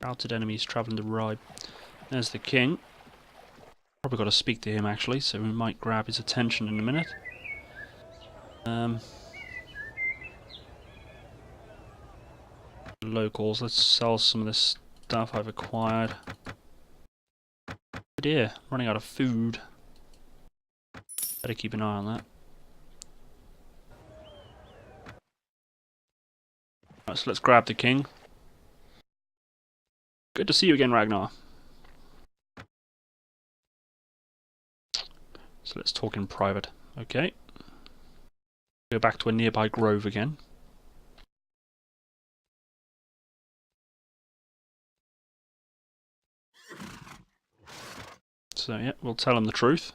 Routed enemies travelling to Rye. There's the king. Probably got to speak to him actually, so we might grab his attention in a minute. Locals, let's sell some of this stuff I've acquired. Oh dear, running out of food. Better keep an eye on that. Right, so let's grab the king. Good to see you again, Ragnar. So let's talk in private. Okay. Go back to a nearby grove again. So yeah, we'll tell him the truth.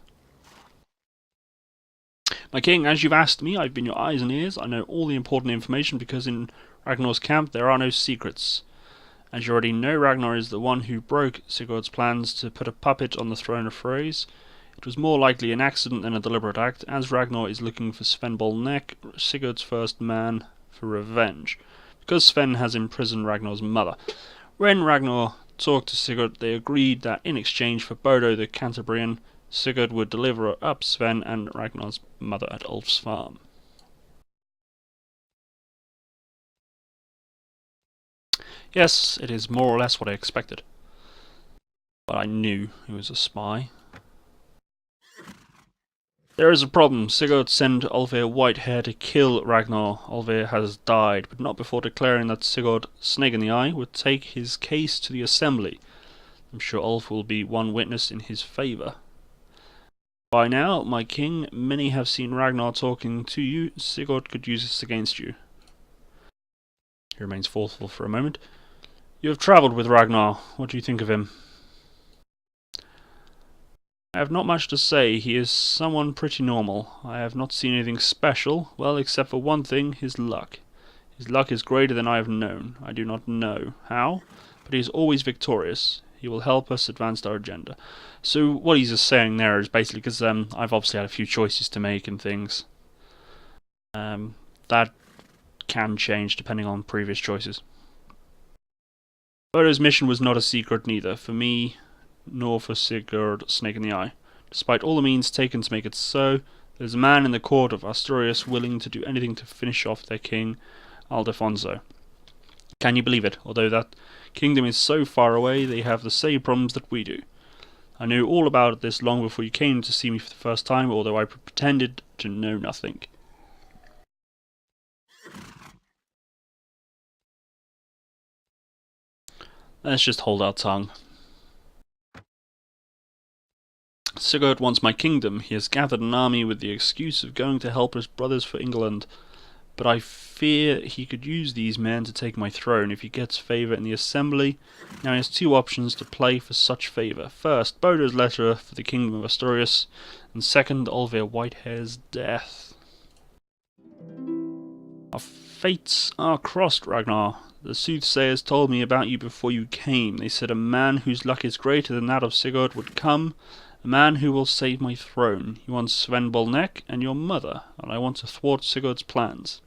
My king, as you've asked me, I've been your eyes and ears. I know all the important information because in Ragnar's camp there are no secrets. As you already know, Ragnar is the one who broke Sigurd's plans to put a puppet on the throne of Freys. It was more likely an accident than a deliberate act, as Ragnar is looking for Sven Bolnek, Sigurd's first man, for revenge, because Sven has imprisoned Ragnar's mother. When Ragnar talked to Sigurd, they agreed that in exchange for Bodo the Cantabrian, Sigurd would deliver up Sven and Ragnar's mother at Ulf's farm. Yes, it is more or less what I expected. But I knew he was a spy. There is a problem. Sigurd sent Olvir Whitehair to kill Ragnar. Olvir has died, but not before declaring that Sigurd, Snake in the Eye, would take his case to the assembly. I'm sure Ulf will be one witness in his favour. By now, my king, many have seen Ragnar talking to you. Sigurd could use this against you. He remains thoughtful for a moment. You have travelled with Ragnar. What do you think of him? I have not much to say. He is someone pretty normal. I have not seen anything special, well, except for one thing, his luck. His luck is greater than I have known. I do not know how, but he is always victorious. He will help us advance our agenda. So what he's just saying there is basically because I've obviously had a few choices to make and things. That can change depending on previous choices. Bodo's mission was not a secret neither, for me nor for Sigurd, Snake in the Eye. Despite all the means taken to make it so, there's a man in the court of Asturias willing to do anything to finish off their king, Aldefonso. Can you believe it? Although that kingdom is so far away, they have the same problems that we do. I knew all about this long before you came to see me for the first time, although I pretended to know nothing. Let's just hold our tongue. Sigurd wants my kingdom. He has gathered an army with the excuse of going to help his brothers for England. But I fear he could use these men to take my throne if he gets favour in the assembly. Now he has two options to play for such favour. First, Bodo's letter for the kingdom of Asturias, and second, Olvir Whitehair's death. Our fates are crossed, Ragnar. The soothsayers told me about you before you came. They said a man whose luck is greater than that of Sigurd would come, a man who will save my throne. He wants Sven Bolnek and your mother, and I want to thwart Sigurd's plans.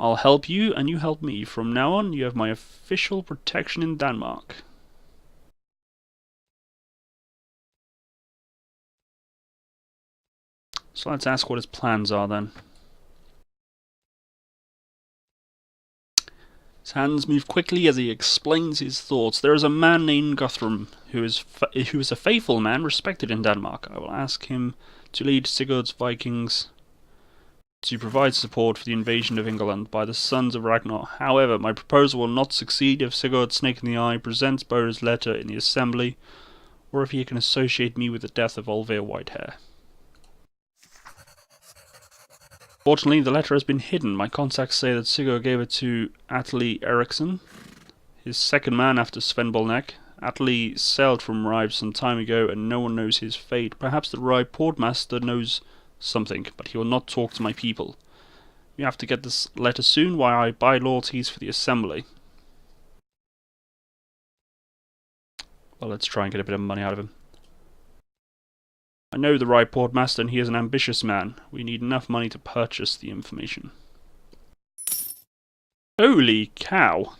I'll help you, and you help me. From now on, you have my official protection in Denmark. So let's ask what his plans are then. His hands move quickly as he explains his thoughts. There is a man named Guthrum who is a faithful man, respected in Denmark. I will ask him to lead Sigurd's Vikings to provide support for the invasion of England by the sons of Ragnar. However, my proposal will not succeed if Sigurd, Snake in the Eye, presents Bodo's letter in the assembly, or if he can associate me with the death of Olvir Whitehair. Fortunately, the letter has been hidden. My contacts say that Sigurd gave it to Atli Eriksson, his second man after Sven Bolnek, Atli sailed from Ribe some time ago, and no one knows his fate. Perhaps the Ribe portmaster knows something, but he will not talk to my people. You have to get this letter soon while I buy loyalties for the assembly. Well, let's try and get a bit of money out of him. I know the Ribe portmaster, and he is an ambitious man. We need enough money to purchase the information. Holy cow!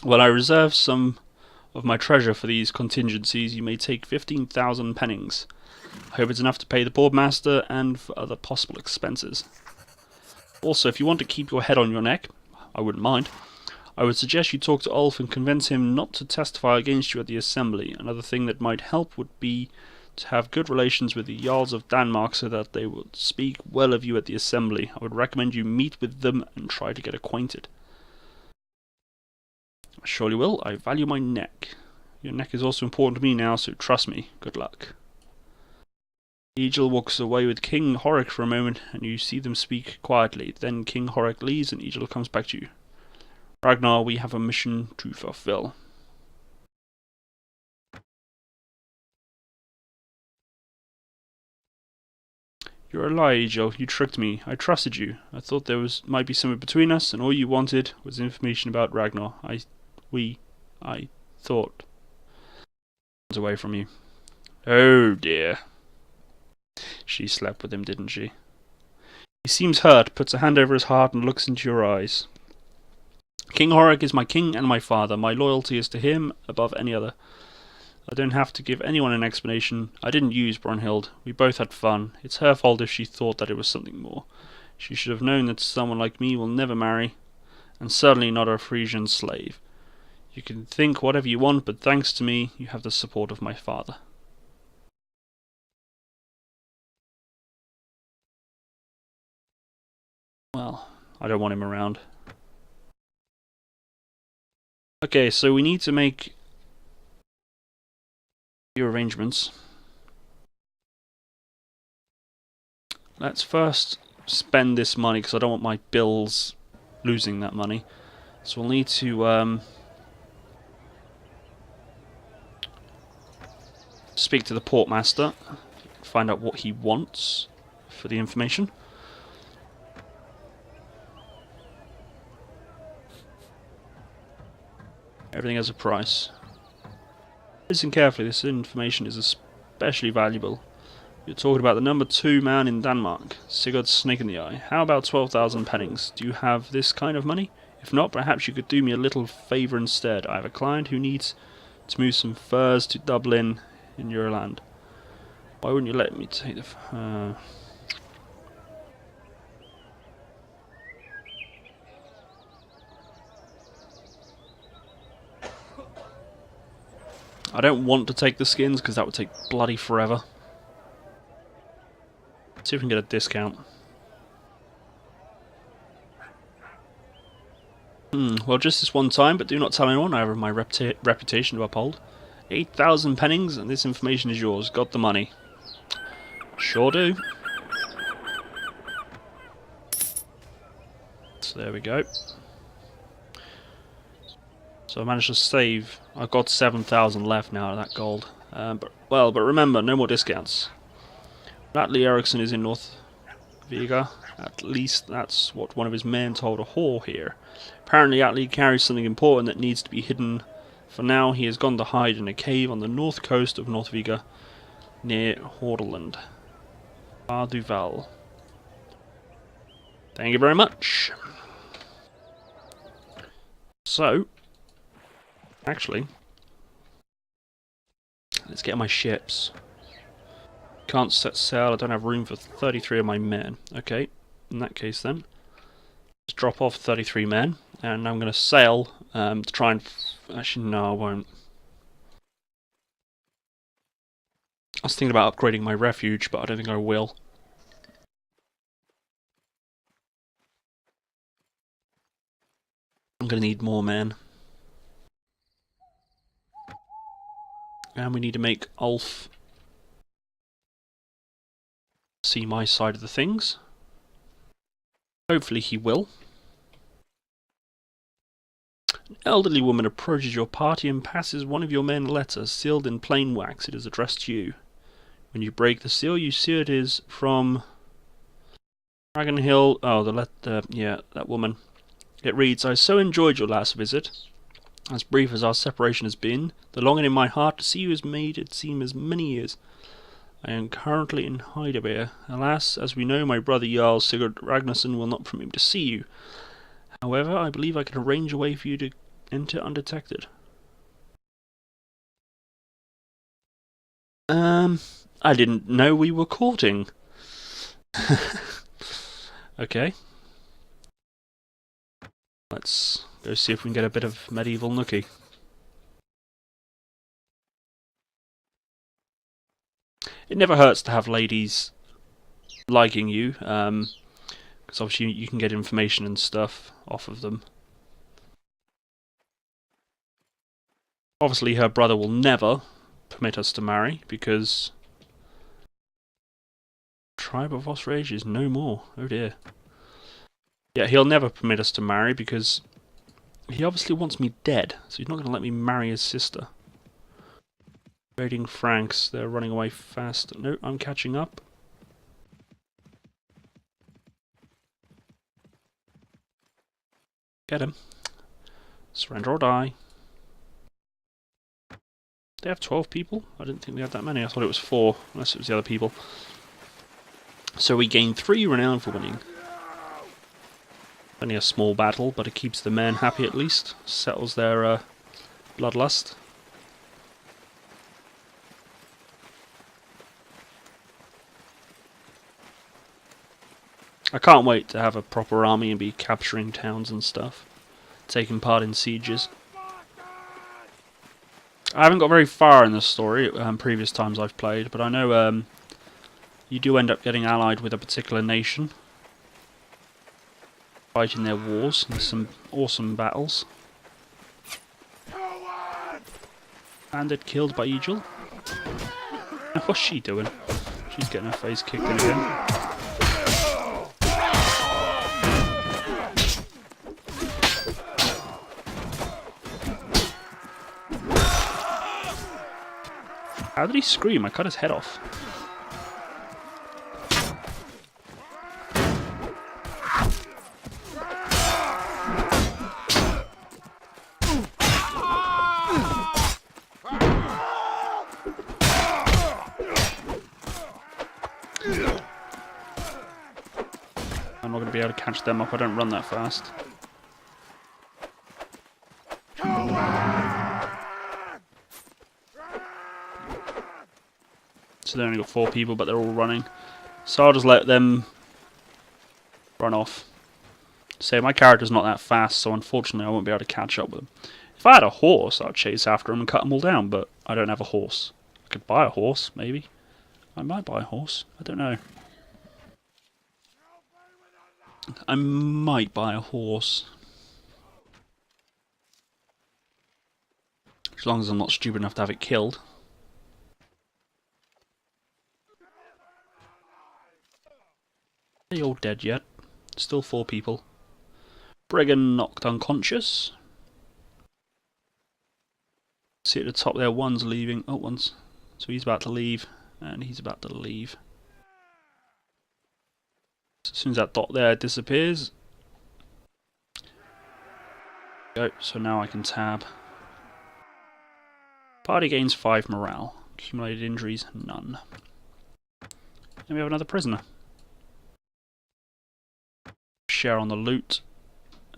Well, I reserve some of my treasure for these contingencies. You may take 15,000 pennings. I hope it's enough to pay the boardmaster and for other possible expenses. Also, if you want to keep your head on your neck, I wouldn't mind. I would suggest you talk to Ulf and convince him not to testify against you at the assembly. Another thing that might help would be to have good relations with the Jarls of Denmark so that they would speak well of you at the assembly. I would recommend you meet with them and try to get acquainted. I surely will. I value my neck. Your neck is also important to me now, so trust me. Good luck. Egil walks away with King Horik for a moment, and you see them speak quietly. Then King Horik leaves, and Egil comes back to you. Ragnar, we have a mission to fulfill. You're a liar, Egil. You tricked me. I trusted you. I thought there might be something between us, and all you wanted was information about Ragnar. I thought away from you. Oh dear. She slept with him, didn't she? He seems hurt, puts a hand over his heart, and looks into your eyes. King Horik is my king and my father. My loyalty is to him above any other. I don't have to give anyone an explanation. I didn't use Brunhild. We both had fun. It's her fault if she thought that it was something more. She should have known that someone like me will never marry, and certainly not a Frisian slave. You can think whatever you want, but thanks to me, you have the support of my father. Well, I don't want him around. Okay, so we need to make a few arrangements. Let's first spend this money, because I don't want my bills losing that money. So we'll need to speak to the portmaster, find out what he wants for the information. Everything has a price. Listen carefully, this information is especially valuable. You're talking about the number 2 man in Denmark, Sigurd Snake in the Eye. How about 12,000 pennings? Do you have this kind of money? If not, perhaps you could do me a little favour instead. I have a client who needs to move some furs to Dublin in your land. Why wouldn't you let me take the... I don't want to take the skins because that would take bloody forever. See if we can get a discount. Well, just this one time, but do not tell anyone. I have my reputation to uphold. 8,000 pennings, and this information is yours. Got the money. Sure do. So there we go. So I managed to save. I've got 7,000 left now of that gold. But remember, no more discounts. Atli Eriksson is in North Vega. At least that's what one of his men told a whore here. Apparently Atli carries something important that needs to be hidden. For now, he has gone to hide in a cave on the north coast of North Vega, near Hordaland. Duval. Thank you very much. So, actually, let's get my ships. Can't set sail, I don't have room for 33 of my men. Okay, in that case then, let's drop off 33 men, and I'm going to sail to try and... Actually, no, I won't. I was thinking about upgrading my refuge, but I don't think I will. I'm going to need more men. And we need to make Ulf see my side of the things. Hopefully he will. An elderly woman approaches your party and passes one of your men a letter sealed in plain wax. It is addressed to you. When you break the seal, you see it is from Dragon Hill. Oh, yeah, that woman. It reads, I so enjoyed your last visit. As brief as our separation has been, the longing in my heart to see you has made it seem as many years. I am currently in Hyderabad. Alas, as we know, my brother Jarl Sigurd Ragnarsson will not permit me to see you. However, I believe I can arrange a way for you to enter undetected. I didn't know we were courting. Okay. Let's go see if we can get a bit of medieval nookie. It never hurts to have ladies liking you, because obviously you can get information and stuff off of them. Obviously her brother will never permit us to marry, because Tribe of Osrage is no more. Oh dear. Yeah, he'll never permit us to marry because he obviously wants me dead, so he's not going to let me marry his sister. Raiding Franks, they're running away fast. No, I'm catching up. Get him. Surrender or die. They have 12 people? I didn't think they had that many. I thought it was 4, unless it was the other people. So we gain 3 renown for winning. Only a small battle, but it keeps the men happy at least. Settles their bloodlust. I can't wait to have a proper army and be capturing towns and stuff. Taking part in sieges. I haven't got very far in the story, previous times I've played, but I know you do end up getting allied with a particular nation. Fighting their wars. There's some awesome battles. Bandit killed by Egil. What's she doing? She's getting her face kicked in again. How did he scream? I cut his head off. I'm not going to be able to catch them up. I don't run that fast. So they only got 4 people, but they're all running. So I'll just let them run off. So my character's not that fast, so unfortunately I won't be able to catch up with them. If I had a horse, I'd chase after them and cut them all down, but I don't have a horse. I could buy a horse, maybe. I might buy a horse. I don't know. I might buy a horse. As long as I'm not stupid enough to have it killed. Are they all dead yet? Still 4 people. Brigand knocked unconscious. See at the top there, one's leaving. Oh, one's. So he's about to leave. And he's about to leave. So as soon as that dot there disappears. Go. So now I can tab. Party gains 5 morale. Accumulated injuries, none. And we have another prisoner. Share on the loot.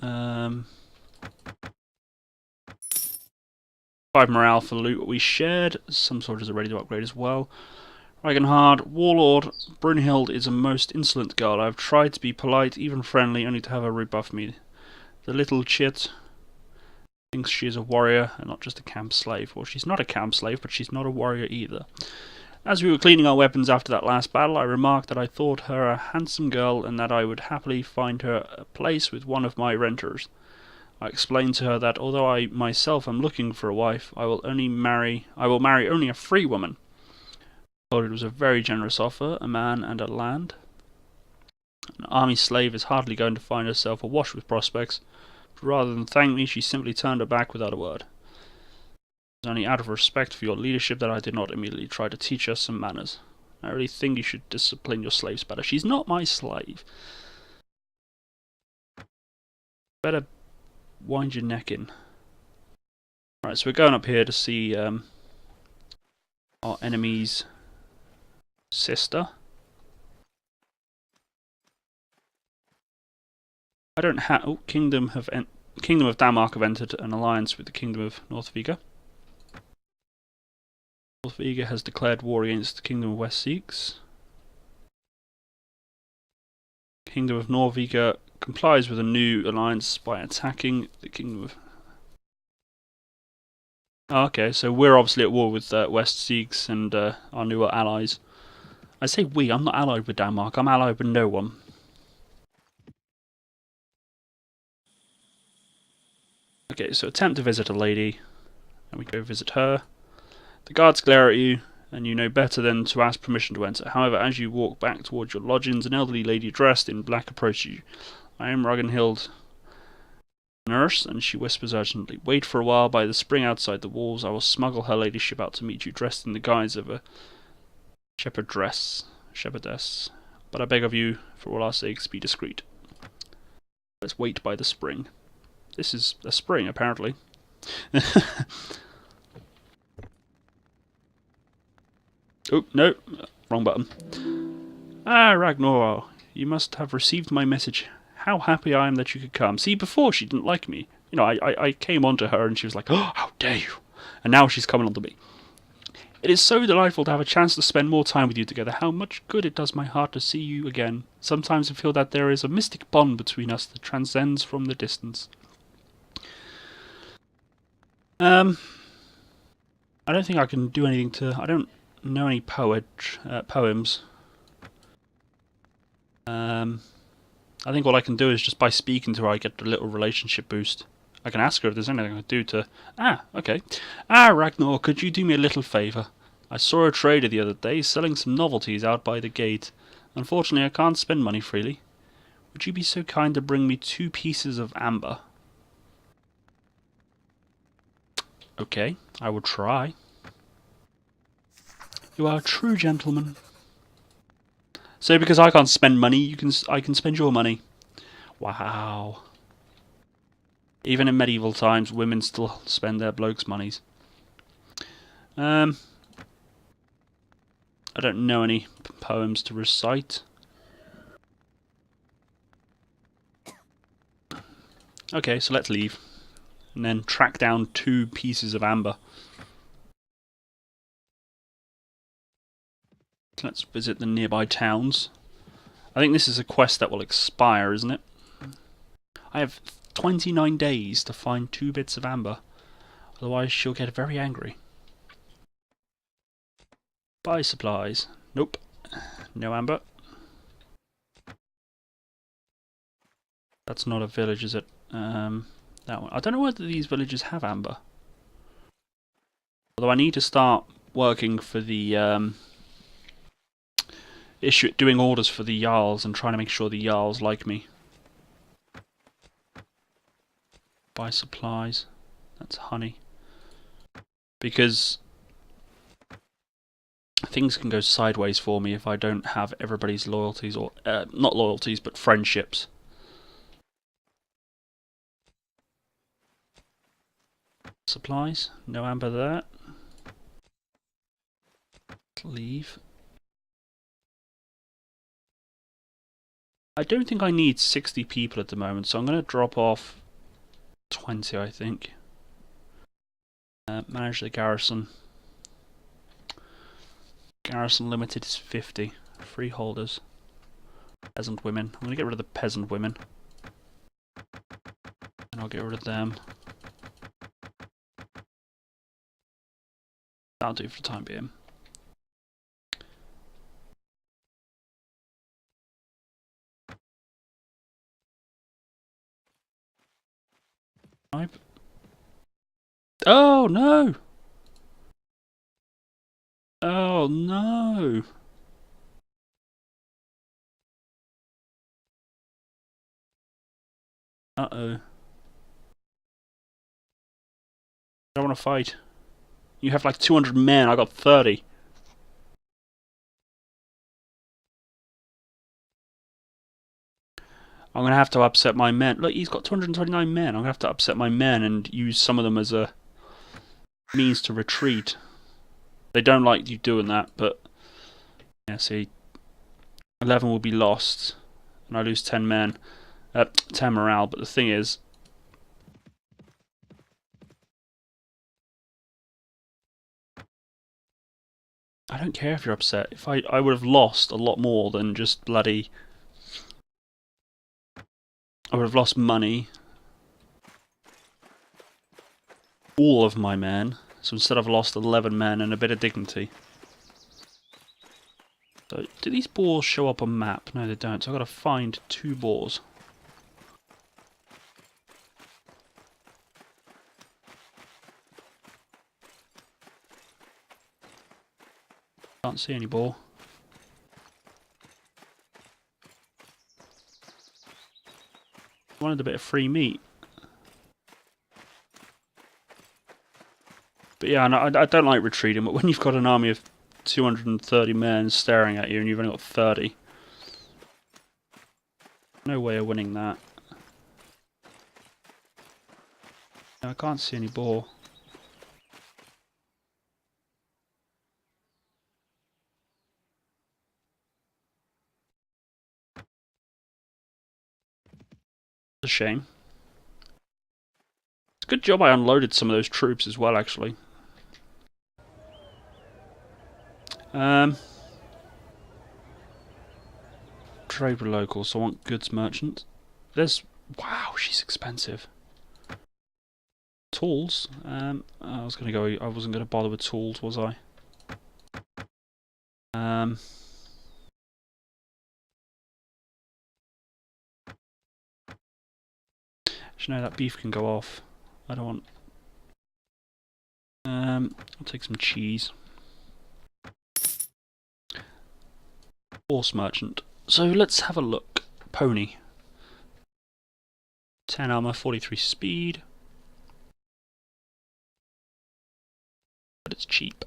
5 morale for the loot we shared. Some soldiers are ready to upgrade as well. Ragenhard, Warlord, Brunhild is a most insolent girl. I have tried to be polite, even friendly, only to have her rebuff me. The little chit thinks she is a warrior and not just a camp slave. Well, she's not a camp slave, but she's not a warrior either. As we were cleaning our weapons after that last battle, I remarked that I thought her a handsome girl and that I would happily find her a place with one of my renters. I explained to her that although I myself am looking for a wife, I will marry only a free woman. I thought it was a very generous offer, a man and a land. An army slave is hardly going to find herself awash with prospects, Rather than thank me, she simply turned her back without a word. It was only out of respect for your leadership that I did not immediately try to teach her some manners. I really think you should discipline your slaves better. She's not my slave. Better wind your neck in. Right, so we're going up here to see our enemy's sister. I don't have. Oh, Kingdom of Denmark have entered an alliance with the Kingdom of North Viga. North Viga has declared war against the Kingdom of West Seeks. Kingdom of Norviga complies with a new alliance by attacking the Kingdom of... Oh, okay, so we're obviously at war with West Seeks and our newer allies. I say we, I'm not allied with Denmark, I'm allied with no one. Okay, so attempt to visit a lady, and we go visit her. The guards glare at you, and you know better than to ask permission to enter. However, as you walk back towards your lodgings, an elderly lady dressed in black approaches you. I am Ragnhild, nurse, and she whispers urgently, "Wait for a while by the spring outside the walls. I will smuggle her ladyship out to meet you, dressed in the guise of a shepherdess. But I beg of you, for all our sakes, be discreet. Let's wait by the spring." This is a spring, apparently. Oh, no, wrong button. Ah, Ragnar, you must have received my message. How happy I am that you could come. See, before she didn't like me. You know, I came onto her and she was like, "Oh, how dare you!" And now she's coming onto me. It is so delightful to have a chance to spend more time with you together. How much good it does my heart to see you again. Sometimes I feel that there is a mystic bond between us that transcends from the distance. I don't think I can do anything to... I don't know any poems. I think all I can do is just by speaking to her I get a little relationship boost. I can ask her if there's anything I can do to... Ah, okay. Ah, Ragnar, could you do me a little favour? I saw a trader the other day selling some novelties out by the gate. Unfortunately, I can't spend money freely. Would you be so kind to bring me 2 pieces of amber? Okay, I will try. You are a true gentleman. So because I can't spend money, I can spend your money. Wow. Even in medieval times, women still spend their blokes' monies. I don't know any poems to recite. Okay, so let's leave. And then track down 2 pieces of amber. Let's visit the nearby towns. I think this is a quest that will expire, isn't it? I have 29 days to find 2 bits of amber. Otherwise she'll get very angry. Buy supplies. Nope. No amber. That's not a village, is it? That one. I don't know whether these villages have amber. Although I need to start working for the doing orders for the Jarls and trying to make sure the Jarls like me. Buy supplies. That's honey. Because things can go sideways for me if I don't have everybody's loyalties, or not loyalties, but friendships. Supplies. No amber there. Leave. I don't think I need 60 people at the moment, so I'm going to drop off 20, I think. Manage the garrison. Garrison limited is 50. Freeholders. Peasant women. I'm going to get rid of the peasant women. And I'll get rid of them. That'll do for the time being. Oh no! Oh no! Uh-oh. I don't want to fight. You have like 200 men, I got 30. I'm going to have to upset my men. Look, he's got 229 men. I'm going to have to upset my men and use some of them as a means to retreat. They don't like you doing that, but... Yeah, see. 11 will be lost. And I lose 10 men. 10 morale, but the thing is... I don't care if you're upset. If I would have lost a lot more than just bloody... I would have lost money. All of my men. So instead I've lost 11 men and a bit of dignity. So, do these boars show up on map? No, they don't. So I've got to find 2 boars. Can't see any boar. Wanted a bit of free meat. But yeah, no, I don't like retreating, but when you've got an army of 230 men staring at you and you've only got 30, no way of winning that. No, I can't see any boar. It's a shame. It's a good job I unloaded some of those troops as well, actually. Trade with locals, so I want goods merchant. There's... Wow, she's expensive. Tools? I wasn't gonna bother with tools, was I? Actually, no, that beef can go off. I don't want... I'll take some cheese. Horse merchant. So let's have a look. Pony. 10 armor, 43 speed. But it's cheap.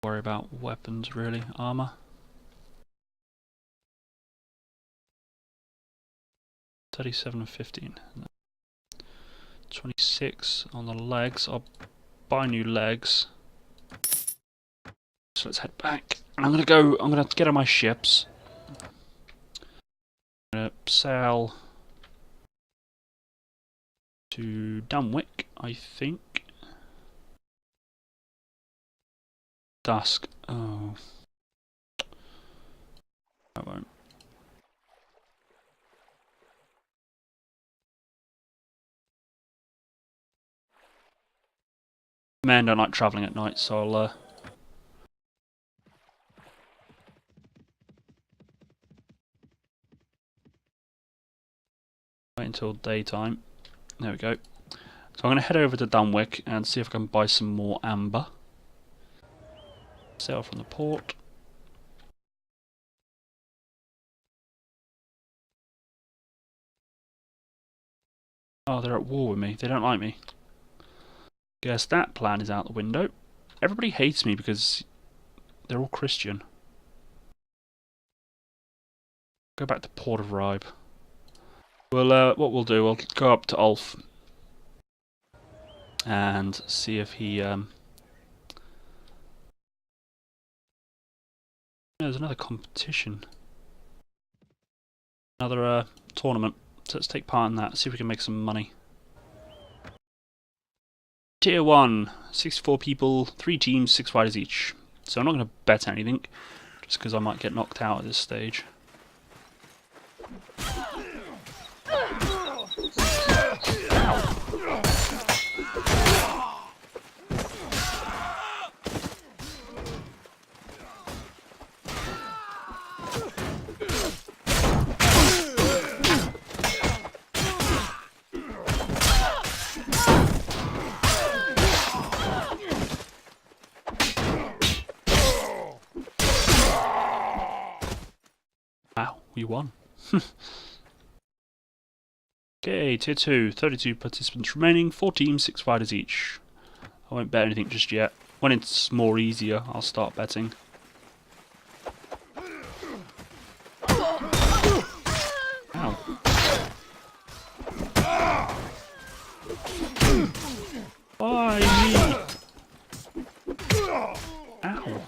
Worry about weapons really. Armor. 37 and 15. 26 on the legs. I'll buy new legs. So let's head back. And I'm gonna get on my ships. I'm gonna sail to Dunwick, I think. Dusk. Oh. I won't. Men don't like travelling at night, so I'll wait until daytime. There we go. So I'm going to head over to Dunwick and see if I can buy some more amber. Sail from the port. Oh, they're at war with me. They don't like me. Guess that plan is out the window. Everybody hates me because they're all Christian. Go back to Port of Ribe. Well, what we'll do, we'll go up to Ulf and see if he... There's another competition. Another tournament. So let's take part in that, see if we can make some money. Tier 1, 64 people, 3 teams, 6 fighters each. So I'm not going to bet anything, just because I might get knocked out at this stage. we won. Okay, tier 2, 32 participants remaining, 4 teams, 6 fighters each. I won't bet anything just yet. When it's more easier, I'll start betting. Ow. Why me? Ow.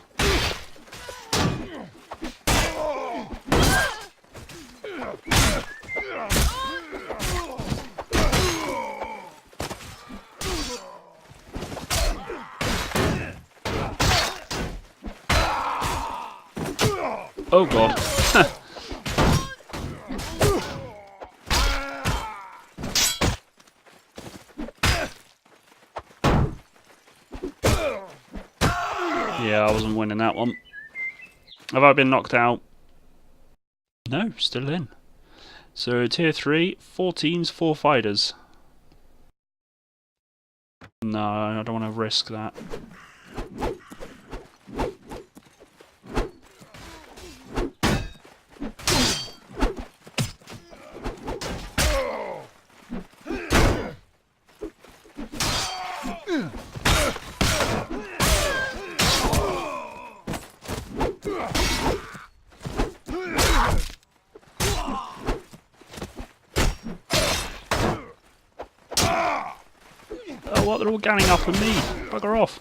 Oh god. Yeah, I wasn't winning that one. Have I been knocked out? No, still in. So tier 3, 4 teams, 4 fighters. No, I don't want to risk that. Oh, what? They're all ganging up on me. Bugger off.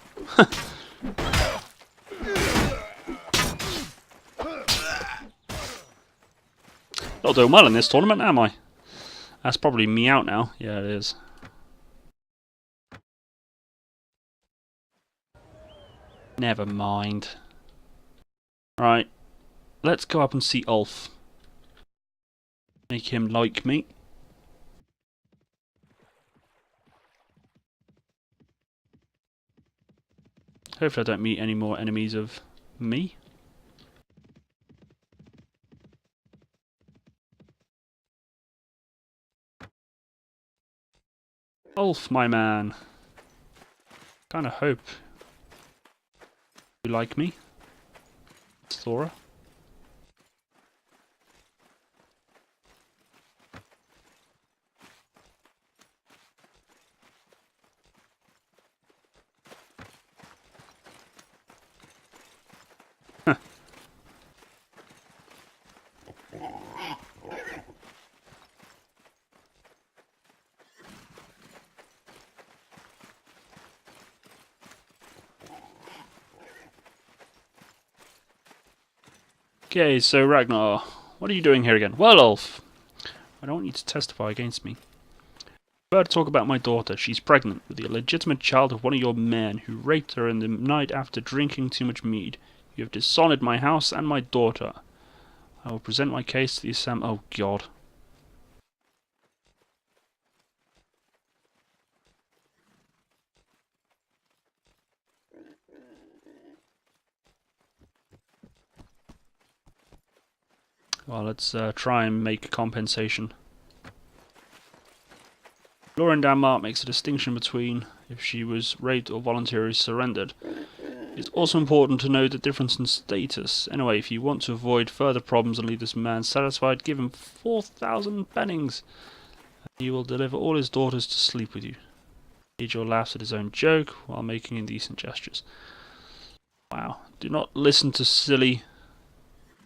Not doing well in this tournament, am I? That's probably me out now. Yeah, it is. Never mind. Right. Let's go up and see Ulf. Make him like me. Hopefully I don't meet any more enemies of me. Ulf, my man. Kinda hope you like me. It's Thora. Okay, so Ragnar, what are you doing here again? Well, Ulf, I don't want you to testify against me. I prefer to talk about my daughter. She's pregnant with the illegitimate child of one of your men who raped her in the night after drinking too much mead. You have dishonoured my house and my daughter. I will present my case to the assembly. Oh, God. Well, let's try and make compensation. Law in Denmark makes a distinction between if she was raped or voluntarily surrendered. It's also important to note the difference in status. Anyway, if you want to avoid further problems and leave this man satisfied, give him 4,000 pennings. He will deliver all his daughters to sleep with you. Egil laughs at his own joke while making indecent gestures. Wow. Do not listen to silly...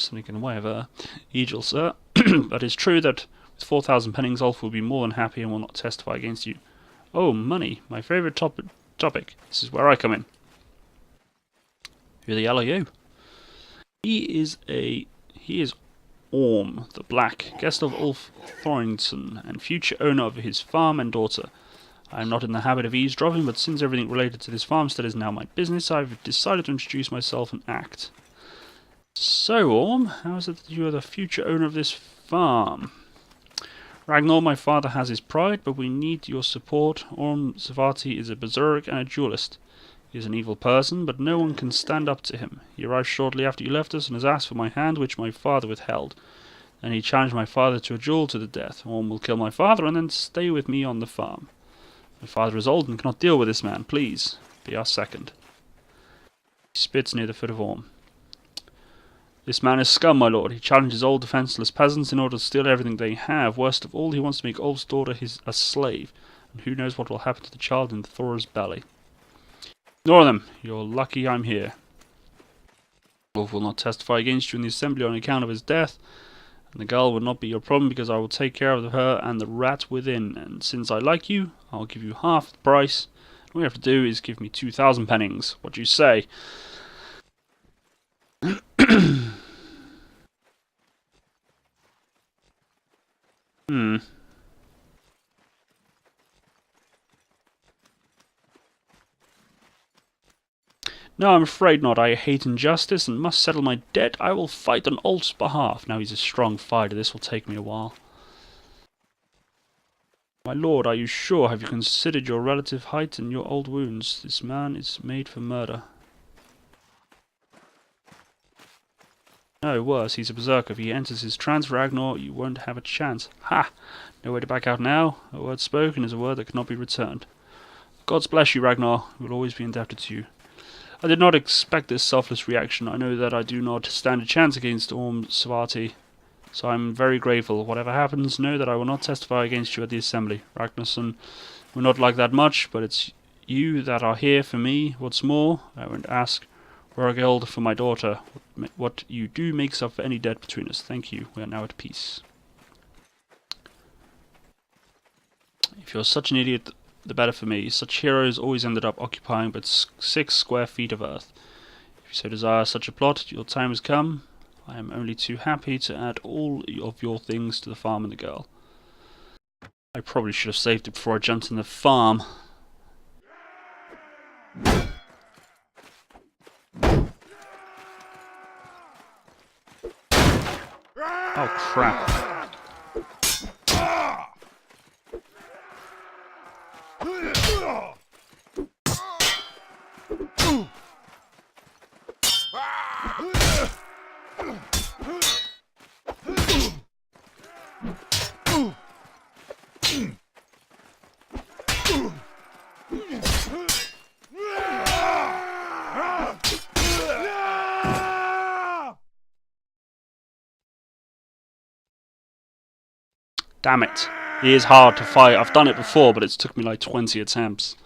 Sneaking away of her. Egil, sir. But it's true that with 4,000 pennings, Ulf will be more than happy and will not testify against you. Oh, money. My favourite topic. This is where I come in. Who the hell are you? He is Orm, the Black, guest of Ulf Thorinson, and future owner of his farm and daughter. I am not in the habit of eavesdropping, but since everything related to this farmstead is now my business, I've decided to introduce myself and act. So, Orm, how is it that you are the future owner of this farm? Ragnar, my father, has his pride, but we need your support. Orm Savati is a berserk and a duelist. He is an evil person, but no one can stand up to him. He arrived shortly after you left us and has asked for my hand, which my father withheld. Then he challenged my father to a duel to the death. Orm will kill my father and then stay with me on the farm. My father is old and cannot deal with this man. Please, be our second. He spits near the foot of Orm. This man is scum, my lord. He challenges old defenceless peasants in order to steal everything they have. Worst of all, he wants to make Ulf's daughter a slave. And who knows what will happen to the child in Thor's belly. Ignore them. You're lucky I'm here. Ulf will not testify against you in the assembly on account of his death. And the girl will not be your problem because I will take care of her and the rat within. And since I like you, I'll give you half the price. All you have to do is give me 2,000 pennings. What do you say? No, I'm afraid not. I hate injustice and must settle my debt. I will fight on Ulf's behalf. Now he's a strong fighter. This will take me a while. My lord, are you sure? Have you considered your relative height and your old wounds? This man is made for murder. No, worse, he's a berserker. If he enters his trance for Ragnar, you won't have a chance. Ha! No way to back out now. A word spoken is a word that cannot be returned. Gods bless you, Ragnar. We will always be indebted to you. I did not expect this selfless reaction. I know that I do not stand a chance against Orm Svati, so I am very grateful. Whatever happens, know that I will not testify against you at the assembly. Ragnarsson will not like that much, but it's you that are here for me. What's more, I won't ask Rorgeld for my daughter. What you do makes up for any debt between us. Thank you. We are now at peace. If you're such an idiot, the better for me. Such heroes always ended up occupying but 6 square feet of earth. If you so desire such a plot, your time has come. I am only too happy to add all of your things to the farm and the girl. I probably should have saved it before I jumped in the farm. Oh crap. Damn it. It is hard to fight. I've done it before, but it's took me like 20 attempts.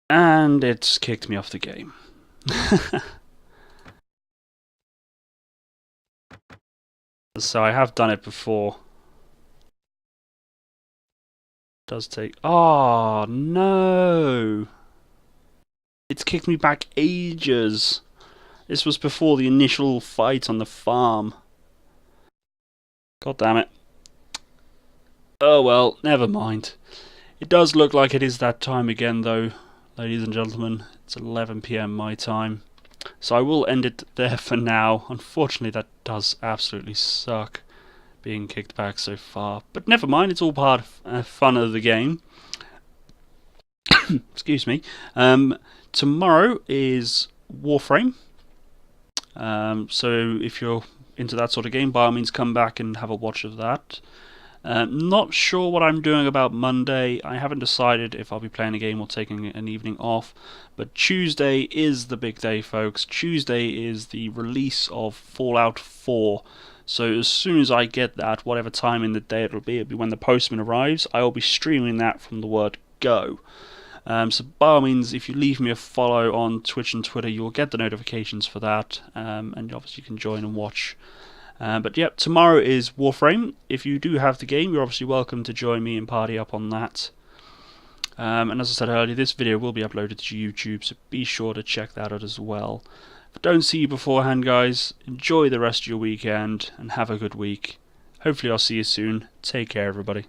And it's kicked me off the game. So I have done it before. It does take... Oh, no! It's kicked me back ages. This was before the initial fight on the farm. God damn it. Oh well, never mind. It does look like it is that time again though, ladies and gentlemen. It's 11 PM my time. So I will end it there for now. Unfortunately that does absolutely suck, being kicked back so far. But never mind, it's all part of fun of the game. Excuse me. Tomorrow is Warframe. So if you're into that sort of game, by all means come back and have a watch of that. Not sure what I'm doing about Monday. I haven't decided if I'll be playing a game or taking an evening off. But Tuesday is the big day, folks. Tuesday is the release of Fallout 4. So as soon as I get that, whatever time in the day it'll be when the postman arrives, I will be streaming that from the word go. So by all means, if you leave me a follow on Twitch and Twitter, you'll get the notifications for that, and obviously you can join and watch. But yep, tomorrow is Warframe. If you do have the game, you're obviously welcome to join me and party up on that. And as I said earlier, this video will be uploaded to YouTube, so be sure to check that out as well. If I don't see you beforehand, guys, enjoy the rest of your weekend and have a good week. Hopefully I'll see you soon. Take care, everybody.